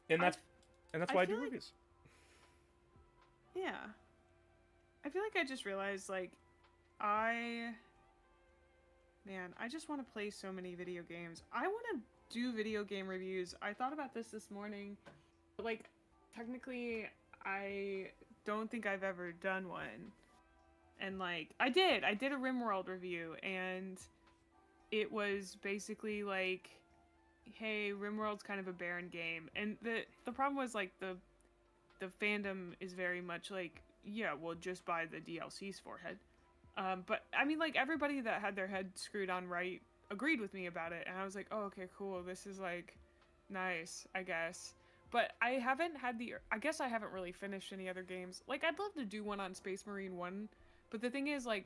and that's why I do reviews. Yeah. I feel like I just realized, like, Man, I just want to play so many video games. I want to do video game reviews. I thought about this morning. But, like, technically, I don't think I've ever done one. And, like, I did a RimWorld review, and it was basically, like, hey, RimWorld's kind of a barren game. And the problem was, like, the fandom is very much like, yeah, well, just buy the DLCs for it. But I mean, like, everybody that had their head screwed on right agreed with me about it, and I was like, oh, okay, cool, this is like nice, I guess. But I haven't really finished any other games. Like, I'd love to do one on Space Marine 1, but the thing is, like,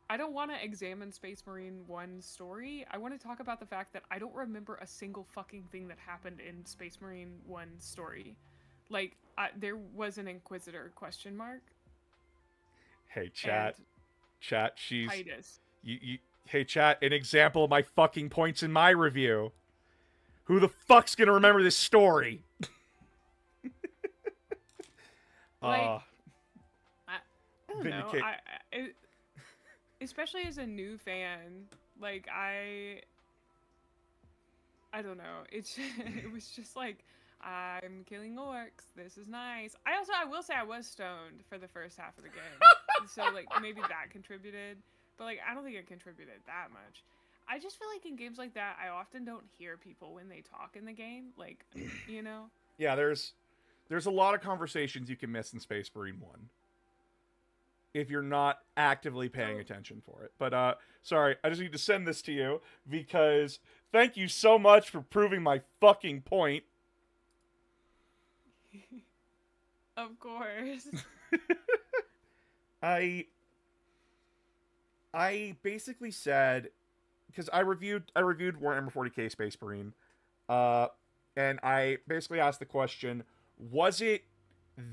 I don't want to examine Space Marine 1's story. I want to talk about the fact that I don't remember a single fucking thing that happened in Space Marine 1's story. Like, there was an Inquisitor ? Hey, chat. Chat, she's... Titus. Hey, chat, an example of my fucking points in my review. Who the fuck's gonna remember this story? Like, I don't know. Especially as a new fan, like, I don't know. It was just like, I'm killing orcs. This is nice. I will say I was stoned for the first half of the game. So, like, maybe that contributed. But, like, I don't think it contributed that much. I just feel like in games like that, I often don't hear people when they talk in the game. Like, you know? Yeah, there's a lot of conversations you can miss in Space Marine 1. if you're not actively paying attention for it. But sorry, I just need to send this to you because thank you so much for proving my fucking point. Of course. I basically said, because I reviewed Warhammer 40k Space Marine, and I basically asked the question, was it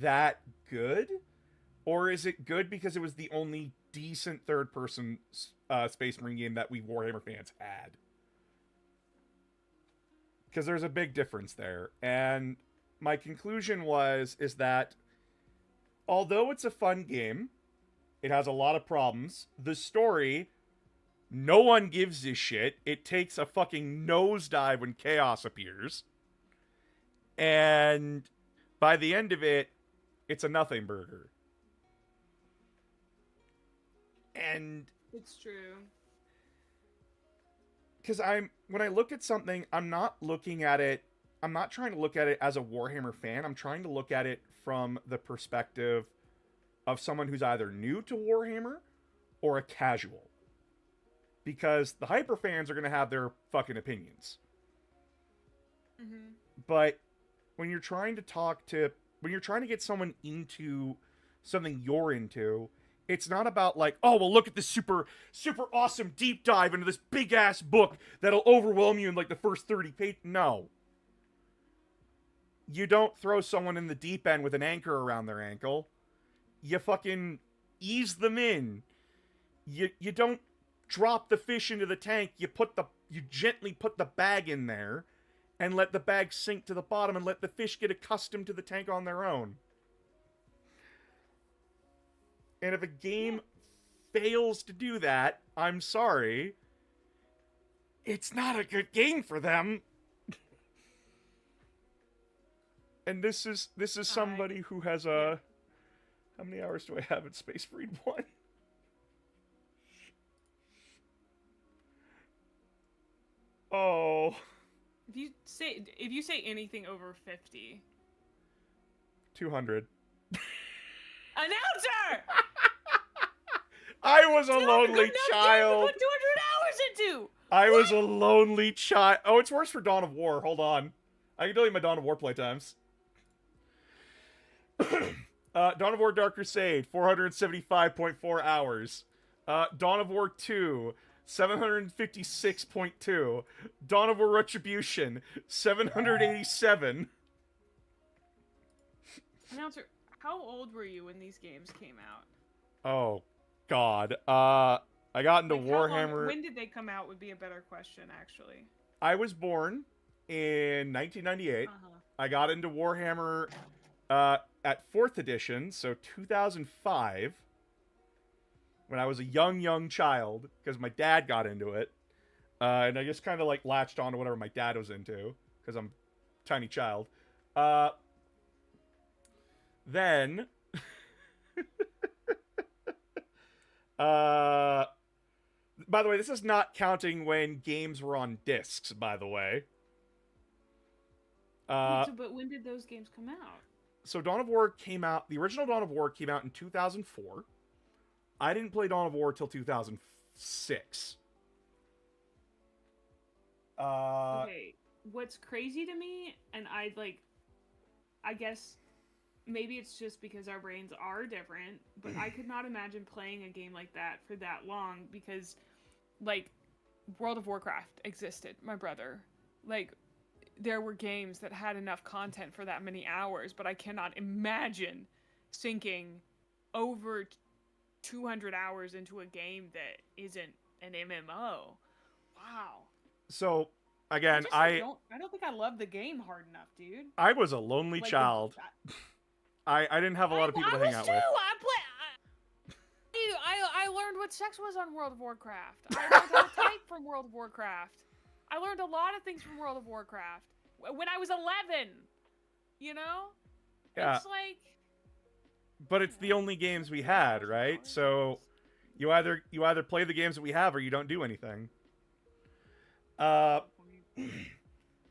that good? Or is it good because it was the only decent third-person Space Marine game that we Warhammer fans had? Because there's a big difference there. And my conclusion is that although it's a fun game, it has a lot of problems. The story, no one gives a shit. It takes a fucking nosedive when chaos appears. And by the end of it, it's a nothing burger. And It's true. because when I look at something, I'm not trying to look at it as a Warhammer fan. I'm trying to look at it from the perspective of someone who's either new to Warhammer or a casual. Because the hyper fans are going to have their fucking opinions. Mm-hmm. But when you're trying to get someone into something you're into, it's not about like, oh, well, look at this super, super awesome deep dive into this big ass book that'll overwhelm you in like the first 30 pages. No. You don't throw someone in the deep end with an anchor around their ankle. You fucking ease them in. You don't drop the fish into the tank. You gently put the bag in there and let the bag sink to the bottom and let the fish get accustomed to the tank on their own. And if a game fails to do that, I'm sorry. It's not a good game for them. And this is somebody who has how many hours do I have in Space Marine 1? Oh. If you say anything over 50. 200. Announcer! I was a lonely child. Put 200 hours into. I was a lonely child. Oh, it's worse for Dawn of War. Hold on. I can tell you my Dawn of War playtimes. Dawn of War Dark Crusade, 475.4 hours. Dawn of War 2, 756.2. Dawn of War Retribution, 787. Announcer, how old were you when these games came out? Oh, God. I got into Like, Warhammer. When did they come out would be a better question, actually. I was born in 1998. I got into Warhammer at 4th edition, so 2005, when I was a young child, because my dad got into it. And I just kind of like latched on to whatever my dad was into, because I'm a tiny child. Then, by the way, this is not counting when games were on discs, by the way. But when did those games come out? So Dawn of War came out, the original Dawn of War came out in 2004. I didn't play Dawn of War till 2006. Okay, what's crazy to me, and I guess maybe it's just because our brains are different, but I could not imagine playing a game like that for that long because, like, World of Warcraft existed, my brother. Like, there were games that had enough content for that many hours, but I cannot imagine sinking over 200 hours into a game that isn't an MMO. Wow. So, again, I don't think I love the game hard enough, dude. I was a lonely child. I didn't have a lot of people to hang out with. I learned what sex was on World of Warcraft. I learned how to type from World of Warcraft. I learned a lot of things from World of Warcraft when I was 11. You know? Yeah. It's like... But it's the only games we had, right? So you either play the games that we have or you don't do anything.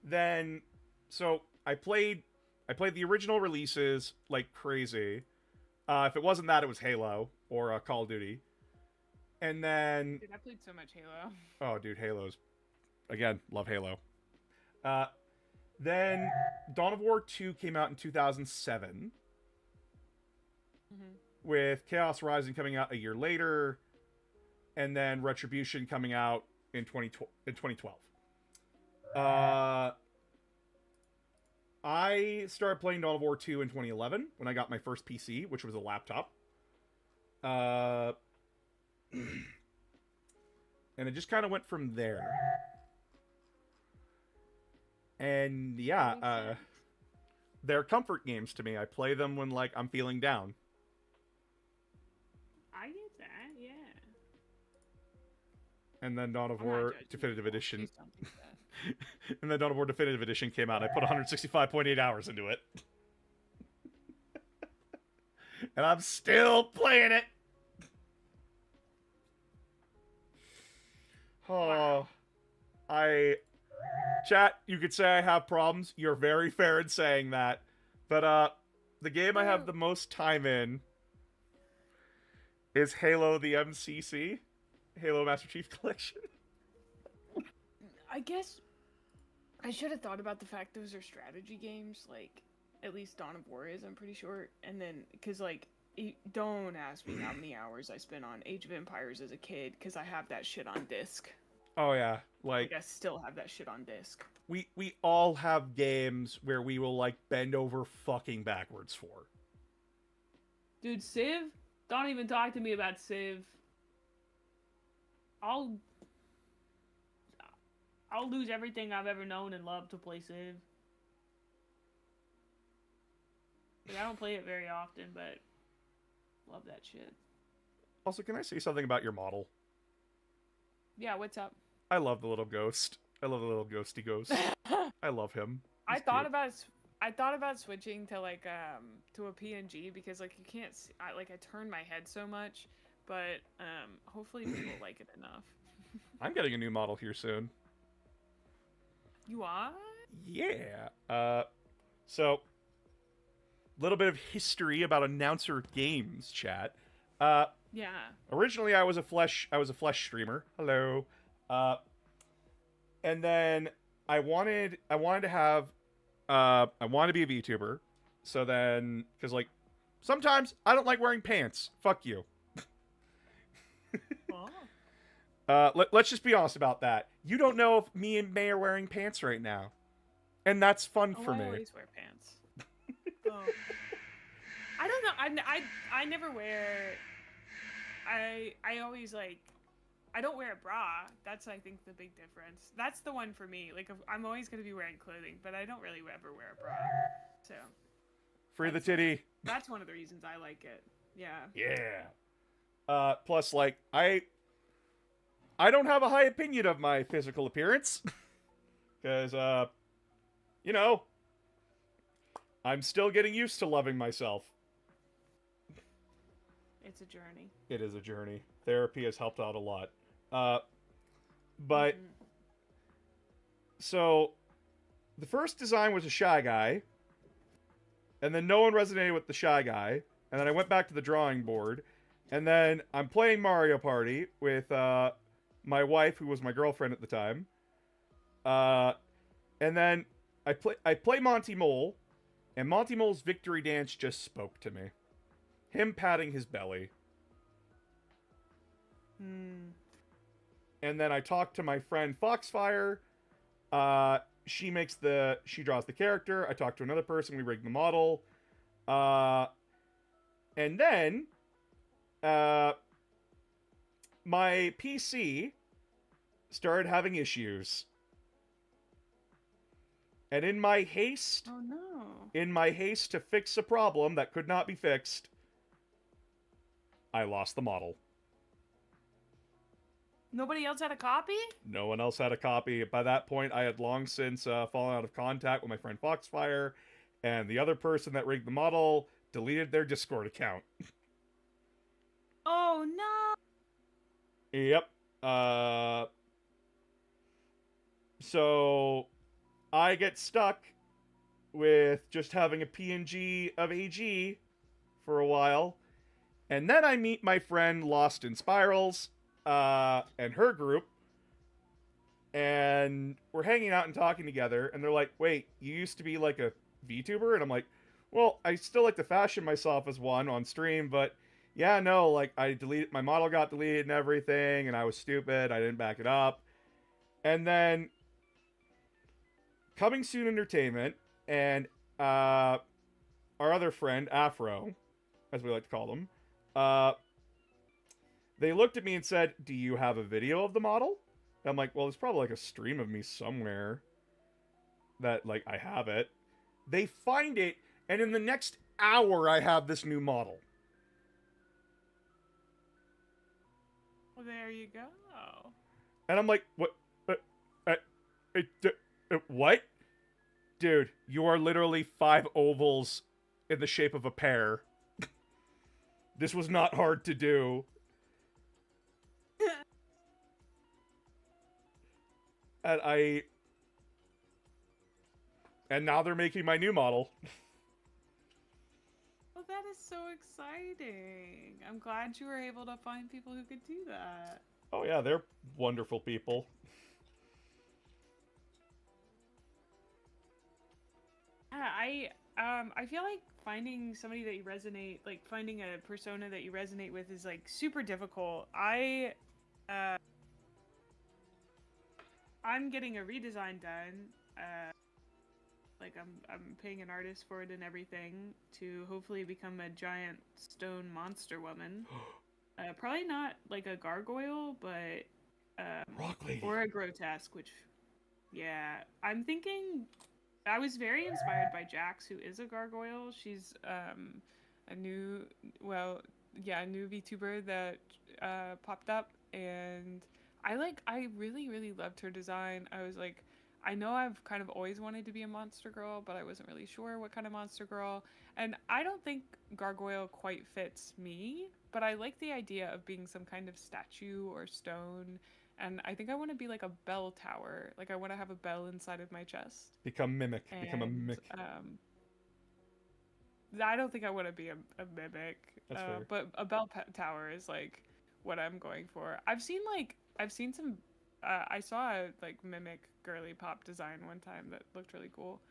Then, so I played the original releases like crazy. If it wasn't that, it was Halo. or Call of Duty. And then... Dude, I played so much Halo. Oh, dude, Halo's... Again, love Halo. Then Dawn of War 2 came out in 2007. With Chaos Rising coming out a year later. And then Retribution coming out in 2012. I started playing Dawn of War 2 in 2011 when I got my first PC, which was a laptop. And it just kind of went from there. And yeah, they're comfort games to me. I play them when like I'm feeling down. I get that, yeah. And then Dawn of I'm not War judging Definitive you. Edition. Please don't do that. And then Dawn of War Definitive Edition came out. I put 165.8 hours into it. And I'm still playing it. Oh, Chat, you could say I have problems. You're very fair in saying that. But, the game I have the most time in is Halo the MCC. Halo Master Chief Collection. I guess I should have thought about the fact those are strategy games. Like, at least Dawn of War is, I'm pretty sure. And then, because, like, don't ask me how many hours I spent on Age of Empires as a kid, because I have that shit on disc. Oh, yeah. Like, I still have that shit on disc. we all have games where we will, like, bend over fucking backwards for. Dude, Civ? Don't even talk to me about Civ. I'll lose everything I've ever known and loved to play Civ. Like, I don't play it very often, but love that shit. Also, can I say something about your model? Yeah, what's up? I love the little ghost. I love the little ghosty ghost. I love him. I He's thought cute. about switching to like to a PNG because like you can't see, I turn my head so much, but hopefully people like it enough. I'm getting a new model here soon. You are? Yeah. So, little bit of history about announcer games, chat. Yeah. Originally, I was a flesh streamer. Hello. And then I wanted to have, I wanted to be a VTuber. So then, because like, sometimes I don't like wearing pants. Fuck you. Oh. Let's just be honest about that. You don't know if me and May are wearing pants right now, and that's fun for I me. always wear pants. Oh. I don't know. I never wear. I always like. I don't wear a bra. That's I think the big difference. That's the one for me. Like I'm always gonna be wearing clothing, but I don't really ever wear a bra. So. Free the titty. That's one of the reasons I like it. Yeah. Yeah. Plus, like, I don't have a high opinion of my physical appearance. Because, you know, I'm still getting used to loving myself. It's a journey. It is a journey. Therapy has helped out a lot. But, so, the first design was a shy guy. And then no one resonated with the shy guy. And then I went back to the drawing board. And then I'm playing Mario Party with my wife, who was my girlfriend at the time. And then I play Monty Mole. And Monty Mole's victory dance just spoke to me. Him patting his belly. And then I talked to my friend Foxfire. She draws the character. I talked to another person. We rigged the model. And then, my PC started having issues. And in my haste, Oh no. to fix a problem that could not be fixed, I lost the model. Nobody else had a copy? No one else had a copy. By that point, I had long since fallen out of contact with my friend Foxfire, and the other person that rigged the model deleted their Discord account. Oh no. Yep. So I get stuck with just having a PNG of AG for a while, And then I meet my friend Lost in Spirals, and her group, and we're hanging out and talking together, and they're like, wait, you used to be like a VTuber? And I'm like, well, I still like to fashion myself as one on stream, but yeah, no, like, my model got deleted and everything, and I was stupid, I didn't back it up. And then, Coming Soon Entertainment, and, our other friend, Afro, as we like to call them, they looked at me and said, do you have a video of the model? And I'm like, well, there's probably like a stream of me somewhere that, like, I have it. They find it, and in the next hour, I have this new model. Well, there you go. And I'm like, what? What? Dude, you are literally 5 ovals in the shape of a pear. This was not hard to do. And now they're making my new model. Well, that is so exciting. I'm glad you were able to find people who could do that. Oh yeah, they're wonderful people. I feel like finding somebody that you resonate, like finding a persona that you resonate with is like super difficult. I'm getting a redesign done. Like I'm paying an artist for it and everything to hopefully become a giant stone monster woman. Probably not like a gargoyle, but Rock Lady. or a grotesque, which yeah, I'm thinking. I was very inspired by Jax, who is a gargoyle. She's a new VTuber that popped up, and I really loved her design. I was like, I know I've kind of always wanted to be a monster girl, but I wasn't really sure what kind of monster girl. And I don't think gargoyle quite fits me, but I like the idea of being some kind of statue or stone. And I think I want to be like a bell tower. Like I want to have a bell inside of my chest. Become mimic. And, Become a mimic. I don't think I want to be a mimic. That's fair. But a bell tower is like what I'm going for. I've seen some. I saw a like mimic girly pop design one time that looked really cool.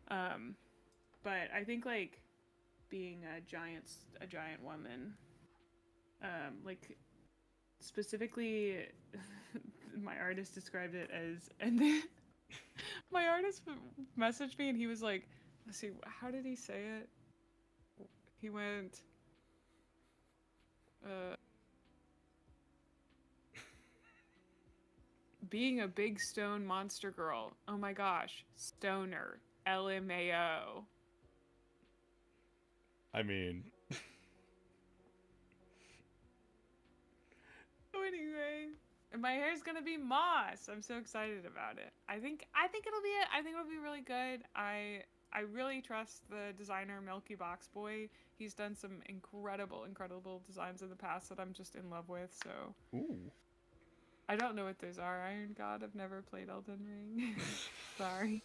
But I think like being a giant woman, like. Specifically, my artist described it as, and then my artist messaged me and he was like, let's see, how did he say it? He went, being a big stone monster girl. Oh my gosh, stoner, LMAO. I mean... Anyway, and my hair's gonna be moss. I'm so excited about it. I think it'll be it. I think it'll be really good. I really trust the designer Milky Box Boy. He's done some incredible designs in the past that I'm just in love with. So, ooh, I don't know what those are. Iron God. I've never played Elden Ring. Sorry.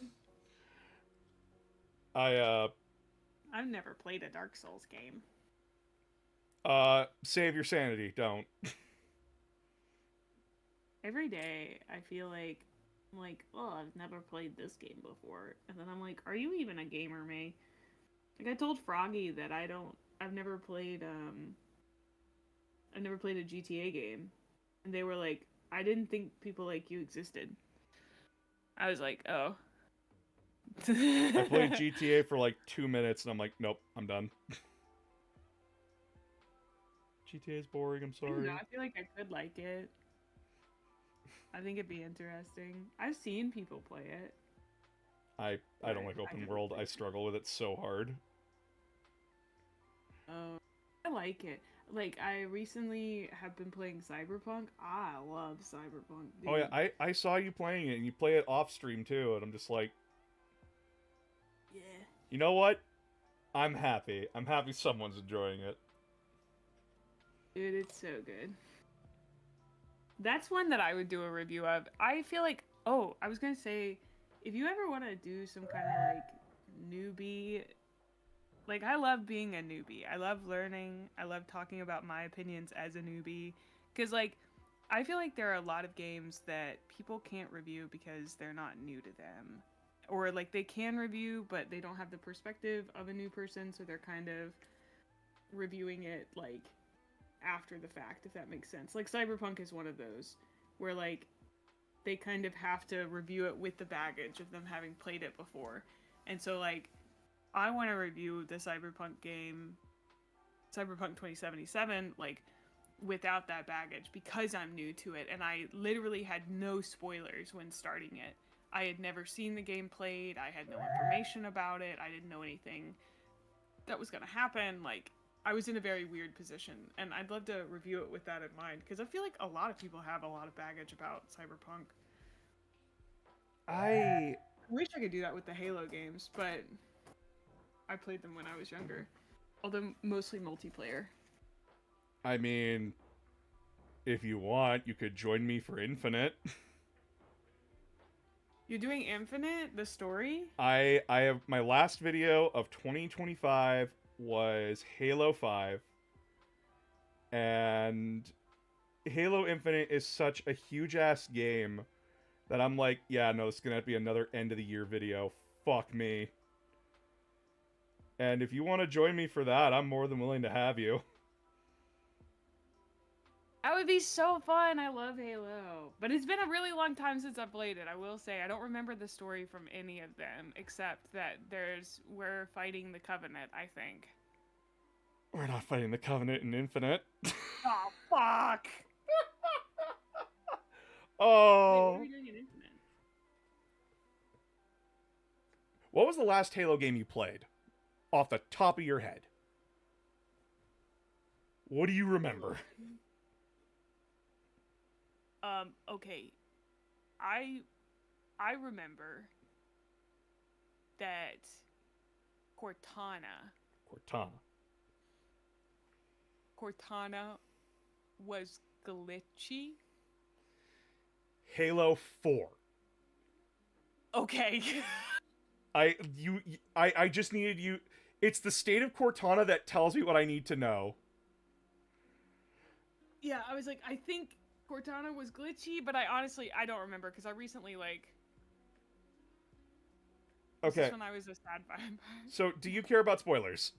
I've never played a Dark Souls game. Save your sanity. Don't. Every day I feel like I'm like, oh, I've never played this game before. And then I'm like, are you even a gamer, May? Like I told Froggy that I've never played a GTA game. And they were like, I didn't think people like you existed. I was like, oh. I played GTA for like 2 minutes and I'm like, nope, I'm done. GTA is boring, I'm sorry. I feel like I could like it. I think it'd be interesting. I've seen people play it. I don't like open world. I struggle with it so hard. Oh, I like it. Like, I recently have been playing Cyberpunk. I love Cyberpunk, dude. Oh yeah, I saw you playing it, and you play it off stream too, and I'm just like... Yeah. You know what? I'm happy. I'm happy someone's enjoying it. Dude, it's so good. That's one that I would do a review of. I feel like, oh, I was gonna say, if you ever want to do some kind of like newbie Like, I love being a newbie. I love learning. I love talking about my opinions as a newbie. Because, like, I feel like there are a lot of games that people can't review because they're not new to them. Or, like, they can review, but they don't have the perspective of a new person, so they're kind of reviewing it, like, after the fact, if that makes sense. Like, Cyberpunk is one of those, where, like, they kind of have to review it with the baggage of them having played it before. And so, like, I want to review the Cyberpunk game, Cyberpunk 2077, like, without that baggage because I'm new to it, and I literally had no spoilers when starting it. I had never seen the game played, I had no information about it, I didn't know anything that was gonna happen. Like, I was in a very weird position, and I'd love to review it with that in mind, because I feel like a lot of people have a lot of baggage about Cyberpunk. I wish I could do that with the Halo games, but I played them when I was younger. Although mostly multiplayer. I mean, if you want, you could join me for Infinite. You're doing Infinite, the story? I have my last video of 2025 was Halo 5. And Halo Infinite is such a huge ass game that I'm like, yeah, no, it's gonna be another end of the year video. Fuck me. And if you want to join me for that, I'm more than willing to have you. That would be so fun. I love Halo. But it's been a really long time since I've played it, I will say. I don't remember the story from any of them, except that we're fighting the Covenant, I think. We're not fighting the Covenant in Infinite. Oh, fuck! Oh. Wait, what are we doing in Infinite? What was the last Halo game you played? Off the top of your head. What do you remember? Okay. I remember that Cortana was glitchy. Halo 4. Okay. I just needed you. It's the state of Cortana that tells me what I need to know. Yeah, I was like, I think Cortana was glitchy, but I don't remember because I recently, like... Okay. This is when I was a sad vampire. So, do you care about spoilers?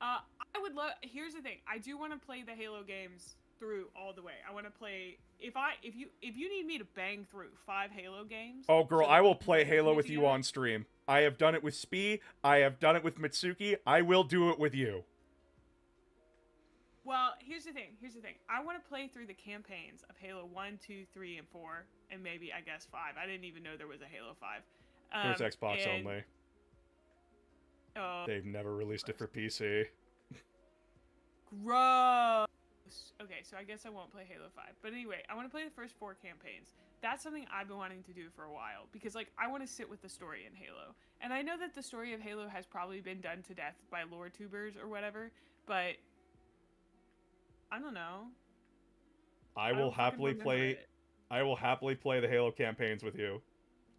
I would love... Here's the thing. I do want to play the Halo games through all the way. I want to play... If you need me to bang through 5 Halo games... Oh, girl, so I will play Halo with together, you on stream. I have done it with Spee. I have done it with Mitsuki. I will do it with you. Well, here's the thing. I want to play through the campaigns of Halo 1, 2, 3, and 4, and maybe, I guess, 5. I didn't even know there was a Halo 5. It was Xbox only. They've never released it for PC. Gross. Okay, so I guess I won't play Halo 5. But anyway, I want to play the first 4 campaigns. That's something I've been wanting to do for a while, because, like, I want to sit with the story in Halo. And I know that the story of Halo has probably been done to death by lore tubers or whatever, but... I don't know. I will happily play the Halo campaigns with you.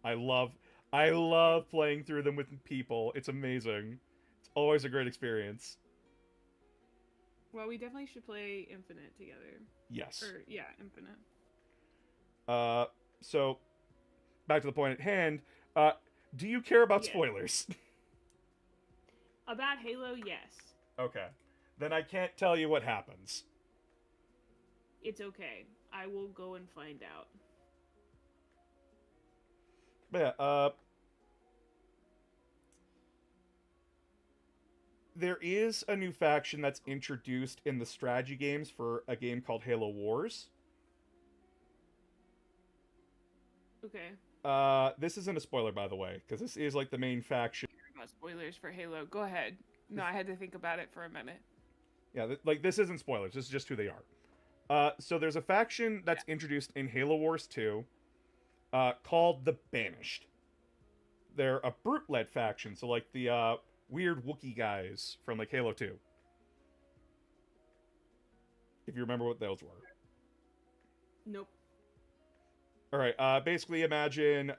I love playing through them with people. It's amazing. It's always a great experience. Well, we definitely should play Infinite together. Yes. Or, yeah, Infinite. So, back to the point at hand, do you care about spoilers? About Halo, yes. Okay. Then I can't tell you what happens. It's okay. I will go and find out. But yeah, there is a new faction that's introduced in the strategy games for a game called Halo Wars. Okay. This isn't a spoiler, by the way, because this is like the main faction. About spoilers for Halo. Go ahead. No, I had to think about it for a minute. Yeah, like this isn't spoilers. This is just who they are. So there's a faction that's introduced in Halo Wars 2 called the Banished. They're a brute-led faction, so like the weird Wookiee guys from like Halo 2. If you remember what those were. Nope. Alright, basically imagine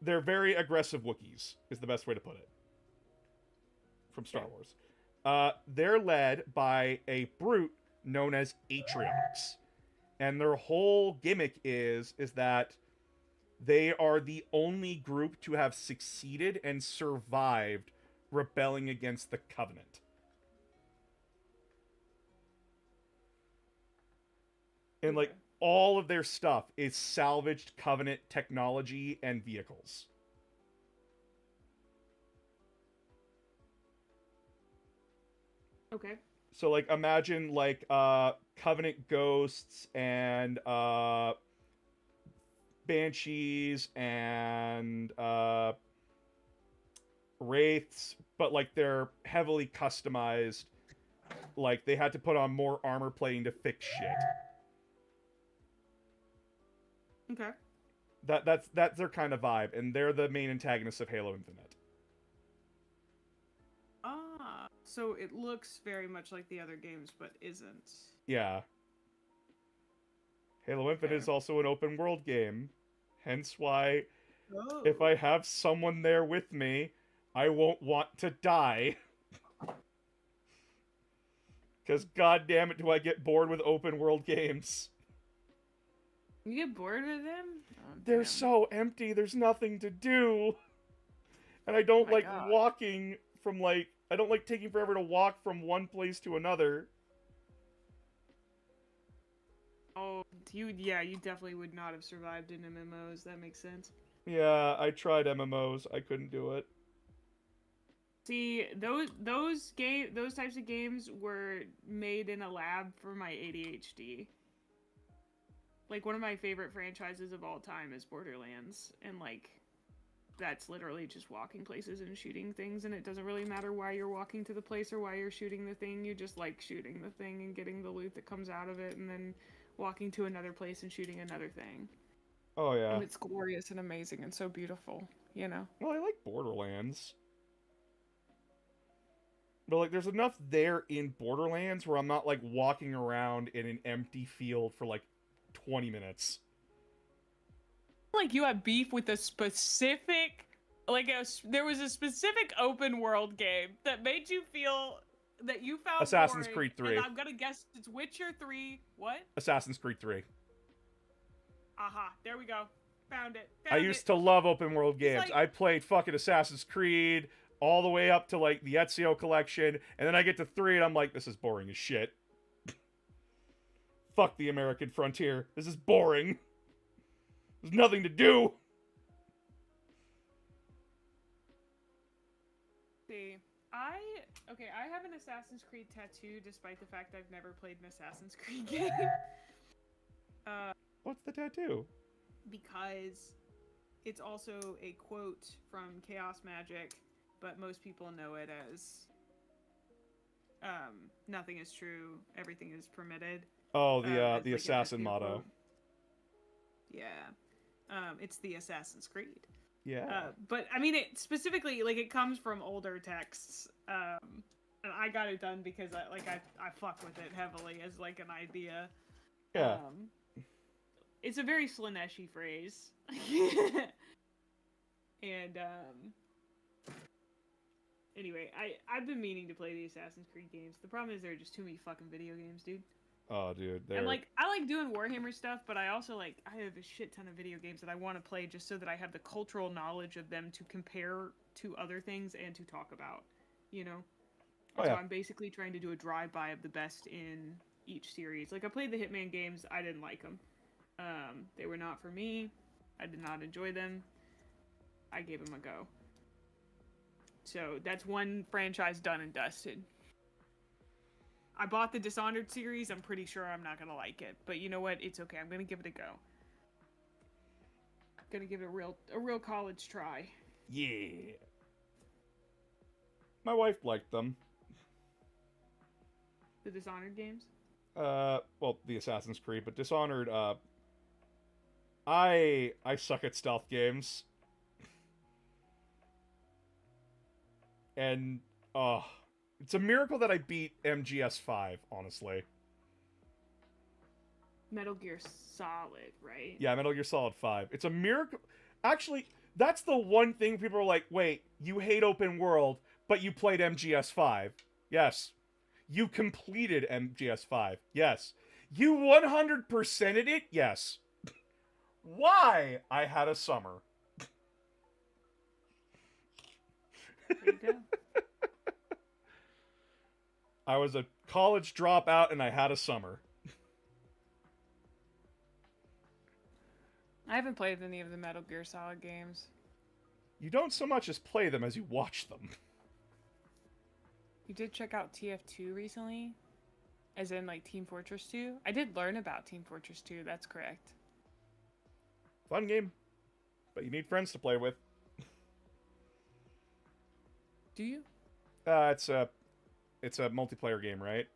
they're very aggressive Wookiees, is the best way to put it. From Star Wars. They're led by a brute known as Atriox. And their whole gimmick is that they are the only group to have succeeded and survived rebelling against the Covenant. And, like, all of their stuff is salvaged Covenant technology and vehicles. Okay. So, like, imagine, like, Covenant ghosts and, Banshees and, Wraiths, but, like, they're heavily customized. Like, they had to put on more armor plating to fix shit. Okay. That's their kind of vibe, and they're the main antagonists of Halo Infinite. Ah, so it looks very much like the other games, but isn't. Yeah. Halo Infinite is also an open world game. Hence why, if I have someone there with me, I won't want to die. Because goddamn it, do I get bored with open world games. You get bored with them? Oh, They're damn. so empty, there's nothing to do. And I don't like God. walking from, like, I don't like taking forever to walk from one place to another. Oh, you definitely would not have survived in MMOs. That makes sense. Yeah, I tried MMOs. I couldn't do it. See, those types of games were made in a lab for my ADHD. Like, one of my favorite franchises of all time is Borderlands, and, like, that's literally just walking places and shooting things, and it doesn't really matter why you're walking to the place or why you're shooting the thing. You just like shooting the thing and getting the loot that comes out of it, and then walking to another place and shooting another thing. Oh, yeah. And it's glorious and amazing and so beautiful, you know? Well, I like Borderlands. But, like, there's enough there in Borderlands where I'm not, like, walking around in an empty field for, like, 20 minutes. Like you have beef with a specific, there was a specific open world game that made you feel that you found Assassin's boring, Creed 3. And I'm gonna guess it's Witcher 3. What? Assassin's Creed 3. Aha, there we go. Found it. I used to love open world games. like- I played fucking Assassin's Creed all the way up to, like, the Ezio collection, and then I get to 3 and I'm like, this is boring as shit. Fuck the American frontier. This is boring. There's nothing to do. See, I have an Assassin's Creed tattoo despite the fact I've never played an Assassin's Creed game. What's the tattoo? Because it's also a quote from Chaos Magic, but most people know it as nothing is true, everything is permitted. Oh, It's the like an assassin FU motto. quote. Yeah. It's the Assassin's Creed. Yeah. But I mean, it specifically, like, it comes from older texts. And I got it done because I fuck with it heavily as, like, an idea. Yeah. It's a very Slaneshi phrase. And anyway, I've been meaning to play the Assassin's Creed games. The problem is there are just too many fucking video games, dude. Oh, dude. And, like, I like doing Warhammer stuff, but I also, like, I have a shit ton of video games that I want to play just so that I have the cultural knowledge of them to compare to other things and to talk about, you know? Oh, So yeah. I'm basically trying to do a drive-by of the best in each series. Like, I played the Hitman games. I didn't like them. They were not for me. I did not enjoy them. I gave them a go. So that's one franchise done and dusted. I bought the Dishonored series. I'm pretty sure I'm not gonna like it, but you know what? It's okay. I'm gonna give it a go. Gonna give it a real college try. Yeah. My wife liked them. The Dishonored games. Well, the Assassin's Creed, but Dishonored, I suck at stealth games. And, it's a miracle that I beat MGS5, honestly. Metal Gear Solid, right? Yeah, Metal Gear Solid 5. It's a miracle. Actually, That's the one thing people are like, wait, you hate open world, but you played MGS5. Yes. You completed MGS5. Yes. You 100%ed it? Yes. Why? I had a summer. There you go. I was a college dropout and I had a summer. I haven't played any of the Metal Gear Solid games. You don't so much as play them as you watch them. You did check out TF2 recently? As in, like, Team Fortress 2? I did learn about Team Fortress 2, that's correct. Fun game. But you need friends to play with. Do you? It's a multiplayer game, right?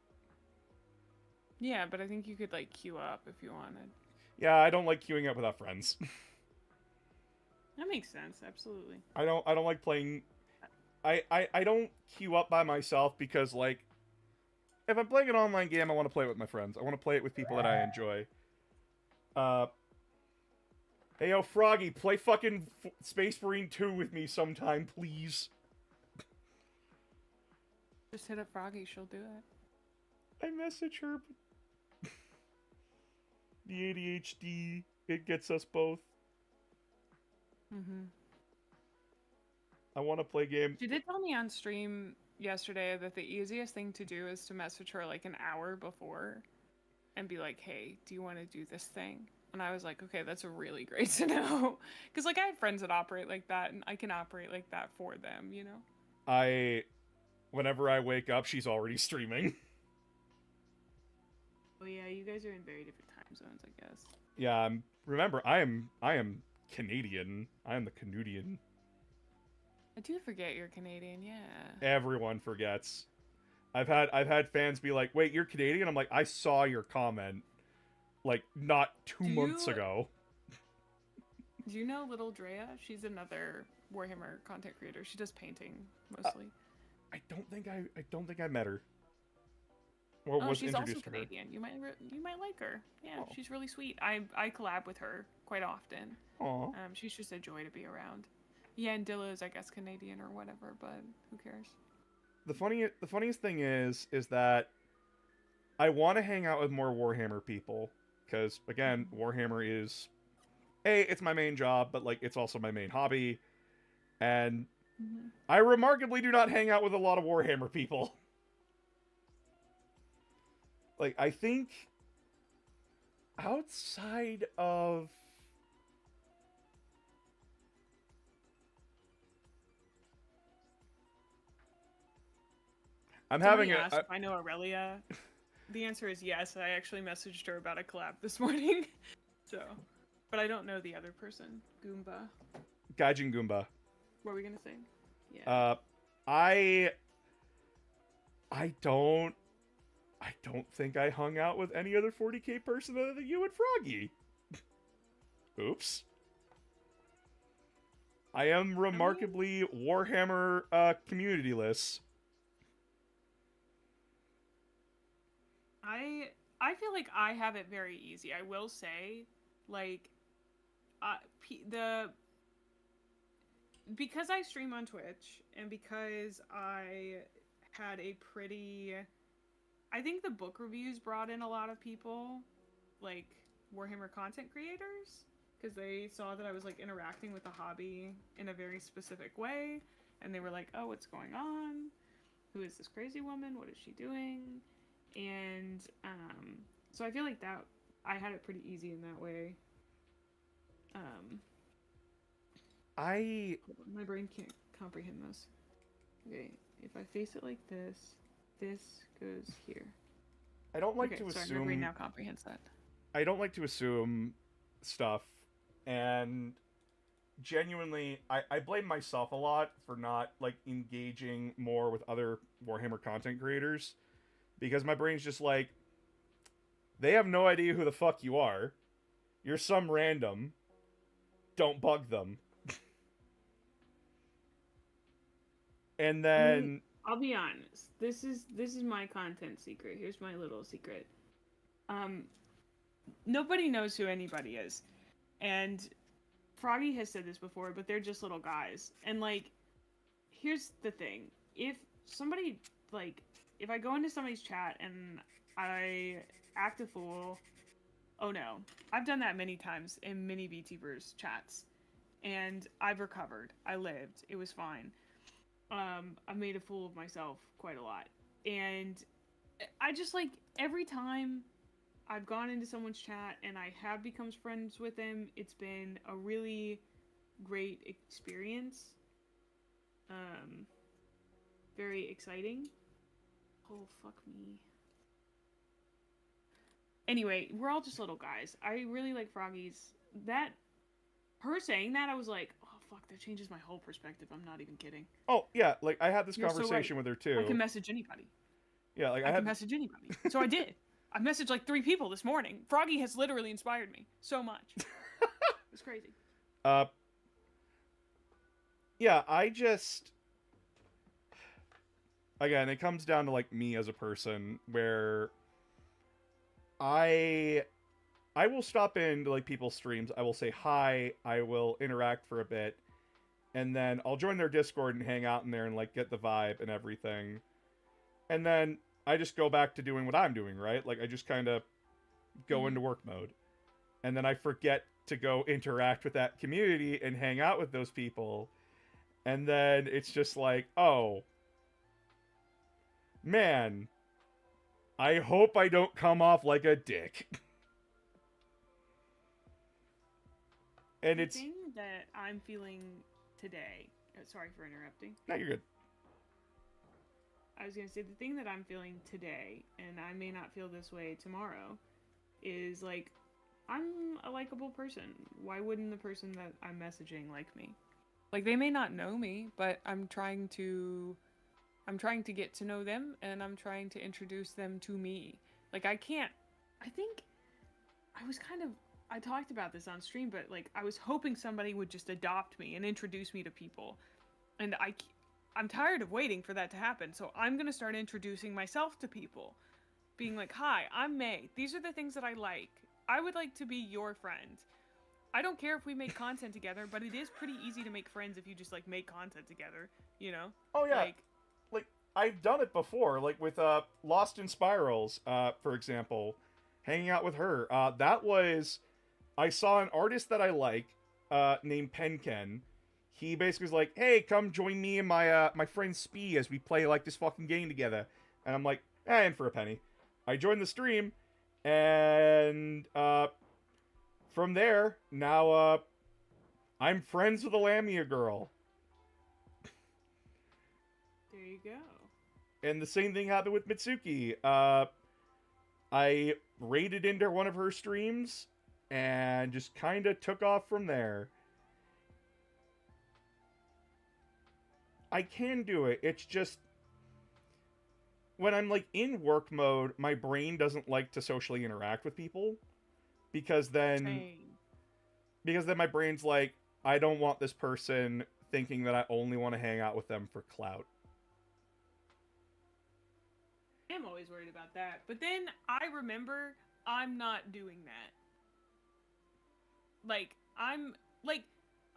Yeah, but I think you could, like, queue up if you wanted. Yeah, I don't like queuing up without friends. That makes sense, absolutely. I don't like playing... I don't queue up by myself because, like, if I'm playing an online game, I want to play it with my friends. I want to play it with people that I enjoy. Hey, yo, Froggy, play fucking Space Marine 2 with me sometime, please. Just hit up Froggy, she'll do it. I message her, but... the ADHD, it gets us both. Mm-hmm. I want to play game. She did tell me on stream yesterday that the easiest thing to do is to message her like an hour before and be like, hey, do you want to do this thing? And I was like, okay, that's really great to know. Because, like, I have friends that operate like that, and I can operate like that for them, you know? Whenever I wake up, she's already streaming. Oh yeah, you guys are in very different time zones, I guess. Yeah, remember, I am Canadian. I am the Canadian. I do forget you're Canadian, yeah. Everyone forgets. I've had fans be like, "Wait, you're Canadian?" I'm like, "I saw your comment, like, not 2 months ago." Do you know Little Drea? She's another Warhammer content creator. She does painting mostly. I don't think I met her. Or was she's also introduced to her. Canadian. You might like her. Yeah, Oh. she's really sweet. I collab with her quite often. Aw. She's just a joy to be around. Yeah, and Dilla is, I guess, Canadian or whatever, but who cares? The funniest thing is that I want to hang out with more Warhammer people because, again, Warhammer is it's my main job, but, like, it's also my main hobby, and I remarkably do not hang out with a lot of Warhammer people. Like, I think outside of... Somebody asked if I know Aurelia. The answer is yes. I actually messaged her about a collab this morning. So, but I don't know the other person. Goomba. Gaijin Goomba. What were we gonna say? Yeah. I don't think I hung out with any other 40k person other than you and Froggy. Oops. I am remarkably Warhammer communityless. I feel like I have it very easy. I will say, like, because I stream on Twitch and because I had a pretty, I think the book reviews brought in a lot of people, like Warhammer content creators, because they saw that I was like interacting with the hobby in a very specific way, and they were like, "Oh, what's going on? Who is this crazy woman? What is she doing?" And so I feel like that I had it pretty easy in that way. My brain can't comprehend this. Okay, if I face it like this, this goes here. I don't like to sorry, assume. my brain now comprehends that. I don't like to assume stuff, and genuinely, I blame myself a lot for not, like, engaging more with other Warhammer content creators. Because my brain's just like, they have no idea who the fuck you are. You're some random. Don't bug them. And then... I'll be honest. This is my content secret. Here's my little secret. Nobody knows who anybody is. And Froggy has said this before, but they're just little guys. And, like, here's the thing. If somebody, like, if I go into somebody's chat and I act a fool, oh no. I've done that many times in many VTubers chats. And I've recovered. I lived. It was fine. I made a fool of myself quite a lot. And I just, like, every time I've gone into someone's chat and I have become friends with them, it's been a really great experience. Very exciting. Oh, fuck me. Anyway, we're all just little guys. I really like Froggies. Her saying that, I was like, oh, fuck, that changes my whole perspective. I'm not even kidding. Oh, yeah, like, I had this You're so conversation right. with her, too. I can message anybody. Yeah, like, I can message anybody. So I did. I messaged like 3 people this morning. Froggy has literally inspired me so much. It's crazy. Yeah, I just... Again, it comes down to, like, me as a person, where I will stop into, like, people's streams, I will say hi, I will interact for a bit, and then I'll join their Discord and hang out in there and, like, get the vibe and everything. And then I just go back to doing what I'm doing, right? Like, I just kind of go into work mode. And then I forget to go interact with that community and hang out with those people. And then it's just like, oh, man, I hope I don't come off like a dick. And the thing that I'm feeling today... sorry for interrupting. No, you're good. I was going to say, the thing that I'm feeling today, and I may not feel this way tomorrow, is, like, I'm a likable person. Why wouldn't the person that I'm messaging like me? Like, they may not know me, but I'm trying to get to know them, and I'm trying to introduce them to me. Like, I think I talked about this on stream, but, like, I was hoping somebody would just adopt me and introduce me to people. And I'm tired of waiting for that to happen, so I'm gonna start introducing myself to people. Being like, hi, I'm May. These are the things that I like. I would like to be your friend. I don't care if we make content together, but it is pretty easy to make friends if you just, like, make content together, you know? Oh, yeah. Like, I've done it before, like, with, Lost in Spirals, for example. Hanging out with her. I saw an artist that I like, named Penken. He basically was like, hey, come join me and my friend Spee as we play, like, this fucking game together. And I'm like, and for a penny. I joined the stream, and, from there, now, I'm friends with a Lamia girl. There you go. And the same thing happened with Mitsuki. I raided into one of her streams, and just kind of took off from there. I can do it. It's just, when I'm, like, in work mode, my brain doesn't like to socially interact with people. Because then my brain's like, I don't want this person thinking that I only want to hang out with them for clout. I'm always worried about that. But then I remember I'm not doing that. Like,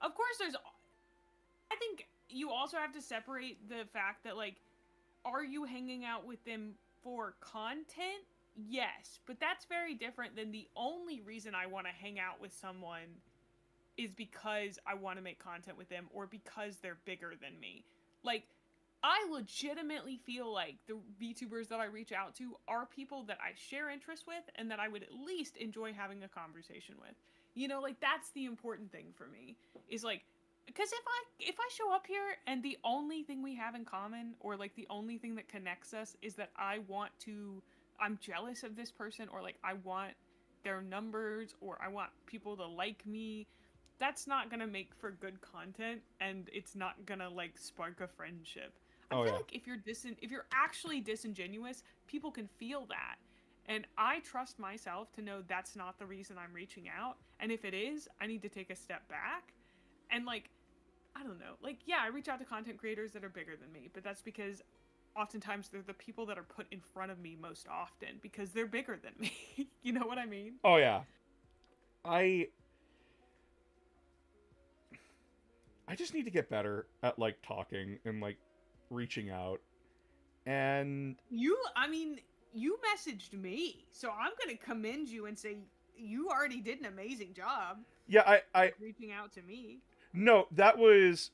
of course I think you also have to separate the fact that, like, are you hanging out with them for content? Yes, but that's very different than the only reason I want to hang out with someone is because I want to make content with them or because they're bigger than me. Like, I legitimately feel like the VTubers that I reach out to are people that I share interests with and that I would at least enjoy having a conversation with. You know, like, that's the important thing for me, is, like, because if I show up here and the only thing we have in common, or, like, the only thing that connects us is that I'm jealous of this person, or, like, I want their numbers, or I want people to like me, that's not gonna make for good content, and it's not gonna, like, spark a friendship. I feel like if you're actually disingenuous, people can feel that. And I trust myself to know that's not the reason I'm reaching out. And if it is, I need to take a step back. And, like, I don't know. Like, yeah, I reach out to content creators that are bigger than me, but that's because oftentimes they're the people that are put in front of me most often because they're bigger than me. You know what I mean? Oh, yeah. I just need to get better at like talking and like reaching out. And I mean, you messaged me, so I'm gonna commend you and say you already did an amazing job. yeah, I reaching out to me. no, that was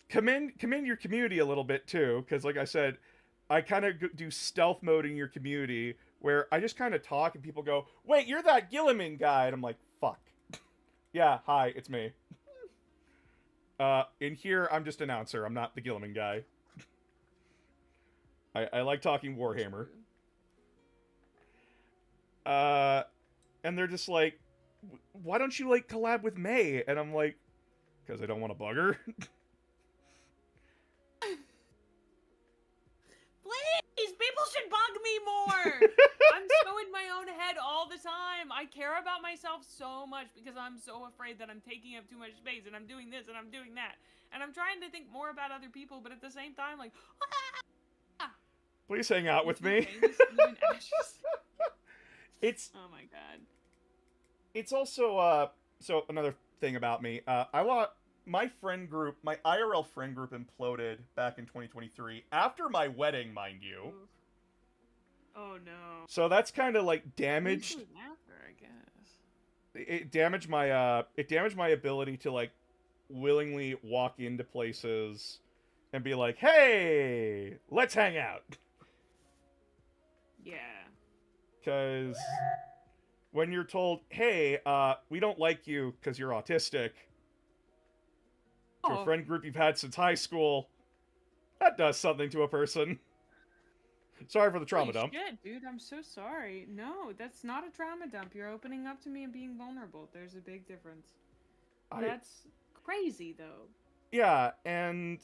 commend your community a little bit too, because like I said, I kind of do stealth mode in your community where I just kind of talk and people go, "Wait, you're that Gilliman guy," and I'm like, "Fuck, yeah, hi, it's me." In here, I'm just announcer. I'm not the Gilliman guy. I like talking Warhammer. And they're just like, "Why don't you like collab with May?" And I'm like, "Because I don't want to bug her." Please, people should bug me more. I'm so in my own head all the time. I care about myself so much because I'm so afraid that I'm taking up too much space and I'm doing this and I'm doing that. And I'm trying to think more about other people, but at the same time, like, Please hang out with me. It's oh my god. It's also so another thing about me. I want my friend group, my IRL friend group imploded back in 2023 after my wedding, mind you. Oh no. So that's kind of like damaged. After, I guess. It damaged my ability to like willingly walk into places and be like, "Hey, let's hang out." Yeah. Because when you're told, "Hey, we don't like you because you're autistic," to a friend group you've had since high school, that does something to a person. Sorry for the trauma dump. Shit, dude, I'm so sorry. No, that's not a trauma dump. You're opening up to me and being vulnerable. There's a big difference. That's crazy, though. Yeah, and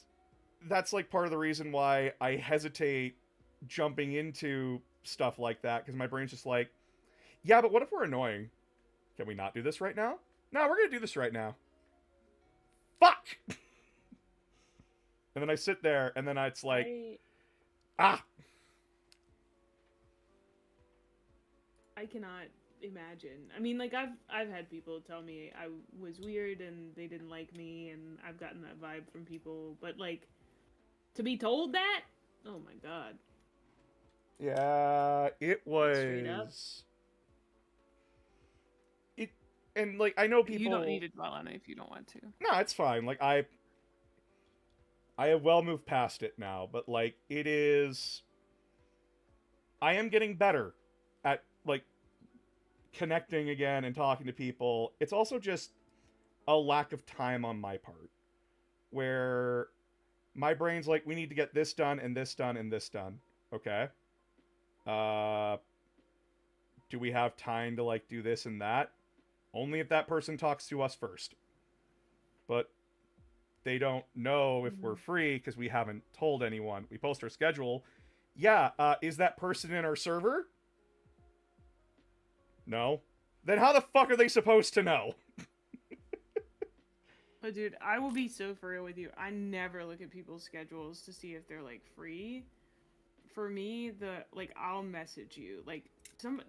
that's like part of the reason why I hesitate jumping into stuff like that, because my brain's just like, yeah, but what if we're annoying? Can we not do this right now? No, we're gonna do this right now. Fuck! And then I sit there, and then it's like, I cannot imagine. I mean, like, I've had people tell me I was weird and they didn't like me, and I've gotten that vibe from people, but, like, to be told that? Oh my god. Yeah, it was... Straight up. And, like, I know people... You don't need to dwell on it if you don't want to. No, it's fine. Like, I have well moved past it now, but, like, it is... I am getting better at, like, connecting again and talking to people. It's also just a lack of time on my part, where my brain's like, we need to get this done, and this done, and this done. Okay. Do we have time to, like, do this and that? Only if that person talks to us first. But they don't know if we're free because we haven't told anyone. We post our schedule. Yeah, is that person in our server? No. Then how the fuck are they supposed to know? Oh, dude, I will be so for real with you. I never look at people's schedules to see if they're, like, free. For me, I'll message you. Like, some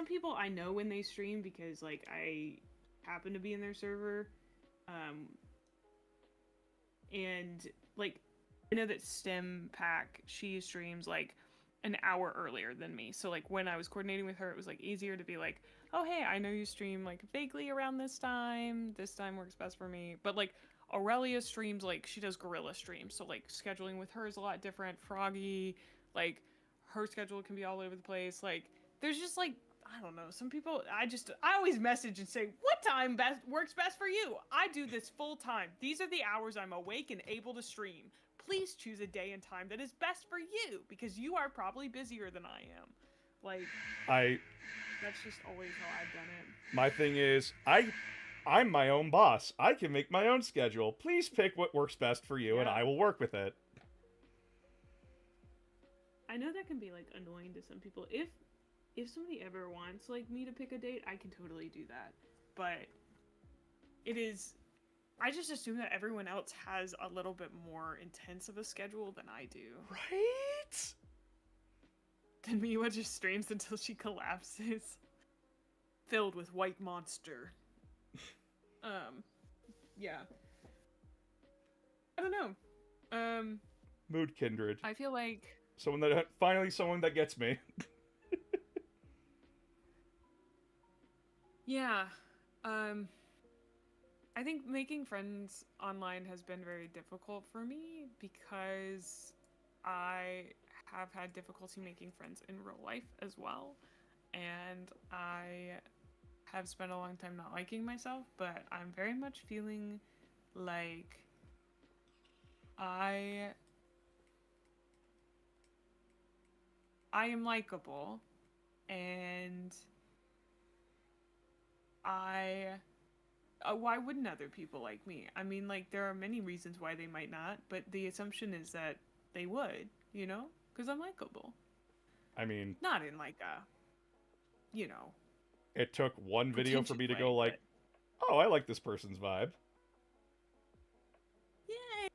people I know when they stream because, like, I happen to be in their server. And, like, I know that STEM Pack, she streams, like, an hour earlier than me. So, like, when I was coordinating with her, it was, like, easier to be like, oh, hey, I know you stream, like, vaguely around this time. This time works best for me. But, like, Aurelia streams, like, she does guerrilla streams. So, like, scheduling with her is a lot different. Froggy, like, her schedule can be all over the place. Like, there's just, like, I don't know. Some people, I always message and say, what time works best for you? I do this full time. These are the hours I'm awake and able to stream. Please choose a day and time that is best for you, because you are probably busier than I am. Like, that's just always how I've done it. My thing is, I'm my own boss. I can make my own schedule. Please pick what works best for you, and I will work with it. I know that can be, like, annoying to some people. If somebody ever wants, like, me to pick a date, I can totally do that. But it is... I just assume that everyone else has a little bit more intense of a schedule than I do. Right? Then Miwa just streams until she collapses. Filled with white monster. Yeah. I don't know. Mood kindred. I feel like Someone that gets me. yeah. I think making friends online has been very difficult for me because I have had difficulty making friends in real life as well. And I have spent a long time not liking myself, but I'm very much feeling like I am likable, and why wouldn't other people like me? I mean, like, there are many reasons why they might not, but the assumption is that they would, you know? Because I'm likable. I mean... Not in, like, a, you know... It took one video for me to go, like, but... oh, I like this person's vibe.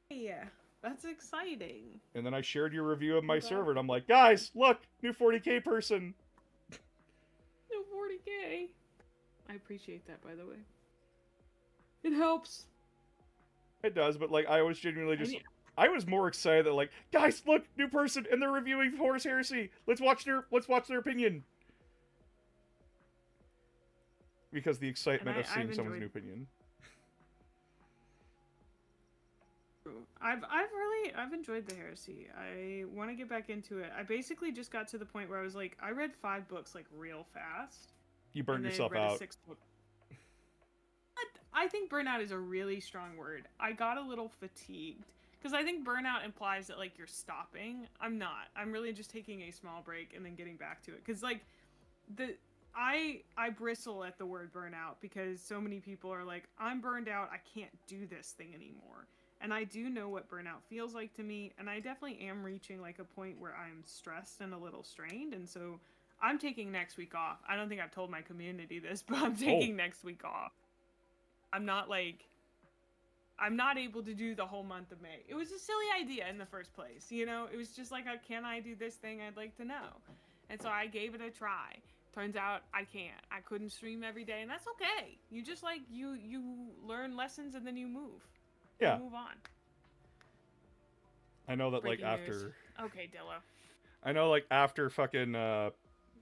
Yay! That's exciting. And then I shared your review of my server, and I'm like, guys, look! New 40k person! New 40k! I appreciate that, by the way. It helps. It does, but, like, I was genuinely just... I was more excited that, like, guys, look! New person! And they're reviewing Horus Heresy! Let's watch their opinion! Because the excitement of seeing someone's new opinion. I've enjoyed the Heresy. I want to get back into it. I basically just got to the point where I was like, I read 5 books, like, real fast. You burned yourself out. I think burnout is a really strong word. I got a little fatigued. Because I think burnout implies that, like, you're stopping. I'm not. I'm really just taking a small break and then getting back to it. Because, like, I bristle at the word burnout because so many people are like, I'm burned out. I can't do this thing anymore. And I do know what burnout feels like to me. And I definitely am reaching, like, a point where I'm stressed and a little strained. And so I'm taking next week off. I don't think I've told my community this, but I'm taking next week off. I'm not able to do the whole month of May. It was a silly idea in the first place, you know? It was just like, can I do this thing I'd like to know? And so I gave it a try. Turns out I can't. I couldn't stream every day, and that's okay. You just, like, you learn lessons and then you move. Yeah. You move on. I know that, Breaking like, news. after... Okay, Dillo. I know, like, after fucking, the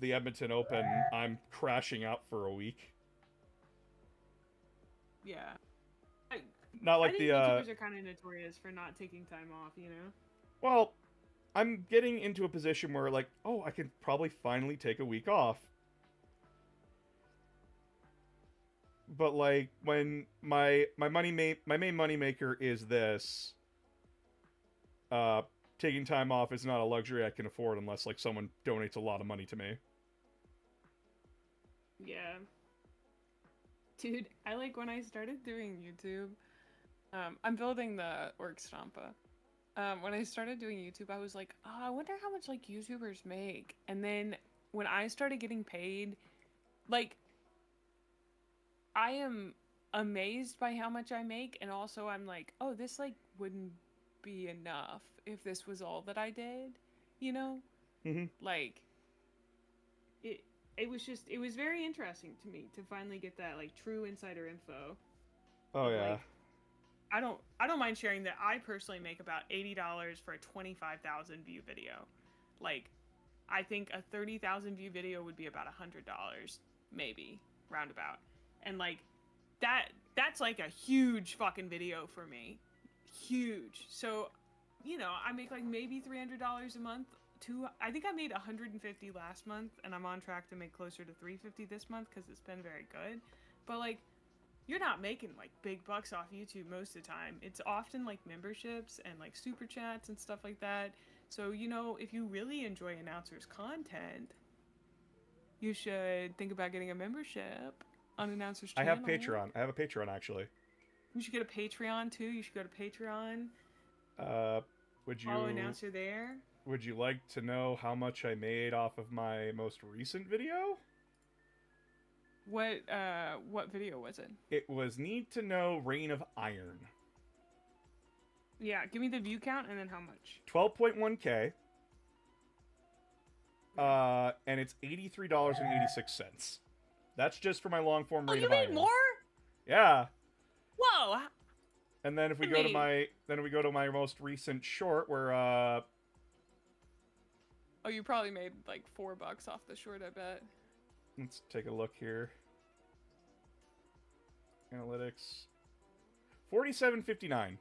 Edmonton Open, I'm crashing out for a week. Yeah. Not like I think YouTubers are kind of notorious for not taking time off, you know? Well, I'm getting into a position where, like, oh, I can probably finally take a week off. But, like, when my main money maker is this, taking time off is not a luxury I can afford unless, like, someone donates a lot of money to me. Yeah. Dude, I like when I started doing YouTube, I'm building the orc stompa. When I started doing YouTube, I was like, oh, I wonder how much, like, YouTubers make. And then when I started getting paid, like, I am amazed by how much I make, and also I'm like, oh, this, like, wouldn't be enough if this was all that I did, you know? Mm-hmm. Like, it was very interesting to me to finally get that, like, true insider info. Oh, yeah. Like, I don't mind sharing that I personally make about $80 for a 25,000 view video. Like, I think a 30,000 view video would be about $100, maybe, roundabout. And, like, that's like a huge fucking video for me. Huge. So, you know, I make, like, maybe $300 a month. I think I made $150 last month, and I'm on track to make closer to $350 this month because it's been very good. But, like, you're not making, like, big bucks off YouTube most of the time. It's often, like, memberships and, like, super chats and stuff like that. So, you know, if you really enjoy announcers' content, you should think about getting a membership on announcers' channel. I have Patreon. I have a Patreon, actually. You should get a Patreon, too. You should go to Patreon. Would you... Follow announcer there. Would you like to know how much I made off of my most recent video? What video was it? It was Need to Know Reign of Iron. Yeah, give me the view count and then how much. 12.1k. And it's $83.86. That's just for my long form Reign of Iron. You made more? Yeah. Whoa! And then if we I go to mean- my most recent short, where Oh, you probably made like $4 off the short, I bet. let's take a look here. Analytics. 47.59.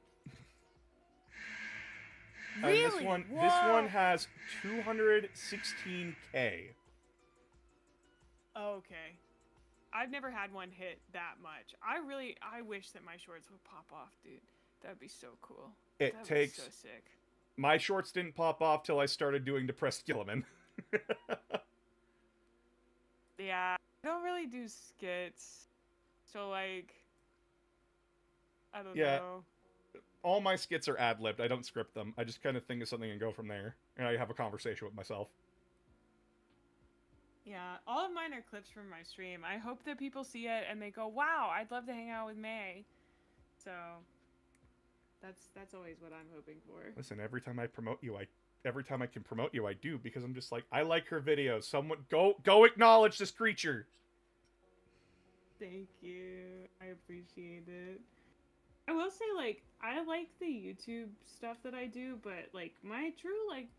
Really? And this Whoa! one has 216K. Okay. I've never had one hit that much. I wish that my shorts would pop off, dude. That'd be so cool. It That'd takes be so sick. My shorts didn't pop off till I started doing Depressed Gilliman. Yeah, I don't really do skits. So like I don't know. All my skits are ad-libbed. I don't script them. I just kind of think of something and go from there. And I have a conversation with myself. Yeah, all of mine are clips from my stream. I hope that people see it and they go, "Wow, I'd love to hang out with May." So that's always what I'm hoping for. Listen, every time I can promote you, I do, because I'm just like, I like her videos. Someone go acknowledge this creature. Thank you. I appreciate it. I will say, like, I like the YouTube stuff that I do, but like my true like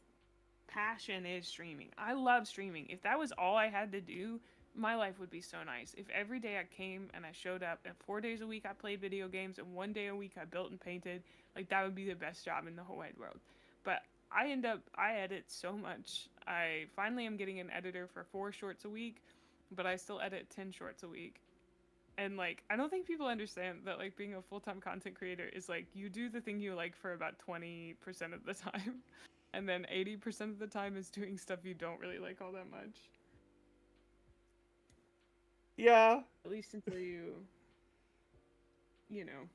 Passion is streaming. I love streaming. If that was all I had to do, my life would be so nice. If every day I came and I showed up and 4 days a week I played video games and 1 day a week I built and painted, like that would be the best job in the whole wide world. But I edit so much. I finally am getting an editor for 4 shorts a week, but I still edit 10 shorts a week. And like, I don't think people understand that like being a full-time content creator is like you do the thing you like for about 20% of the time. And then 80% of the time is doing stuff you don't really like all that much. Yeah. at least until you know.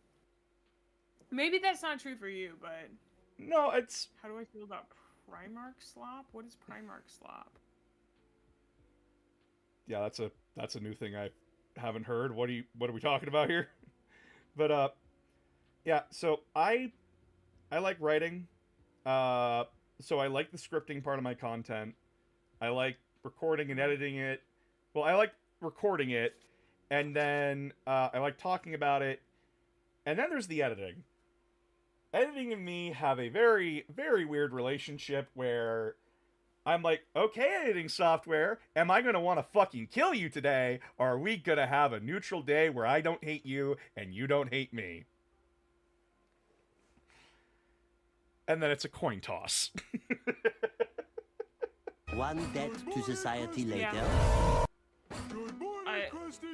Maybe that's not true for you, but No, it's... how do I feel about Primarch slop? What is Primarch slop? Yeah, that's a new thing I haven't heard. What are we talking about here? But yeah, so I like writing. So I like the scripting part of my content. I like recording and editing it. Well, I like recording it, and then I like talking about it. And then there's the editing. Editing and me have a very, very weird relationship where I'm like, okay, editing software, am I going to want to fucking kill you today? Or are we going to have a neutral day where I don't hate you and you don't hate me? And then it's a coin toss. One debt to society later. Yeah. I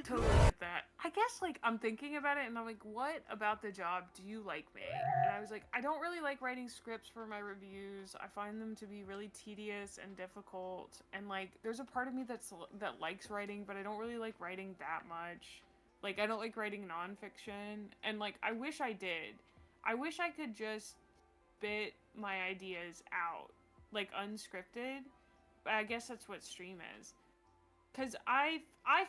totally get that. I guess, like, I'm thinking about it, and I'm like, what about the job do you like, May? And I was like, I don't really like writing scripts for my reviews. I find them to be really tedious and difficult. And, like, there's a part of me that likes writing, but I don't really like writing that much. Like, I don't like writing nonfiction. And, like, I wish I did. I wish I could just spit my ideas out, like, unscripted. But I guess that's what stream is. Because I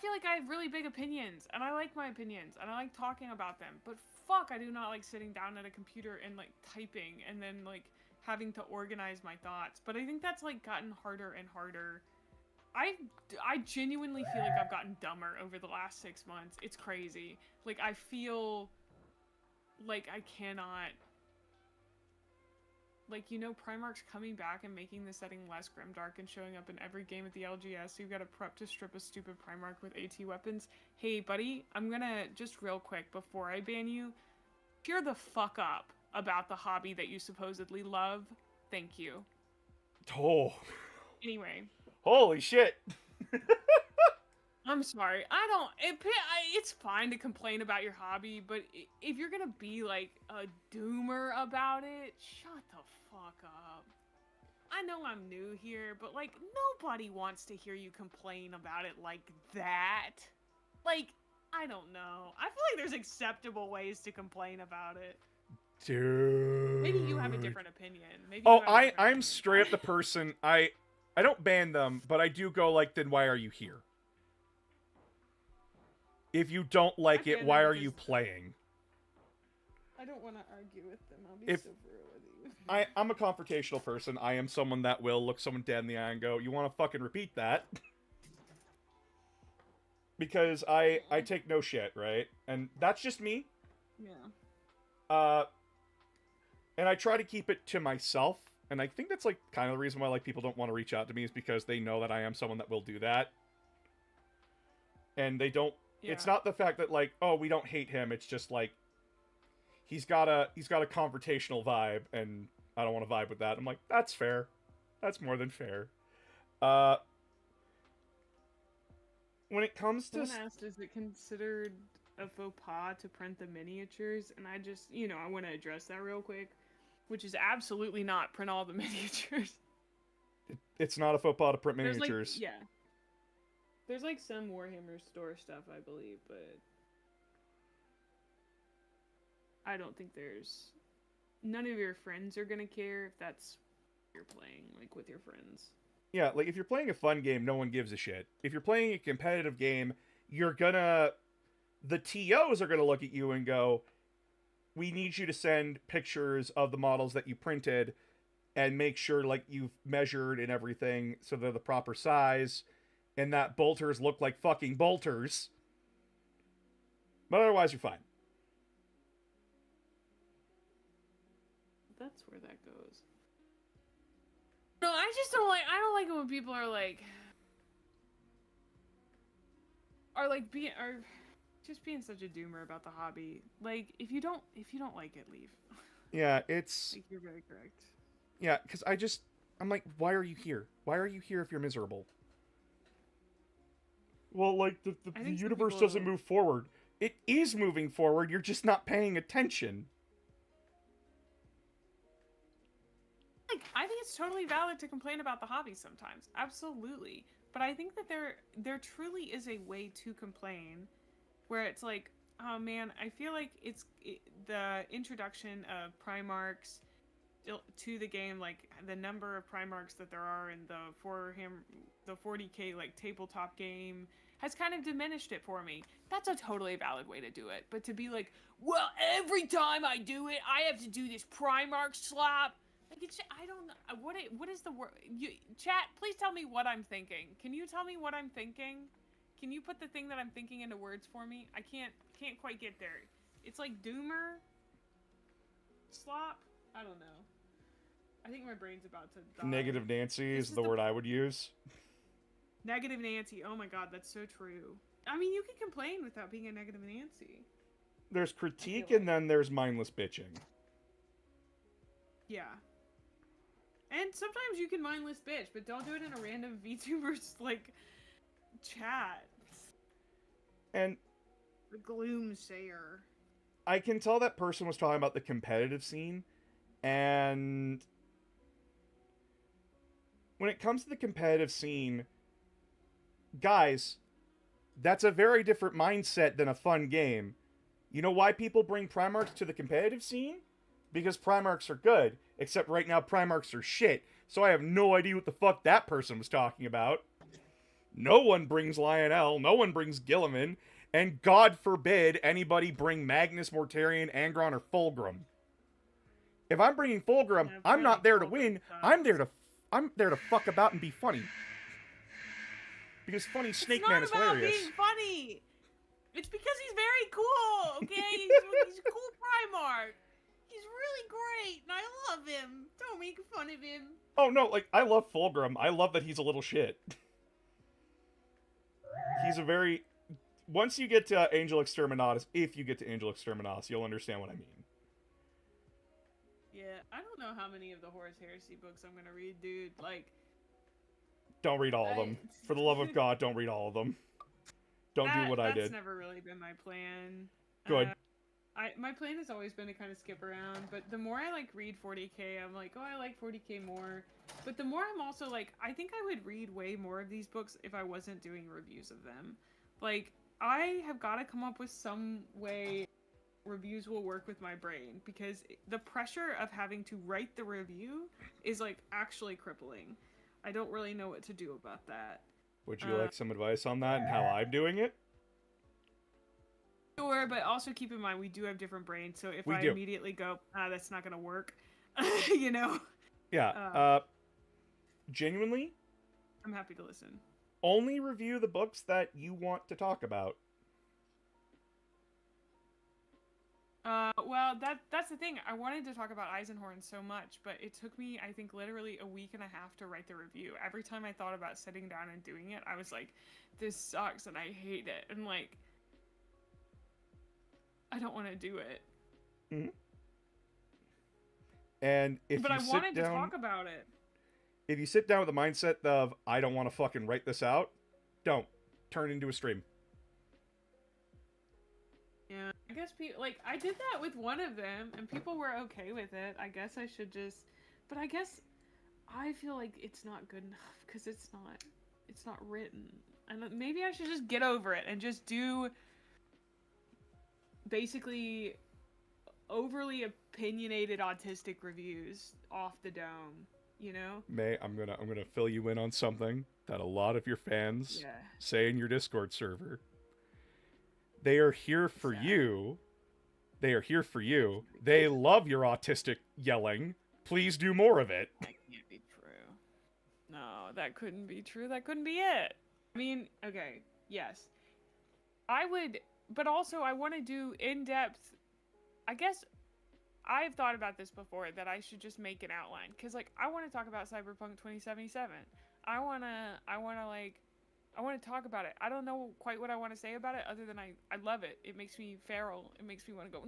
feel like I have really big opinions, and I like my opinions, and I like talking about them, but fuck, I do not like sitting down at a computer and, like, typing, and then, like, having to organize my thoughts. But I think that's, like, gotten harder and harder. I genuinely feel like I've gotten dumber over the last 6 months. It's crazy. Like, I feel like I cannot... Like, you know, Primarchs coming back and making the setting less grimdark and showing up in every game at the LGS, so you've got to prep to strip a stupid Primarch with AT weapons. Hey, buddy, I'm gonna, just real quick, before I ban you, cheer the fuck up about the hobby that you supposedly love. Thank you. Oh. Anyway. Holy shit. I'm sorry. It's fine to complain about your hobby, but if you're gonna be, like, a doomer about it, shut the fuck up. I know I'm new here, but, like, nobody wants to hear you complain about it like that. Like, I don't know. I feel like there's acceptable ways to complain about it. Dude. Maybe you have a different opinion. Maybe Oh, I'm straight up the person. I don't ban them, but I do go like, then why are you here? If you don't like it, why are you playing? I don't want to argue with them. I'll be so real with you. I'm a confrontational person. I am someone that will look someone dead in the eye and go, you want to fucking repeat that? Because I take no shit, right? And that's just me. Yeah. And I try to keep it to myself, and I think that's like kind of the reason why like people don't want to reach out to me is because they know that I am someone that will do that. And they don't it's not the fact that like, oh, we don't hate him, it's just like he's got a confrontational vibe and I don't want to vibe with that. I'm like, that's fair. That's more than fair. When it comes to Someone asked, is it considered a faux pas to print the miniatures? And I just, I want to address that real quick, which is absolutely not print all the miniatures. It's not a faux pas to print There's miniatures. like, yeah. There's like some Warhammer store stuff, I believe, but I don't think none of your friends are gonna care if that's you're playing, like, with your friends. Yeah, like, if you're playing a fun game, no one gives a shit. If you're playing a competitive game, the TOs are gonna look at you and go, we need you to send pictures of the models that you printed and make sure, like, you've measured and everything so they're the proper size and that bolters look like fucking bolters. But otherwise, you're fine. That's where that goes. No, I don't like it when people are just being such a doomer about the hobby. Like, if you don't like it, leave. Yeah, it's... I think you're very correct. Yeah, because I'm like, why are you here? Why are you here if you're miserable? Well, like, the universe doesn't move forward. It is moving forward, you're just not paying attention. Like, I think it's totally valid to complain about the hobby sometimes. Absolutely. But I think that there truly is a way to complain where it's like, oh man, I feel like the introduction of Primarchs to the game, like the number of Primarchs that there are in the 40k like tabletop game has kind of diminished it for me. That's a totally valid way to do it. But to be like, well, every time I do it, I have to do this Primarch slap. Like, I don't know. What is the word? Chat, please tell me what I'm thinking. Can you tell me what I'm thinking? Can you put the thing that I'm thinking into words for me? I can't quite get there. It's like doomer? Slop? I don't know. I think my brain's about to die. Negative Nancy is the word I would use. Negative Nancy. Oh my god, that's so true. I mean, you can complain without being a negative Nancy. There's critique and then there's mindless bitching. Yeah. And sometimes you can mindless bitch, but don't do it in a random VTuber's, like, chat. And the gloomsayer. I can tell that person was talking about the competitive scene, and when it comes to the competitive scene, guys, that's a very different mindset than a fun game. You know why people bring Primarchs to the competitive scene? Because Primarchs are good, except right now Primarchs are shit, so I have no idea what the fuck that person was talking about. No one brings Lionel, no one brings Gilliman, and God forbid anybody bring Magnus, Mortarion, Angron, or Fulgrim. If I'm bringing Fulgrim, I'm not there to win, I'm there to fuck about and be funny. Because funny Snake Man is hilarious. It's not about being funny! It's because he's very cool, okay? He's a cool Primarch. He's really great, and I love him. Don't make fun of him. Oh no, like, I love Fulgrim. I love that he's a little shit. He's a very... Once you get to Angel Exterminatus, if you get to Angel Exterminatus, you'll understand what I mean. Yeah, I don't know how many of the Horus Heresy books I'm gonna read, dude. Like... Don't read all of them. For the love of God, don't read all of them. Don't do what I did. That's never really been my plan. Good. My plan has always been to kind of skip around, but the more I like read 40k, I'm like, oh, I like 40k more. But the more I'm also like, I think I would read way more of these books if I wasn't doing reviews of them. Like, I have got to come up with some way reviews will work with my brain, because the pressure of having to write the review is like actually crippling. I don't really know what to do about that. Would you like some advice on that and how I'm doing it? Sure, but also keep in mind we do have different brains, so if I immediately go, that's not gonna work, you know? Yeah, genuinely? I'm happy to listen. Only review the books that you want to talk about. Well, that's the thing. I wanted to talk about Eisenhorn so much, but it took me, I think, literally a week and a half to write the review. Every time I thought about sitting down and doing it, I was like, this sucks and I hate it. And like, I don't want to do it. Mm-hmm. And if but you I sit wanted down, to talk about it. If you sit down with the mindset of, I don't want to fucking write this out, don't. Turn it into a stream. Yeah, I guess people, like, I did that with one of them, and people were okay with it. I guess I should just, but I guess I feel like it's not good enough, because it's not written. And maybe I should just get over it, and just do, basically, overly opinionated autistic reviews off the dome, you know? May, I'm gonna fill you in on something that a lot of your fans say in your Discord server. They are here for you. They are here for you. They love your autistic yelling. Please do more of it. That can't be true. No, that couldn't be true. That couldn't be it. I mean, okay, yes. I would, but also I want to do in-depth, I guess I've thought about this before, that I should just make an outline. Because, like, I want to talk about Cyberpunk 2077. I want to talk about it. I don't know quite what I want to say about it, other than I love it. It makes me feral. It makes me want to go.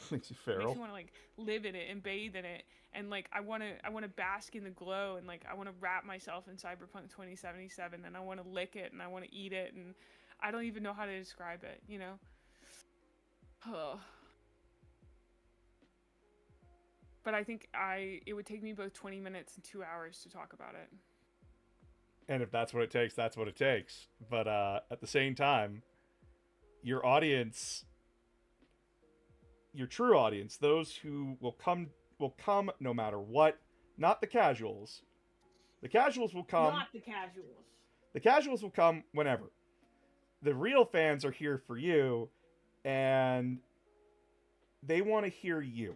Makes you feral. It makes me want to, like, live in it and bathe in it. And, like, I want to bask in the glow, and, like, I want to wrap myself in Cyberpunk 2077, and I want to lick it, and I want to eat it, and I don't even know how to describe it, you know? Oh. But I think it would take me both 20 minutes and 2 hours to talk about it. And if that's what it takes, that's what it takes. But at the same time, your audience, your true audience, those who will come no matter what, not the casuals. The casuals will come. Not the casuals. The casuals will come whenever. The real fans are here for you, and they want to hear you.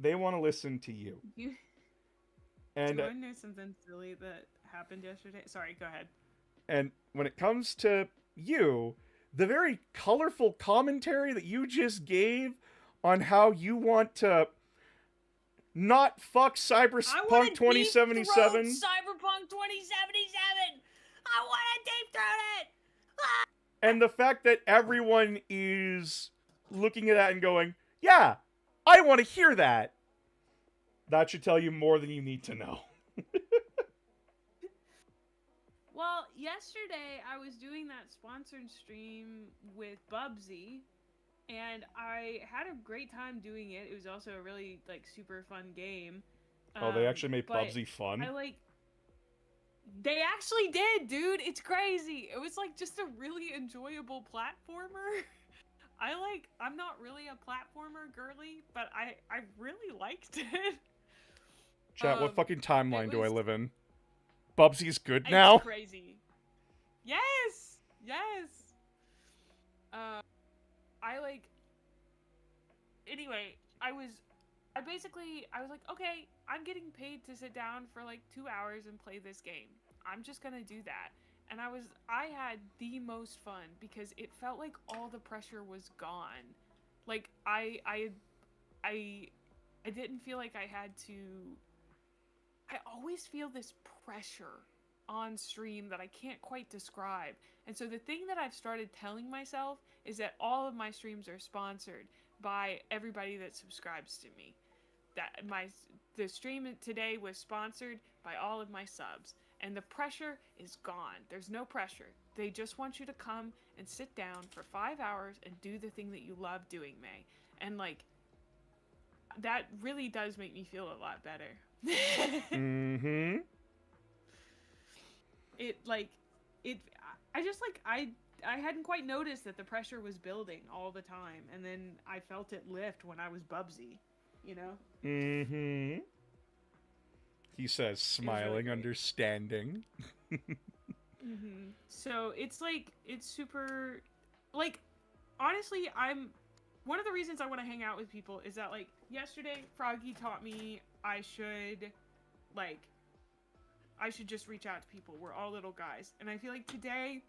They want to listen to you. And do you want to know something silly that happened yesterday? Sorry, go ahead. And when it comes to you, the very colorful commentary that you just gave on how you want to not fuck Cyberpunk 2077. Cyberpunk 2077. I want to deep throat it. Ah! And the fact that everyone is looking at that and going, yeah, I want to hear that. That should tell you more than you need to know. Well, yesterday I was doing that sponsored stream with Bubsy, and I had a great time doing it. It was also a really, like, super fun game. Oh, they actually made Bubsy fun? They actually did, dude. It's crazy. It was, like, just a really enjoyable platformer. I'm not really a platformer girly, but I really liked it. Chat, what fucking timeline do I live in? Bubsy's good now? It's crazy. Yes! Yes! Anyway, I was like, okay, I'm getting paid to sit down for like 2 hours and play this game. I'm just gonna do that. And I had the most fun because it felt like all the pressure was gone. Like, I didn't feel like I had to... I always feel this pressure on stream that I can't quite describe. And so the thing that I've started telling myself is that all of my streams are sponsored by everybody that subscribes to me. The stream today was sponsored by all of my subs. And the pressure is gone. There's no pressure. They just want you to come and sit down for 5 hours and do the thing that you love doing, May. And, like, that really does make me feel a lot better. Mm-hmm. I hadn't quite noticed that the pressure was building all the time, and then I felt it lift when I was Bubsy, you know? Mm-hmm. He says, smiling, really understanding. Mm-hmm. So it's super, like, honestly, one of the reasons I want to hang out with people is that, like, yesterday, Froggy taught me I should just reach out to people. We're all little guys. And I feel like today,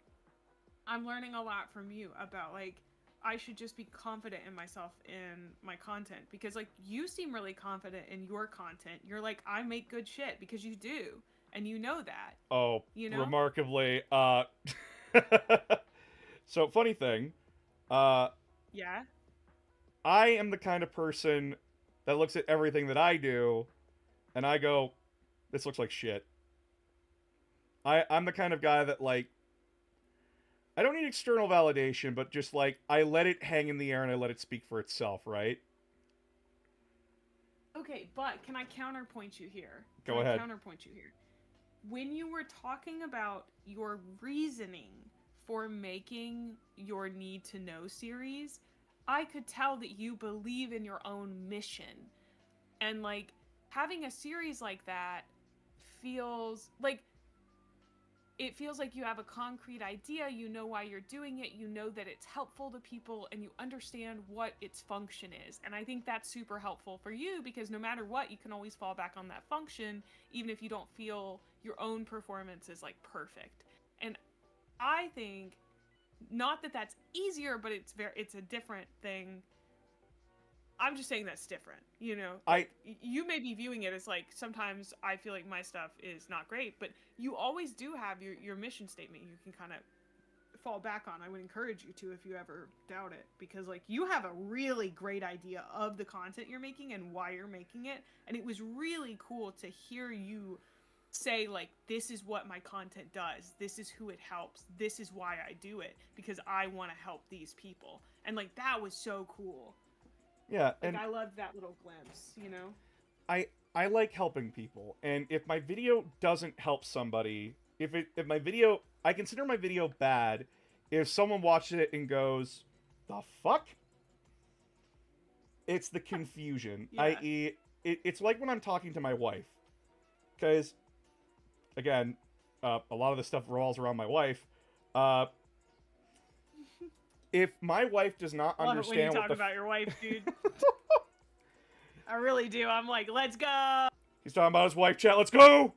I'm learning a lot from you about, like, I should just be confident in myself in my content, because like you seem really confident in your content. You're like, I make good shit, because you do, and you know that. Oh, you know? remarkably. So funny thing, Yeah. I am the kind of person that looks at everything that I do, and I go, this looks like shit. I'm the kind of guy that, like, I don't need external validation, but just, like, I let it hang in the air and I let it speak for itself, right? Okay, but can I counterpoint you here? Go ahead. Counterpoint you here. When you were talking about your reasoning for making your Need to Know series, I could tell that you believe in your own mission. And, like, having a series like that feels like... It feels like you have a concrete idea, you know why you're doing it, you know that it's helpful to people, and you understand what its function is. And I think that's super helpful for you, because no matter what, you can always fall back on that function, even if you don't feel your own performance is, like, perfect. And I think, not that that's easier, but it's a different thing. I'm just saying that's different, you know? You may be viewing it as, like, sometimes I feel like my stuff is not great, but you always do have your mission statement you can kind of fall back on. I would encourage you to, if you ever doubt it, because, like, you have a really great idea of the content you're making and why you're making it, and it was really cool to hear you say, like, this is what my content does, this is who it helps, this is why I do it, because I want to help these people. And, like, that was so cool. Yeah, like, and I loved that little glimpse, you know? I like helping people, and if my video doesn't help somebody, if my video, I consider my video bad if someone watches it and goes, the fuck? It's the confusion. Yeah. I.e., it's like when I'm talking to my wife. Because, again, a lot of the stuff revolves around my wife. If my wife does not understand when you talk about your wife, dude. I really do. I'm like, let's go. He's talking about his wife, chat. Let's go.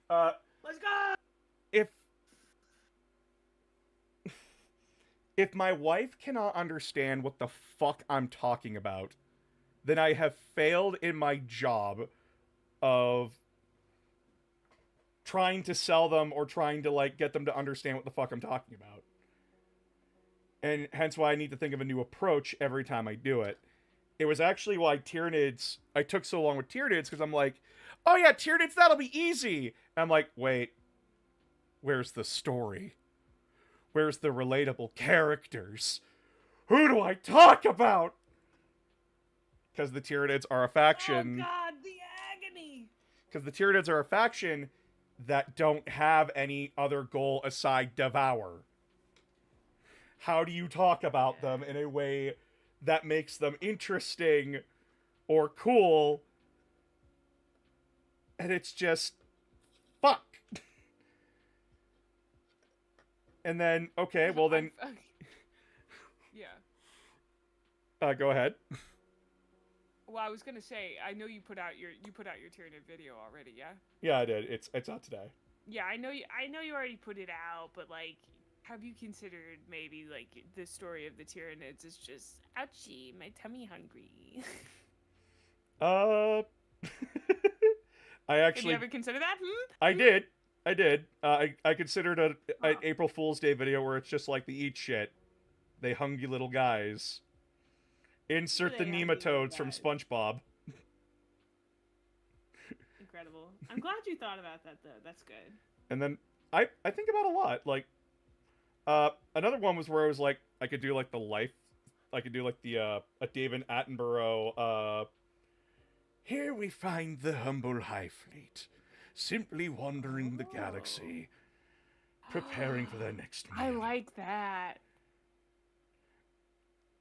Let's go. If my wife cannot understand what the fuck I'm talking about, then I have failed in my job of trying to sell them or trying to, like, get them to understand what the fuck I'm talking about. And hence why I need to think of a new approach every time I do it. It was actually why Tyranids... I took so long with Tyranids, because I'm like, oh yeah, Tyranids, that'll be easy! And I'm like, wait, where's the story? Where's the relatable characters? Who do I talk about? Because the Tyranids are a faction... Oh god, the agony! Because the Tyranids are a faction that don't have any other goal aside devour. How do you talk about them in a way that makes them interesting or cool? And it's just, fuck. And then, okay, well then... Yeah. Go ahead. Well, I was gonna say, I know you put out your Tyranid video already, yeah? Yeah, I did. It's out today. Yeah, I know you already put it out, but, like, have you considered maybe, like, the story of the Tyranids is just, ouchie, my tummy hungry? I actually... Have you ever considered that? I did. I considered an April Fool's Day video where it's just like, they eat shit. They hungry little guys. Insert the nematodes from SpongeBob. Incredible. I'm glad you thought about that, though. That's good. And then, I think about a lot. Like, another one was where I was like, I could do, like, the life... I could do, like, the, a David Attenborough, here we find the humble hive fleet, simply wandering the galaxy, preparing for their next meal. I like that.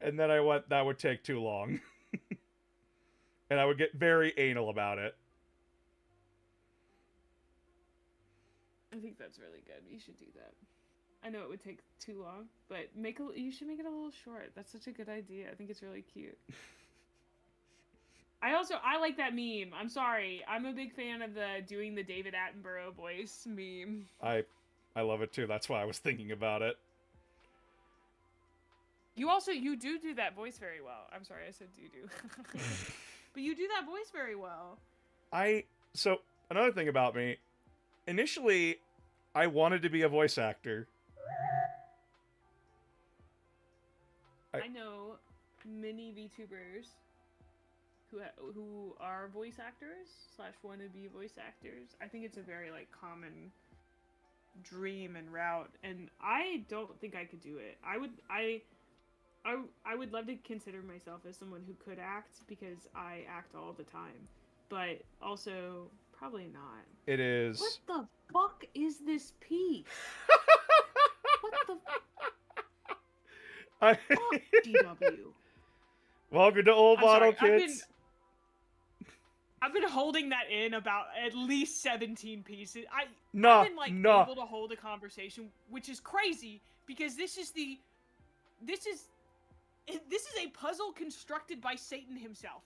And then I went, that would take too long. And I would get very anal about it. I think that's really good. You should do that. I know it would take too long, but you should make it a little short. That's such a good idea. I think it's really cute. I like that meme. I'm sorry. I'm a big fan of the doing the David Attenborough voice meme. I love it too. That's why I was thinking about it. You do that voice very well. I'm sorry, I said do. But you do that voice very well. So, another thing about me, initially, I wanted to be a voice actor. I know many VTubers who are voice actors / wannabe voice actors. I think it's a very like common dream and route, and I don't think I could do it. I would love to consider myself as someone who could act because I act all the time, but also probably not. It is. What the fuck is this piece? What the fuck, GW? Welcome to Old I'm Bottle sorry, Kits. I've been holding that in about at least 17 pieces. I've been like able to hold a conversation, which is crazy because this is a puzzle constructed by Satan himself.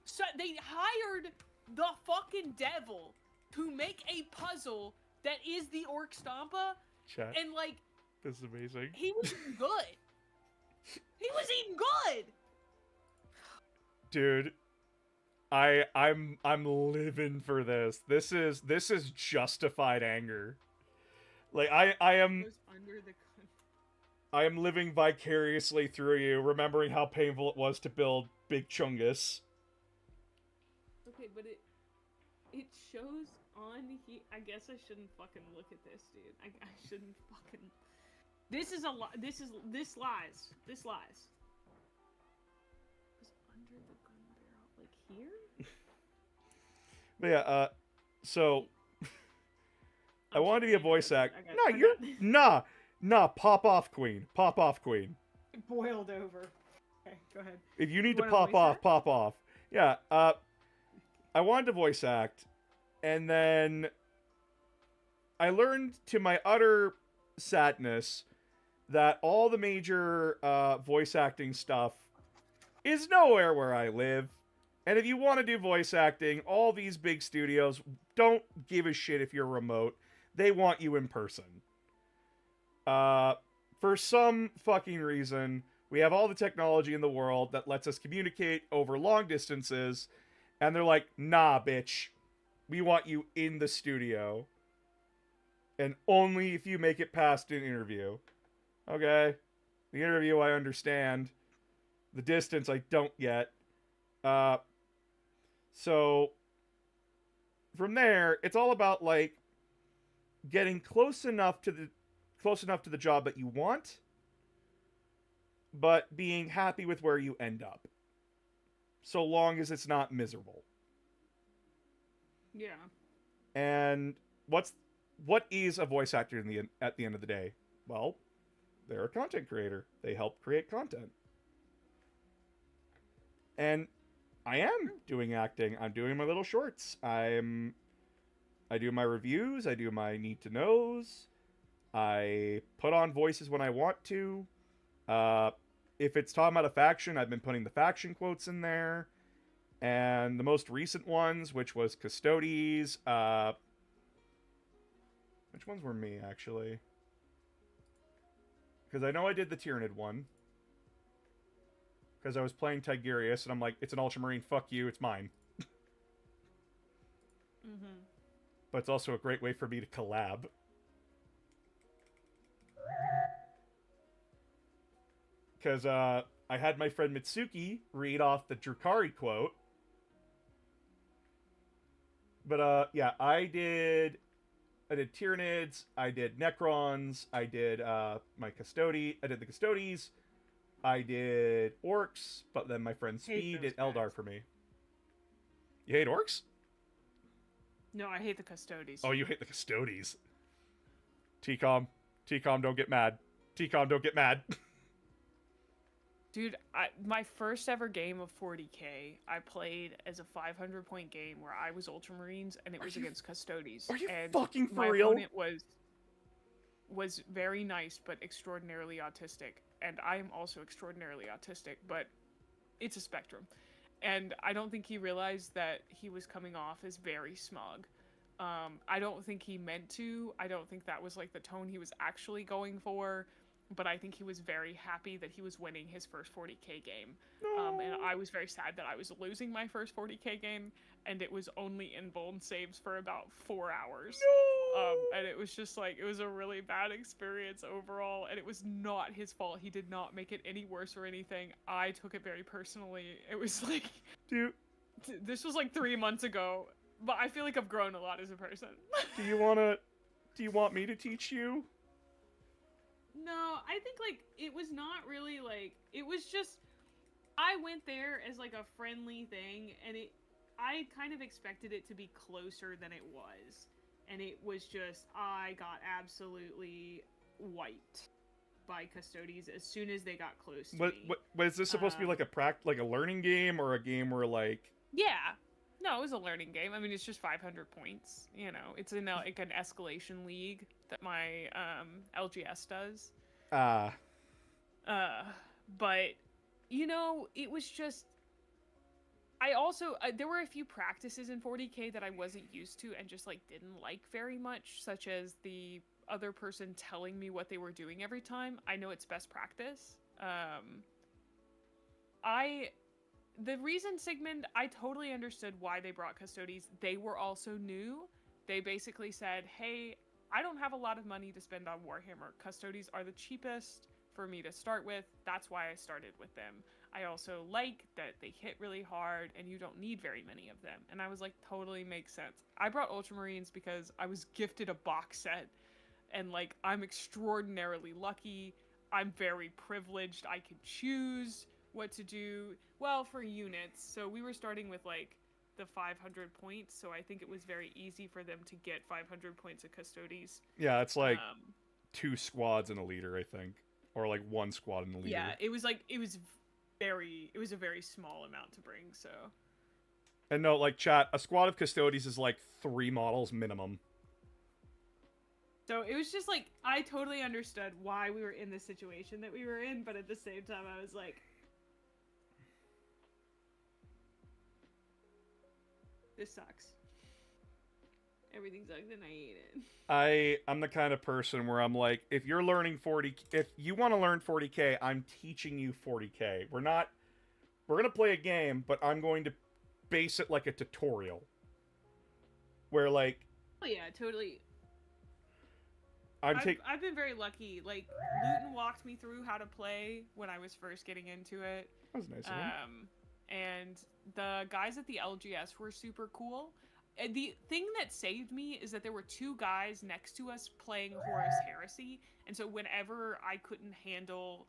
So they hired the fucking devil to make a puzzle that is the Orc Stompa. Chat. And like, This is amazing. he was eating good. He was eating good. Dude, I'm living for this. This is justified anger. Like I am Goes under the gun. I am living vicariously through you, remembering how painful it was to build Big Chungus. Okay, but it shows on here. I guess I shouldn't fucking look at this, dude. I shouldn't fucking. This is a lie. This lies. This lies. It was under the gun barrel, like here. But yeah, so I wanted to be a voice actor. No, I you're nah. Pop off, Queen. Pop off, Queen. It boiled over. Okay, go ahead. If you need to wanna pop voice off, act? pop off. Yeah. I wanted to voice act, and then I learned to my utter sadness that all the major voice acting stuff is nowhere where I live. And if you want to do voice acting, all these big studios don't give a shit if you're remote. They want you in person. For some fucking reason, we have all the technology in the world that lets us communicate over long distances, and they're like, nah, bitch. We want you in the studio. And only if you make it past an interview. Okay. The interview I understand. The distance I don't yet. So from there, it's all about like getting close enough to the job that you want, but being happy with where you end up. So long as it's not miserable. Yeah. And what is a voice actor at the end of the day? Well, they're a content creator. They help create content. And I am doing acting. I'm doing my little shorts. I do my reviews. I do my need to knows. I put on voices when I want to. If it's talking about a faction, I've been putting the faction quotes in there. And the most recent ones, which was Custodes. Which ones were me, actually? Because I know I did the Tyranid one. Because I was playing Tigurius, and I'm like, it's an Ultramarine, fuck you, it's mine. Mm-hmm. But it's also a great way for me to collab. Because I had my friend Mitsuki read off the Drukari quote. But yeah, I did Tyranids, I did Necrons, I did I did the Custodes, I did Orcs, but then my friend Speed did Eldar for me. You hate Orcs? No, I hate the Custodes. Oh, you hate the Custodes. T-Com, don't get mad. T-Com, don't get mad. Dude, my first ever game of 40k, I played as a 500-point game where I was Ultramarines, and it was against Custodes. Are you and fucking for my real? opponent was very nice, but extraordinarily autistic. And I am also extraordinarily autistic, but it's a spectrum. And I don't think he realized that he was coming off as very smug. I don't think he meant to. I don't think that was like the tone he was actually going for. but I think he was very happy that he was winning his first 40k game. No. And I was very sad that I was losing my first 40k game, and it was only in bold saves for about 4 hours. No. And it was just like, it was a really bad experience overall, and it was not his fault. He did not make it any worse or anything. I took it very personally. It was like, Dude, this was like 3 months ago, but I feel like I've grown a lot as a person. do you want me to teach you? No, I think like it was not really like it was just I went there as like a friendly thing, and I kind of expected it to be closer than it was, and it was just I got absolutely wiped by Custodes as soon as they got close to me. What is this supposed to be like a learning game, or a game where like? Yeah. No, it was a learning game. I mean, it's just 500 points. You know, it's in like an escalation league that my LGS does. But you know, it was just. I also there were a few practices in 40k that I wasn't used to and just like didn't like very much, such as the other person telling me what they were doing every time. I know it's best practice. The reason Sigmund, I totally understood why they brought Custodes. They were also new. They basically said, hey, I don't have a lot of money to spend on Warhammer. Custodes are the cheapest for me to start with. That's why I started with them. I also like that they hit really hard and you don't need very many of them. And I was like, totally makes sense. I brought Ultramarines because I was gifted a box set, and like, I'm extraordinarily lucky. I'm very privileged. I can choose what to do. Well, for units, so we were starting with like the 500 points, so I think it was very easy for them to get 500 points of Custodes. Yeah, it's like 2 squads and a leader, I think, or like 1 squad and a leader. Yeah, it was a very small amount to bring. So, and no, like, chat, a squad of Custodes is like 3 models minimum. So it was just like I totally understood why we were in the situation that we were in, but at the same time I was like, this sucks. Everything sucks and I hate it. I'm the kind of person where I'm like, if you want to learn 40k, I'm teaching you 40k. We're going to play a game, but I'm going to base it like a tutorial. Where like, oh yeah, totally. I've been very lucky. Like, Luton walked me through how to play when I was first getting into it. That was nice of him. And the guys at the LGS were super cool. And the thing that saved me is that there were 2 guys next to us playing Horus Heresy, and so whenever I couldn't handle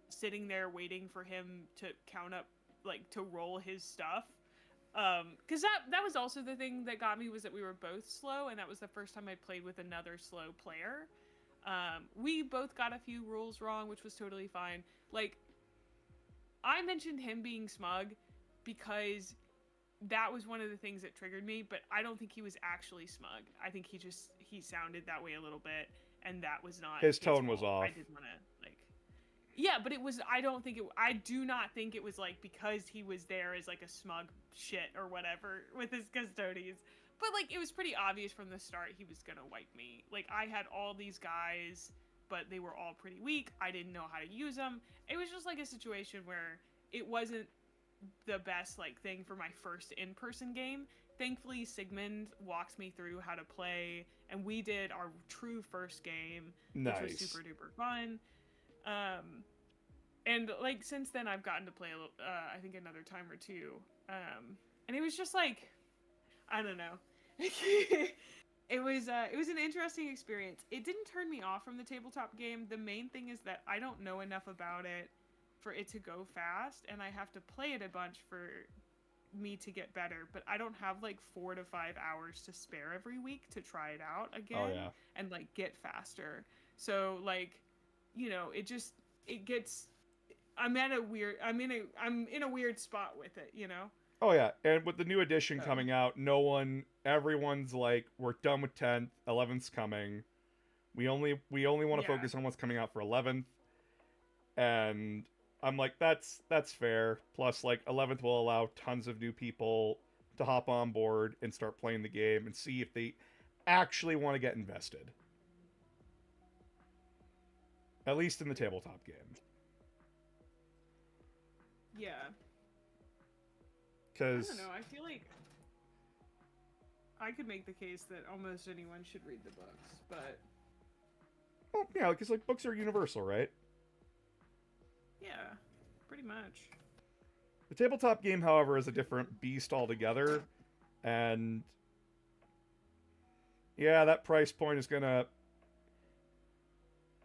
sitting there waiting for him to count up, like, to roll his stuff, because that was also the thing that got me, was that we were both slow, and that was the first time I played with another slow player. We both got a few rules wrong, which was totally fine. Like, I mentioned him being smug because that was one of the things that triggered me, but I don't think he was actually smug. I think he sounded that way a little bit, and that was not his tone was off. I didn't want to, like, yeah, but it was, I do not think it was like because he was there as like a smug shit or whatever with his Custodes. But like, it was pretty obvious from the start he was gonna wipe me. Like, I had all these guys, but they were all pretty weak. I didn't know how to use them. It was just like a situation where it wasn't the best like thing for my first in-person game. Thankfully, Sigmund walked me through how to play, and we did our true first game, nice. Which was super duper fun. And like, since then I've gotten to play I think another time or two. And it was just like, I don't know. It was an interesting experience. It didn't turn me off from the tabletop game. The main thing is that I don't know enough about it for it to go fast, and I have to play it a bunch for me to get better. But I don't have like 4 to 5 hours to spare every week to try it out again and like get faster. So like, you know, I'm in a weird spot with it, you know? Oh yeah, and with the new edition coming out, everyone's like, we're done with 10th, 11th's coming. We only want to focus on what's coming out for 11th. And I'm like, that's fair. Plus, like, 11th will allow tons of new people to hop on board and start playing the game and see if they actually want to get invested. At least in the tabletop game. Yeah. I Because... don't know, I feel like I could make the case that almost anyone should read the books, but... Well, yeah, because, like, books are universal, right? Yeah, pretty much. The tabletop game, however, is a different beast altogether, and... yeah, that price point is gonna...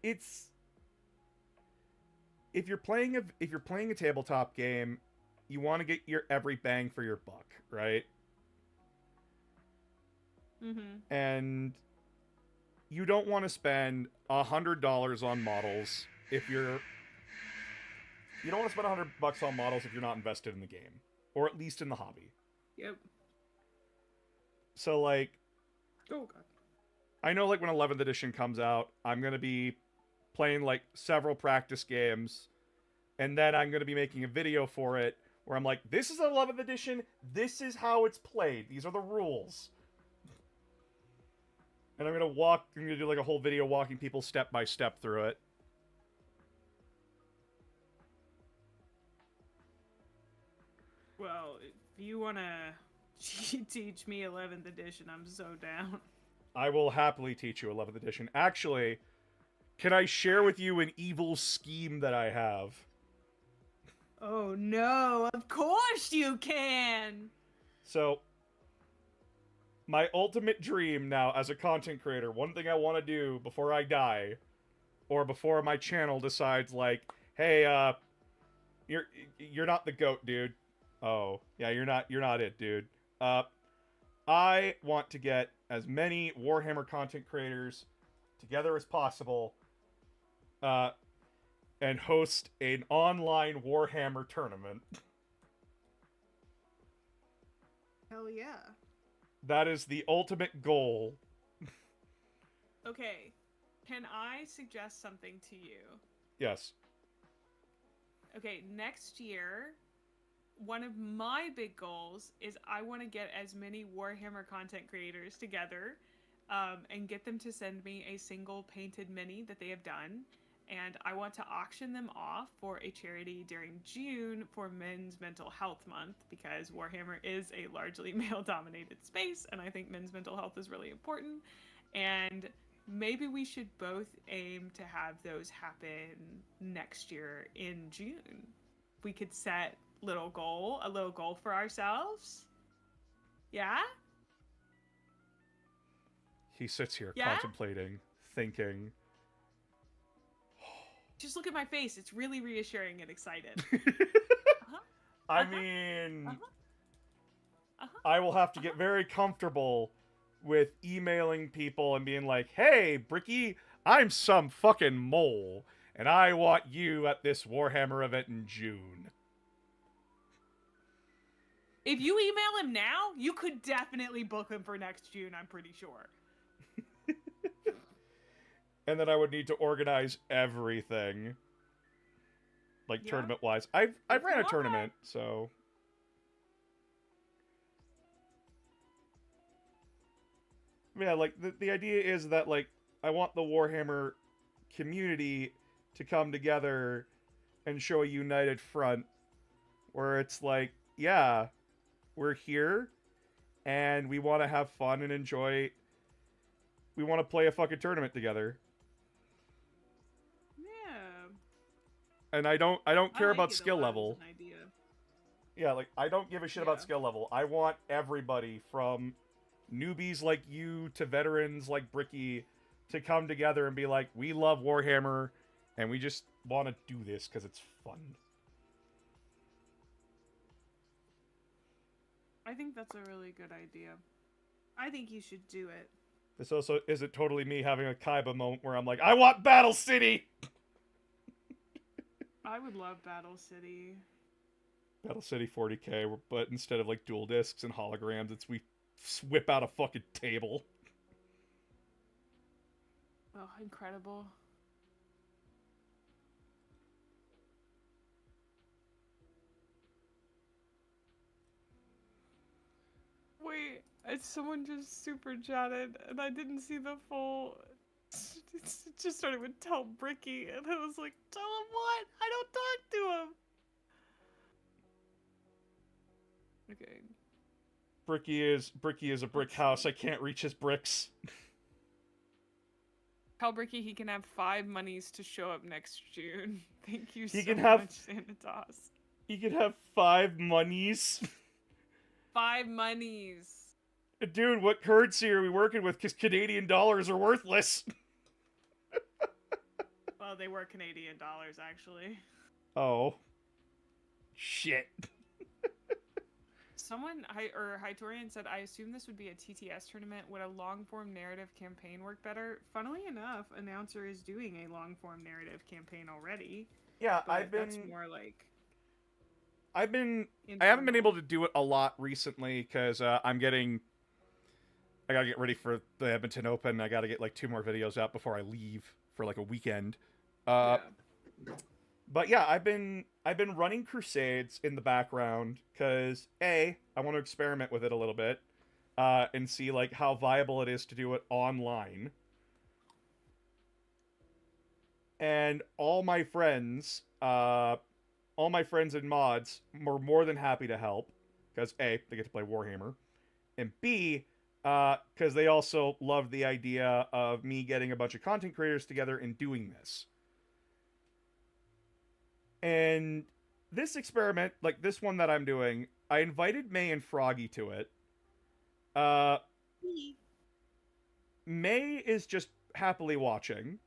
it's... If you're playing a tabletop game, you want to get your every bang for your buck, right? Mm-hmm. And you don't want to spend $100 on models if you're... you don't want to spend $100 on models if you're not invested in the game. Or at least in the hobby. Yep. So, like... oh, God. I know, like, when 11th edition comes out, I'm going to be playing, like, several practice games. And then I'm going to be making a video for it where I'm like, this is 11th edition, this is how it's played, these are the rules. And I'm going to do, like, a whole video walking people step by step through it. Well, if you want to teach me 11th edition, I'm so down. I will happily teach you 11th edition. Actually, can I share with you an evil scheme that I have? Oh no, of course you can! So, my ultimate dream now as a content creator, one thing I want to do before I die, or before my channel decides, like, hey, you're not the GOAT, dude. Oh, yeah, you're not it, dude. I want to get as many Warhammer content creators together as possible, and host an online Warhammer tournament. Hell yeah. That is the ultimate goal. Okay, can I suggest something to you? Yes. Okay, next year, one of my big goals is I want to get as many Warhammer content creators together, and get them to send me a single painted mini that they have done. And I want to auction them off for a charity during June for Men's Mental Health Month, because Warhammer is a largely male-dominated space, and I think men's mental health is really important. And maybe we should both aim to have those happen next year in June. We could set a little goal for ourselves. Yeah? He sits here Yeah? contemplating, thinking. Just look at my face. It's really reassuring and excited. I mean, Uh-huh. I will have to get very comfortable with emailing people and being like, hey, Bricky, I'm some fucking mole, and I want you at this Warhammer event in June. If you email him now, you could definitely book him for next June, I'm pretty sure. And then I would need to organize everything, like, Yeah. tournament-wise. I've ran a Okay. tournament, so... yeah, like, the idea is that, like, I want the Warhammer community to come together and show a united front, where it's like, yeah, we're here, and we want to have fun and enjoy... we want to play a fucking tournament together. Yeah. And I don't care like about it a skill lot as level. an idea. Yeah, like, I don't give a shit about Yeah. skill level. I want everybody, from newbies like you to veterans like Bricky, to come together and be like, we love Warhammer, and we just want to do this because it's fun. I think that's a really good idea. I think you should do it. This also isn't totally me having a Kaiba moment where I'm like, I want Battle City! I would love Battle City. Battle City 40k, but instead of, like, dual discs and holograms, it's we whip out a fucking table. Oh, incredible. Wait, someone just super chatted, and I didn't see the full It just started with tell Bricky, and I was like, tell him what? I don't talk to him. Okay. Bricky is a brick house. I can't reach his bricks. Tell Bricky he can have 5 monies to show up next June. Thank you He so can have- much, Sanitas. He could have 5 monies. 5 monies. Dude, what currency are we working with? Because Canadian dollars are worthless. Well, they were Canadian dollars, actually. Oh. Shit. Someone, Hytorian said, I assume this would be a TTS tournament. Would a long-form narrative campaign work better? Funnily enough, Announcer is doing a long-form narrative campaign already. Yeah, But that's more like... I haven't been informal. able to do it a lot recently because I gotta get ready for the Edmonton Open. I gotta get like 2 more videos out before I leave for like a weekend. Yeah. But yeah, I've been running Crusades in the background because I want to experiment with it a little bit and see like how viable it is to do it online. And all my friends and mods were more than happy to help because A, they get to play Warhammer, and B, because they also loved the idea of me getting a bunch of content creators together and doing this. And this experiment, like this one that I'm doing, I invited May and Froggy to it. May is just happily watching,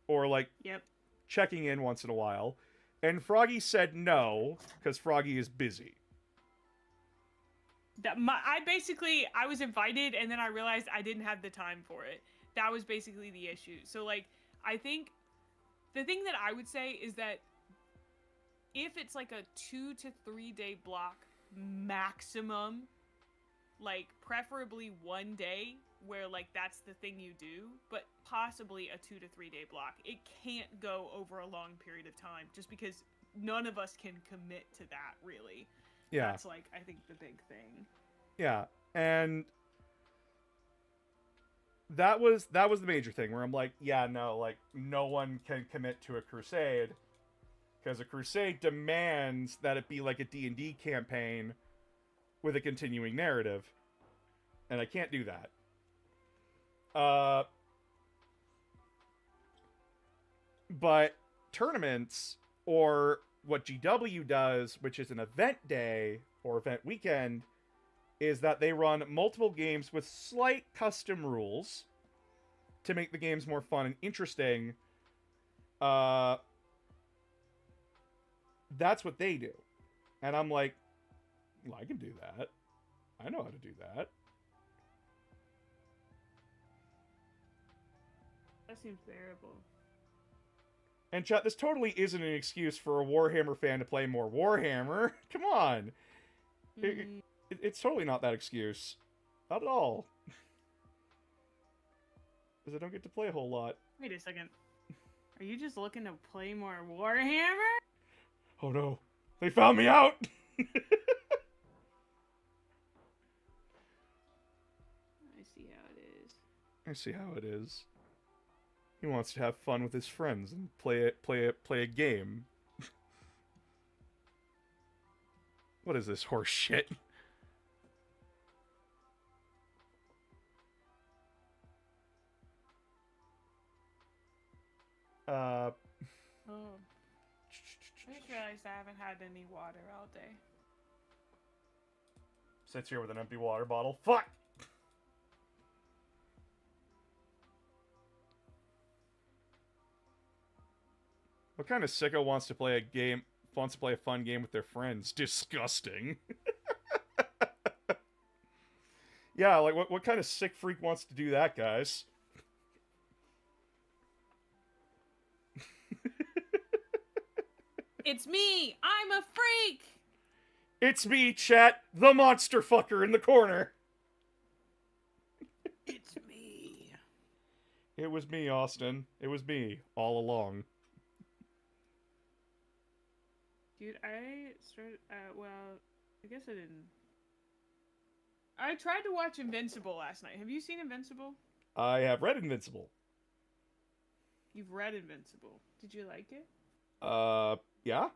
or like Yep. checking in once in a while, and Froggy said no because Froggy is busy. I was invited and then I realized I didn't have the time for it. That was basically the issue. So like, I think the thing that I would say is that if it's like a 2 to 3 day block maximum, like preferably 1 day where like that's the thing you do, but possibly a 2 to 3 day block. It can't go over a long period of time just because none of us can commit to that really. Yeah. That's like, I think the big thing. Yeah, and that was the major thing where I'm like, yeah, no, like no one can commit to a crusade because a crusade demands that it be like a D&D campaign with a continuing narrative, and I can't do that. But tournaments, or what GW does, which is an event day or event weekend, is that they run multiple games with slight custom rules to make the games more fun and interesting. That's what they do. And I'm like, well, I can do that. I know how to do that. That seems bearable. And chat, this totally isn't an excuse for a Warhammer fan to play more Warhammer. Come on. It's totally not that excuse. Not at all. Because I don't get to play a whole lot. Wait a second. Are you just looking to play more Warhammer? Oh no. They found me out! I see how it is. I see how it is. He wants to have fun with his friends and play a game. What is this horse shit? Oh. I just realized I haven't had any water all day. Sits here with an empty water bottle. Fuck! What kind of sicko wants to play a fun game with their friends? Disgusting. Yeah, like what kind of sick freak wants to do that, guys? It's me! I'm a freak! It's me, chat, the monster fucker in the corner. It's me. It was me, Austin. It was me, all along. Dude, I started, well, I guess I didn't. I tried to watch Invincible last night. Have you seen Invincible? I have read Invincible. You've read Invincible. Did you like it? Yeah.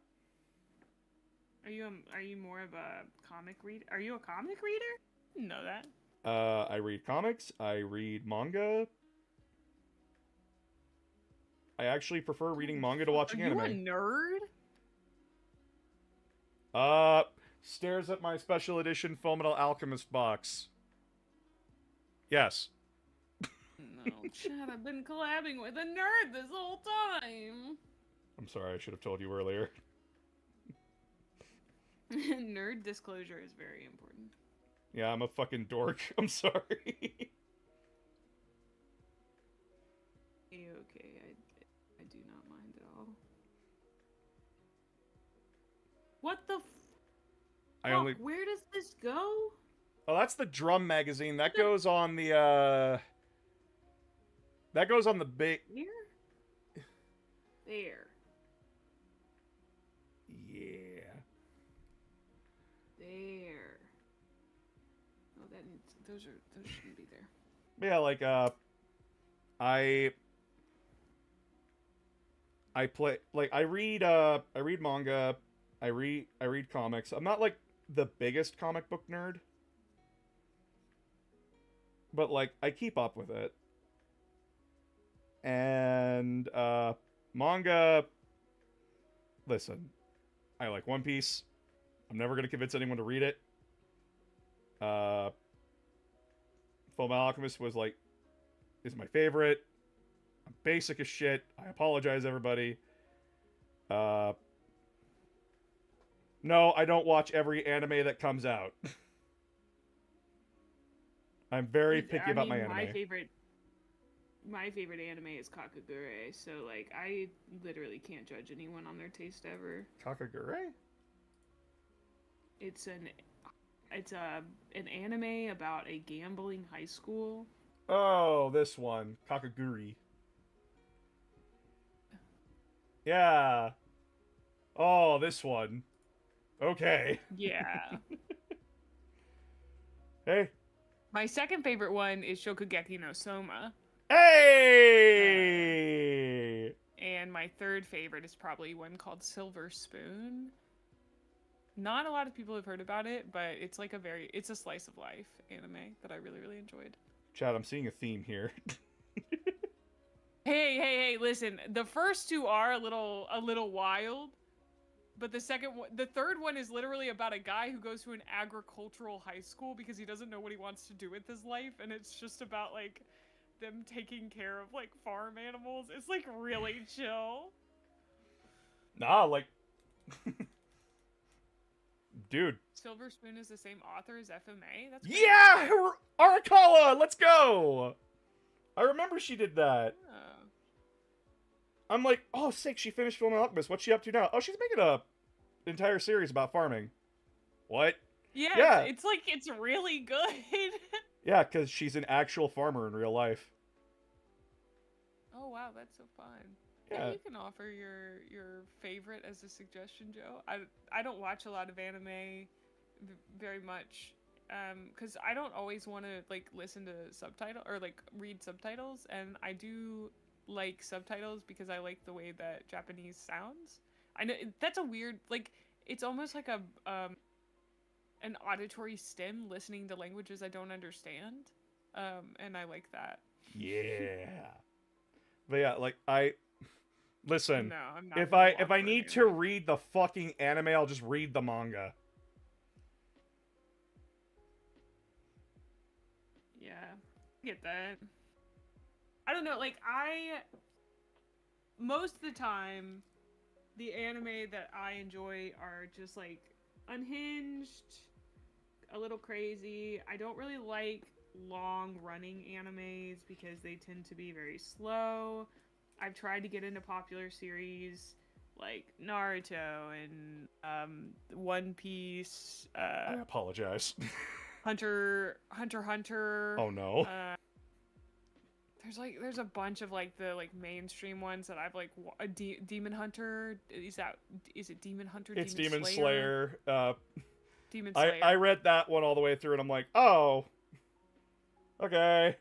Are you more of a comic reader? Are you a comic reader? Didn't know that. I read comics. I read manga. I actually prefer reading manga to watching anime. Are you a nerd? Stares at my special edition Fullmetal Alchemist box. Yes. No, Chad, I've been collabing with a nerd this whole time. I'm sorry, I should have told you earlier. Nerd disclosure is very important. Yeah, I'm a fucking dork. I'm sorry. Okay, I do not mind at all. What the fuck? Where does this go? Oh, that's the Drum magazine. That goes on the, That goes on the big... Here? There. Yeah. There. Oh, that needs... Those shouldn't be there. Yeah, like, I play... Like, I read manga. I read comics. I'm not, like, the biggest comic book nerd. But, like, I keep up with it. And, manga... Listen. I like One Piece. I'm never gonna convince anyone to read it. Fullmetal Alchemist was, like... is my favorite. I'm basic as shit. I apologize, everybody. No, I don't watch every anime that comes out. I'm very picky about my anime. My favorite anime is Kakagure, so like I literally can't judge anyone on their taste ever. Kakagure? It's an anime about a gambling high school. Oh, this one. Kakaguri. Yeah. Oh, this one. Okay. Yeah. Hey. My second favorite one is Shokugeki no Soma. Hey! And my third favorite is probably one called Silver Spoon. Not a lot of people have heard about it, but it's like it's a slice of life anime that I really, really enjoyed. Chad, I'm seeing a theme here. Hey, listen. The first two are a little wild, but the third one is literally about a guy who goes to an agricultural high school because he doesn't know what he wants to do with his life, and it's just about like them taking care of like farm animals. It's like really chill. Nah, like dude. Silver Spoon is the same author as FMA? That's crazy. Yeah! Arakawa! Let's go! I remember she did that. Oh. I'm like, oh, sick, she finished Fullmetal Alchemist. What's she up to now? Oh, she's making an entire series about farming. What? Yeah. It's like, it's really good. Yeah, because she's an actual farmer in real life. Oh, wow, that's so fun. Yeah, you can offer your favorite as a suggestion, Joe. I don't watch a lot of anime very much, because I don't always want to like listen to subtitle or like read subtitles, and I do like subtitles because I like the way that Japanese sounds. I know that's a weird, like, it's almost like an auditory stim listening to languages I don't understand, and I like that. Yeah. But yeah, like listen, no, I'm not if I need to read the fucking anime, I'll just read the manga. Yeah, I get that. I don't know, like, most of the time, the anime that I enjoy are just, like, unhinged, a little crazy. I don't really like long-running animes because they tend to be very slow. I've tried to get into popular series like Naruto and One Piece. I apologize. Hunter. Oh no. There's a bunch of like the like mainstream ones that I've like Demon Hunter. Is it Demon Hunter? It's Demon Slayer. Demon Slayer. I read that one all the way through and I'm like, oh, okay.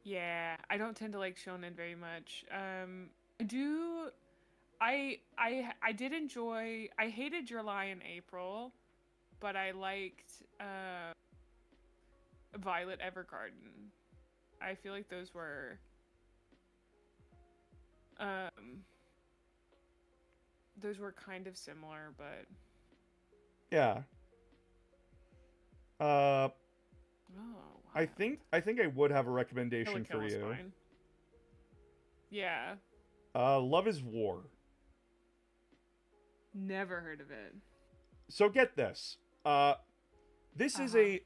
Yeah, I don't tend to like shonen very much. I did enjoy. I hated July and April, but I liked Violet Evergarden. I feel like those were kind of similar, but Yeah. oh, wow. I think I would have a recommendation Kill for is you. fine. Yeah. Love is War. Never heard of it. So get this. This is a.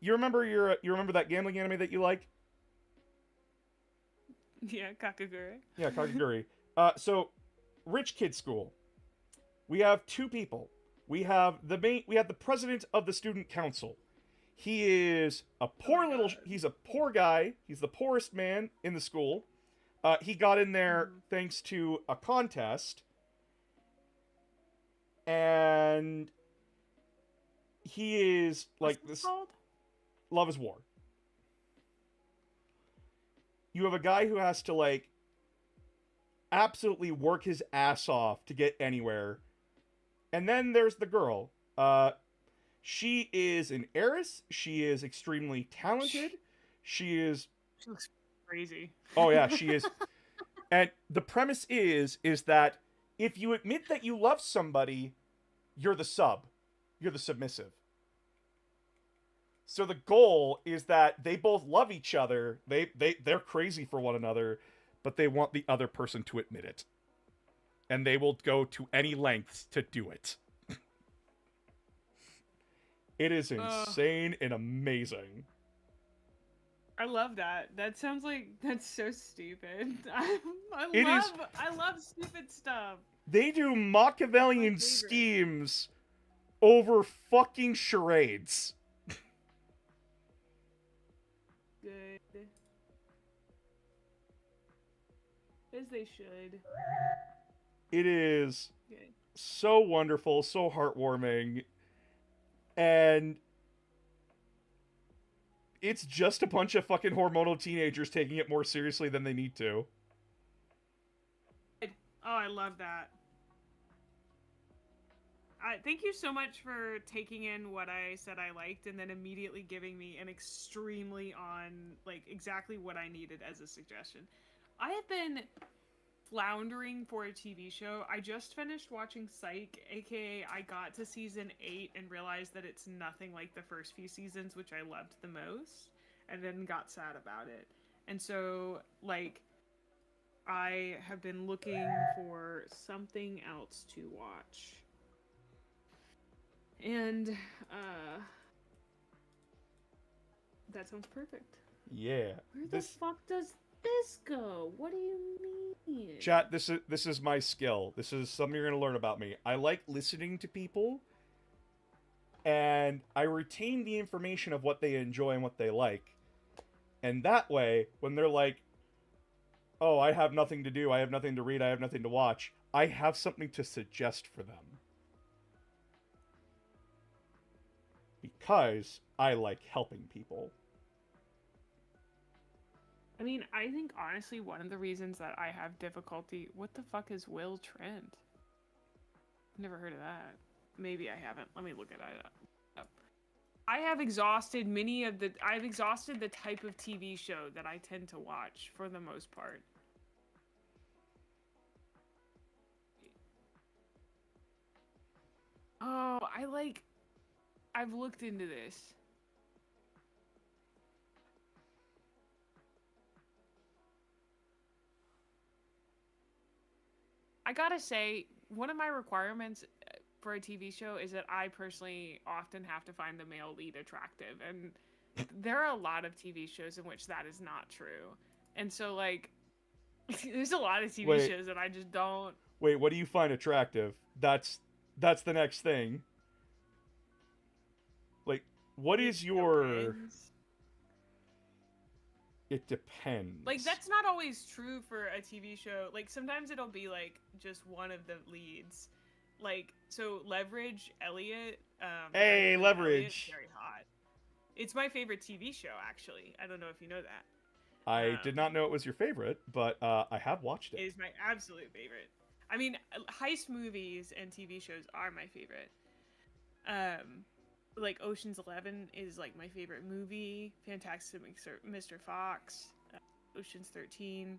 You remember that gambling anime that you like? Yeah, Kakagure. Yeah, Kakaguri. So, rich kid school. We have two people. We have the president of the student council. He is a poor he's a poor guy. He's the poorest man in the school. He got in there thanks to a contest. And he is like What's this. called? Love is War. You have a guy who has to like absolutely work his ass off to get anywhere. And then there's the girl. She is an heiress. She is extremely talented. She looks crazy. Oh yeah, she is. And the premise is that if you admit that you love somebody, you're the sub. You're the submissive. So the goal is that they both love each other. They're crazy for one another, but they want the other person to admit it. And they will go to any lengths to do it. It is insane and amazing. I love that. That sounds like that's so stupid. It is. I love stupid stuff. They do Machiavellian schemes over fucking charades. Good. As they should. It is Good. so wonderful, so heartwarming, and it's just a bunch of fucking hormonal teenagers taking it more seriously than they need to. Oh, I love that. Thank you so much for taking in what I said I liked and then immediately giving me an extremely like, exactly what I needed as a suggestion. I have been floundering for a TV show. I just finished watching Psych, aka I got to season 8 and realized that it's nothing like the first few seasons, which I loved the most, and then got sad about it. And so, like, I have been looking for something else to watch. And, that sounds perfect. Yeah. Where the fuck does this go? What do you mean? Chat, this is my skill. This is something you're going to learn about me. I like listening to people, and I retain the information of what they enjoy and what they like. And that way, when they're like, oh, I have nothing to do, I have nothing to read, I have nothing to watch, I have something to suggest for them. Because I like helping people. I mean, I think honestly one of the reasons that I have difficulty... What the fuck is Will Trent? Never heard of that. Maybe I haven't. Let me look at it up. I've exhausted the type of TV show that I tend to watch for the most part. Oh, I've looked into this. I gotta say, one of my requirements for a TV show is that I personally often have to find the male lead attractive, and there are a lot of TV shows in which that is not true. And so, like, there's a lot of TV shows that I just don't... Wait, what do you find attractive? That's the next thing. Like, what is your... It depends. Like, that's not always true for a TV show. Like, sometimes it'll be, like, just one of the leads. Like, so Leverage, Elliot. Hey, Leverage. Elliot's very hot. It's my favorite TV show, actually. I don't know if you know that. I did not know it was your favorite, but I have watched it. It is my absolute favorite. I mean, heist movies and TV shows are my favorite. Like Ocean's 11 is like my favorite movie. Fantastic Mr. Fox, Ocean's 13.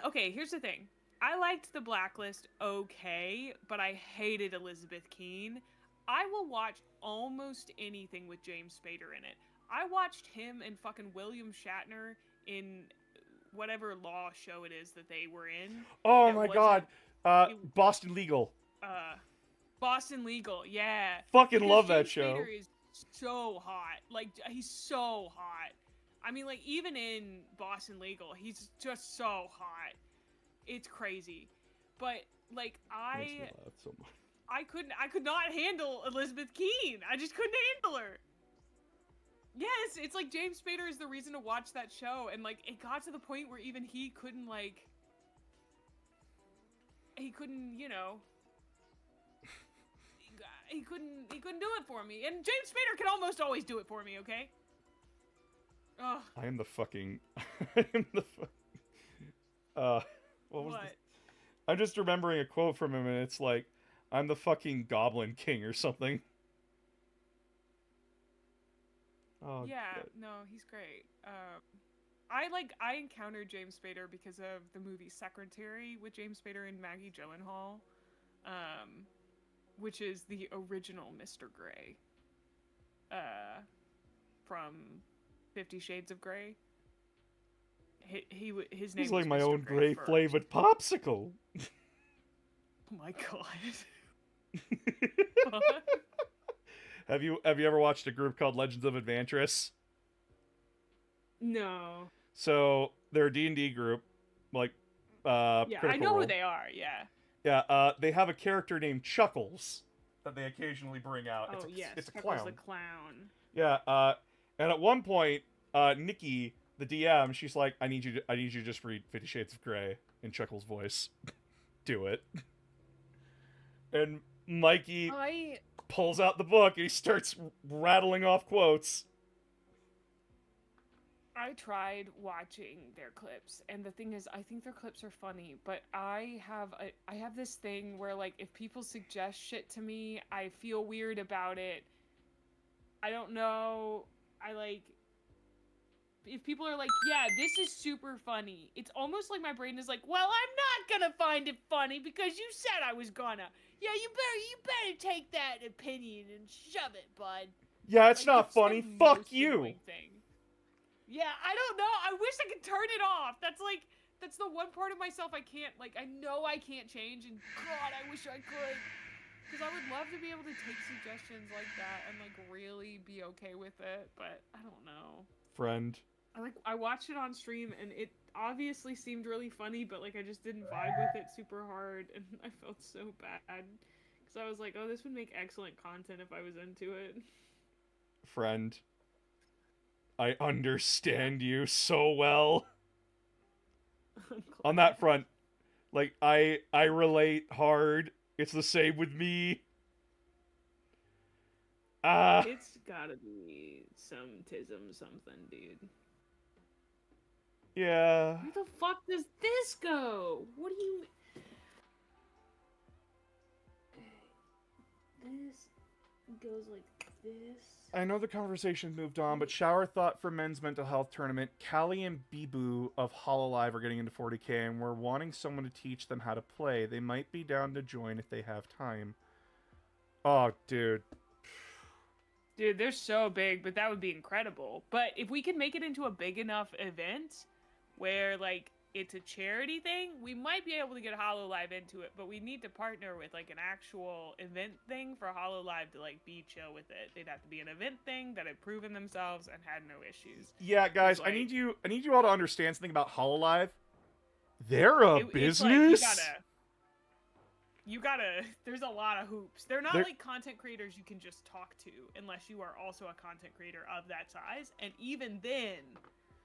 Okay, here's the thing. I liked The Blacklist okay, but I hated Elizabeth Keen. I will watch almost anything with James Spader in it. I watched him and fucking William Shatner in whatever law show it is that they were in. Oh my god. Boston Legal. Boston Legal, yeah. Fucking because love James that show. Spader is so hot. Like, he's so hot. I mean, like, even in Boston Legal, he's just so hot. It's crazy. But, like, I could not handle Elizabeth Keen. I just couldn't handle her. Yes, it's like James Spader is the reason to watch that show, and like it got to the point where even he couldn't, you know, he couldn't do it for me. And James Spader can almost always do it for me, okay? Ugh. I am the fucking what was this? I'm just remembering a quote from him, and it's like, I'm the fucking Goblin King or something. Oh, yeah, God. no, he's great. I encountered James Spader because of the movie Secretary with James Spader and Maggie Gyllenhaal, which is the original Mr. Grey, from 50 Shades of Grey. His name. He's was like my Mr. own Grey gray flavored popsicle. Oh my god. Have you ever watched a group called Legends of Advantris? No. So they're a D&D group, like Yeah, Critical I know Role. who they are. Yeah. Yeah, they have a character named Chuckles that they occasionally bring out. Oh yes, It's a Chuckles clown. the clown. Yeah, and at one point, Nikki, the DM, she's like, I need you to just read 50 Shades of Grey in Chuckles' voice. Do it. And Mikey pulls out the book and he starts rattling off quotes. I tried watching their clips, and the thing is, I think their clips are funny, but I have this thing where, like, if people suggest shit to me, I feel weird about it. I don't know. If people are like, yeah, this is super funny, it's almost like my brain is like, well, I'm not gonna find it funny because you said I was gonna. Yeah, you better take that opinion and shove it, bud. Yeah, it's not Like, funny. the Fuck most you. annoying thing. Yeah, I don't know. I wish I could turn it off. That's the one part of myself I can't, like, I know I can't change, and God, I wish I could. Because I would love to be able to take suggestions like that and, like, really be okay with it, but I don't know. Friend. I watched it on stream, and it obviously seemed really funny, but, like, I just didn't vibe with it super hard, and I felt so bad. Because I was like, oh, this would make excellent content if I was into it. Friend. I understand you so well. On that front, like, I relate hard. It's the same with me. It's gotta be some tism something, dude. Yeah. Where the fuck does this go? What do you... This goes like this. I know the conversation moved on, but Shower thought for men's mental health tournament, Callie and Bibu of Hololive are getting into 40k, and we're wanting someone to teach them how to play. They might be down to join if they have time. Oh, dude. Dude, they're so big, but that would be incredible. But if we can make it into a big enough event where, like, it's a charity thing, we might be able to get HoloLive into it, but we need to partner with, like, an actual event thing for HoloLive to, like, be chill with it. They'd have to be an event thing that had proven themselves and had no issues. Yeah, guys, Like, I need you all to understand something about HoloLive. They're a business. It's like, you gotta, there's a lot of hoops. They're not like content creators you can just talk to unless you are also a content creator of that size. And even then,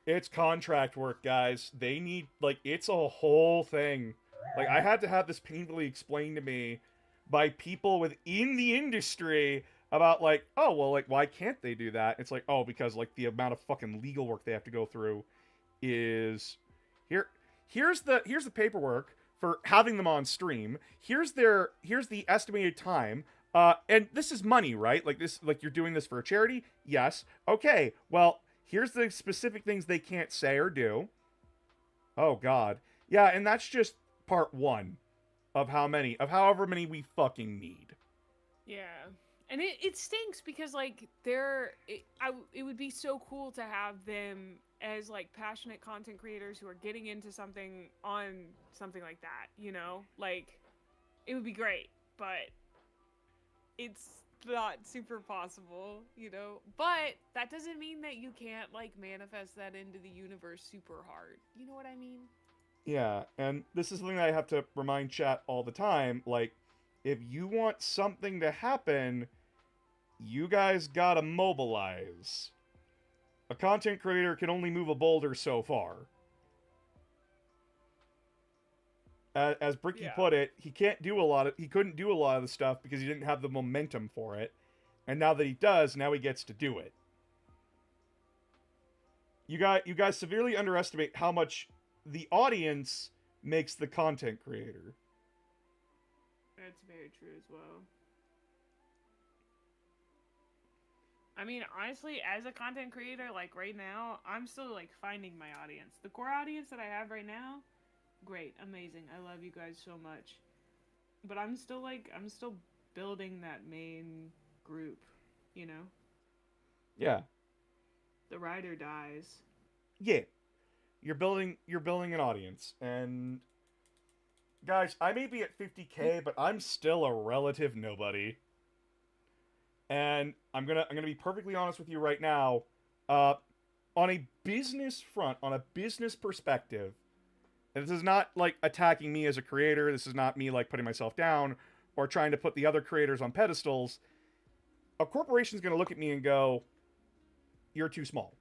it's contract work, guys. They need, like, it's a whole thing. Like, I had to have this painfully explained to me by people within the industry about, like, oh, well, like, why can't they do that? It's like, oh, because, like, the amount of fucking legal work they have to go through is here's the paperwork for having them on stream. Here's the estimated time. And this is money, right? Like you're doing this for a charity? Yes. Okay. Well, here's the specific things they can't say or do. Oh God. Yeah, and that's just part 1 of however many we fucking need. Yeah. And it stinks because, like, it would be so cool to have them as, like, passionate content creators who are getting into something on something like that, you know? Like, it would be great, but it's not super possible, you know? But that doesn't mean that you can't, like, manifest that into the universe super hard. You know what I mean? Yeah, and this is something that I have to remind chat all the time. Like, if you want something to happen, you guys gotta mobilize. A content creator can only move a boulder so far. As Bricky put it, he couldn't do a lot of the stuff because he didn't have the momentum for it. And now that he does, now he gets to do it. You guys severely underestimate how much the audience makes the content creator. That's very true as well. I mean, honestly, as a content creator, like, right now, I'm still, like, finding my audience. The core audience that I have right now, great, amazing. I love you guys so much. But I'm still building that main group, you know? Yeah. The ride or dies. Yeah. You're building an audience. And guys, I may be at 50K, but I'm still a relative nobody. And I'm gonna be perfectly honest with you right now. On a business front, on a business perspective, and this is not like attacking me as a creator, this is not me like putting myself down or trying to put the other creators on pedestals. A corporation's gonna look at me and go, "You're too small."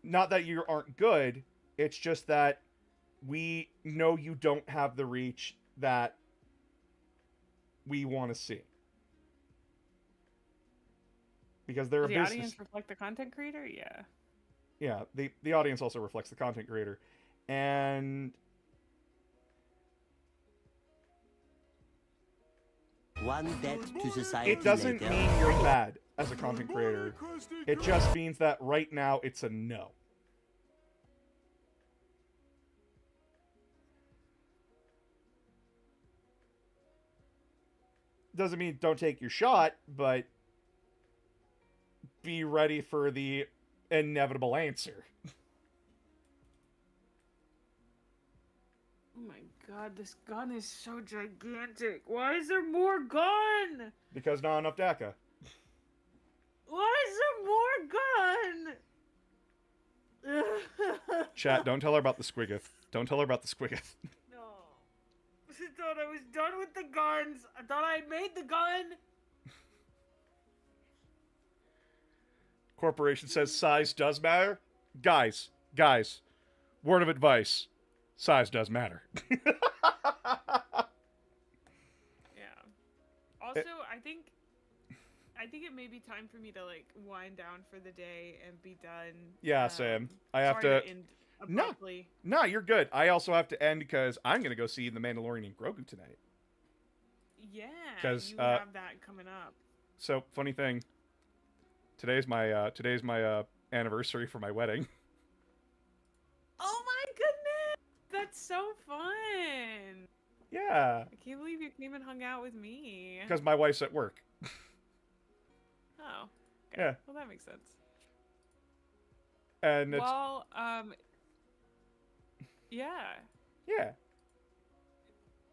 Not that you aren't good, it's just that we know you don't have the reach that we want to see. Because they're a business. Does the audience reflect the content creator? Yeah. Yeah, the audience also reflects the content creator. And One debt to society it doesn't later. mean you're bad as a content creator. It just means that right now it's a no. Doesn't mean don't take your shot, but be ready for the inevitable answer. Oh my god, this gun is so gigantic. Why is there more gun? Because not enough DACA. Why is there more gun? Chat, don't tell her about the squiggith. Don't tell her about the squiggith. No. I thought I was done with the guns. I thought I had made the gun. Corporation says size does matter. Guys, word of advice. Size does matter. Yeah. Also, I think it may be time for me to, like, wind down for the day and be done. Yeah, Sam. I have to end abruptly. No, you're good. I also have to end because I'm gonna go see The Mandalorian and Grogu tonight. Yeah, 'Cause, you have that coming up. So, funny thing. Today's my anniversary for my wedding. Oh my goodness! That's so fun! Yeah. I can't believe you came and hung out with me. Because my wife's at work. Oh. Okay. Yeah. Well, that makes sense. And it's... Well, yeah. Yeah.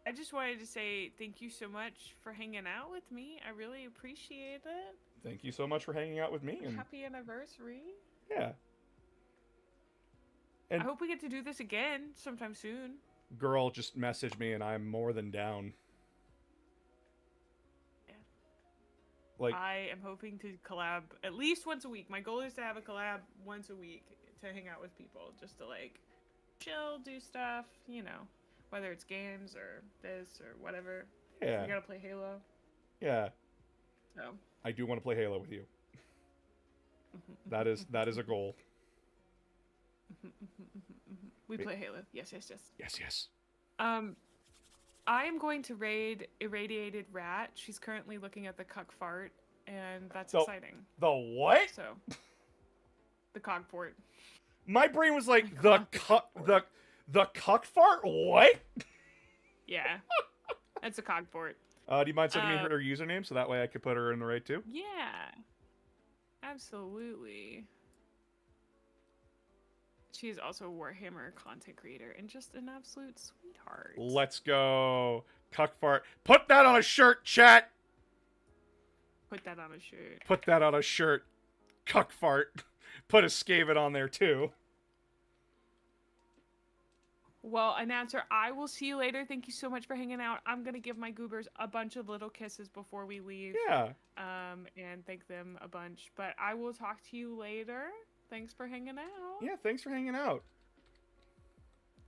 I just wanted to say thank you so much for hanging out with me. I really appreciate it. Thank you so much for hanging out with me. And Happy anniversary. yeah. And I hope we get to do this again sometime soon. girl just messaged me and I'm more than down. Yeah. Like, I am hoping to collab at least once a week. My goal is to have a collab once a week to hang out with people. Just to, like, chill, do stuff, you know. Whether it's games or this or whatever. yeah. We gotta play Halo. Yeah. So. I do want to play Halo with you. That is a goal. We play Halo. Yes, yes, yes. Yes, yes. I am going to raid Irradiated Rat. She's currently looking at the cuck fart, and that's exciting. The what? So, the cog fort. My brain was like, the cuck fart? What? Yeah. That's a cog fort. Do you mind sending me her username so that way I could put her in the raid too? Yeah. Absolutely. She's also a Warhammer content creator and just an absolute sweetheart. Let's go. Cuck fart. Put that on a shirt, chat! Put that on a shirt. Put that on a shirt. Cuck fart. Put a Skaven on there too. Well, announcer, I will see you later. Thank you so much for hanging out. I'm gonna give my goobers a bunch of little kisses before we leave. Yeah. And thank them a bunch. But I will talk to you later. Thanks for hanging out. Yeah, thanks for hanging out.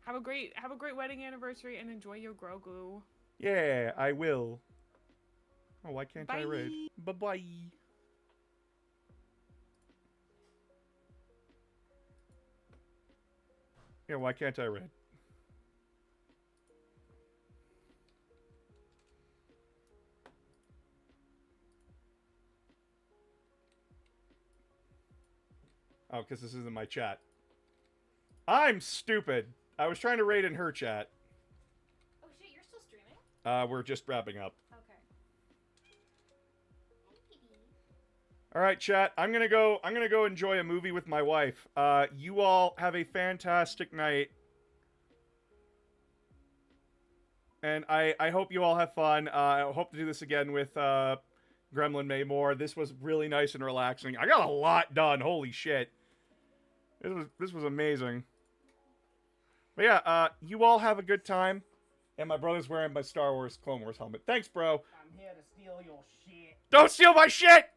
Have a great wedding anniversary and enjoy your Grogu. Yeah, I will. Oh, why can't I Bye. raid? Bye-bye. Yeah, why can't I raid? Oh, because this isn't my chat. I'm stupid. I was trying to raid in her chat. Oh shit, you're still streaming? We're just wrapping up. Okay. All right, chat. I'm gonna go enjoy a movie with my wife. You all have a fantastic night, and I hope you all have fun. I hope to do this again with Gremlin May more. This was really nice and relaxing. I got a lot done. Holy shit. This was amazing. But yeah, you all have a good time. And my brother's wearing my Star Wars Clone Wars helmet. Thanks, bro. I'm here to steal your shit. Don't steal my shit!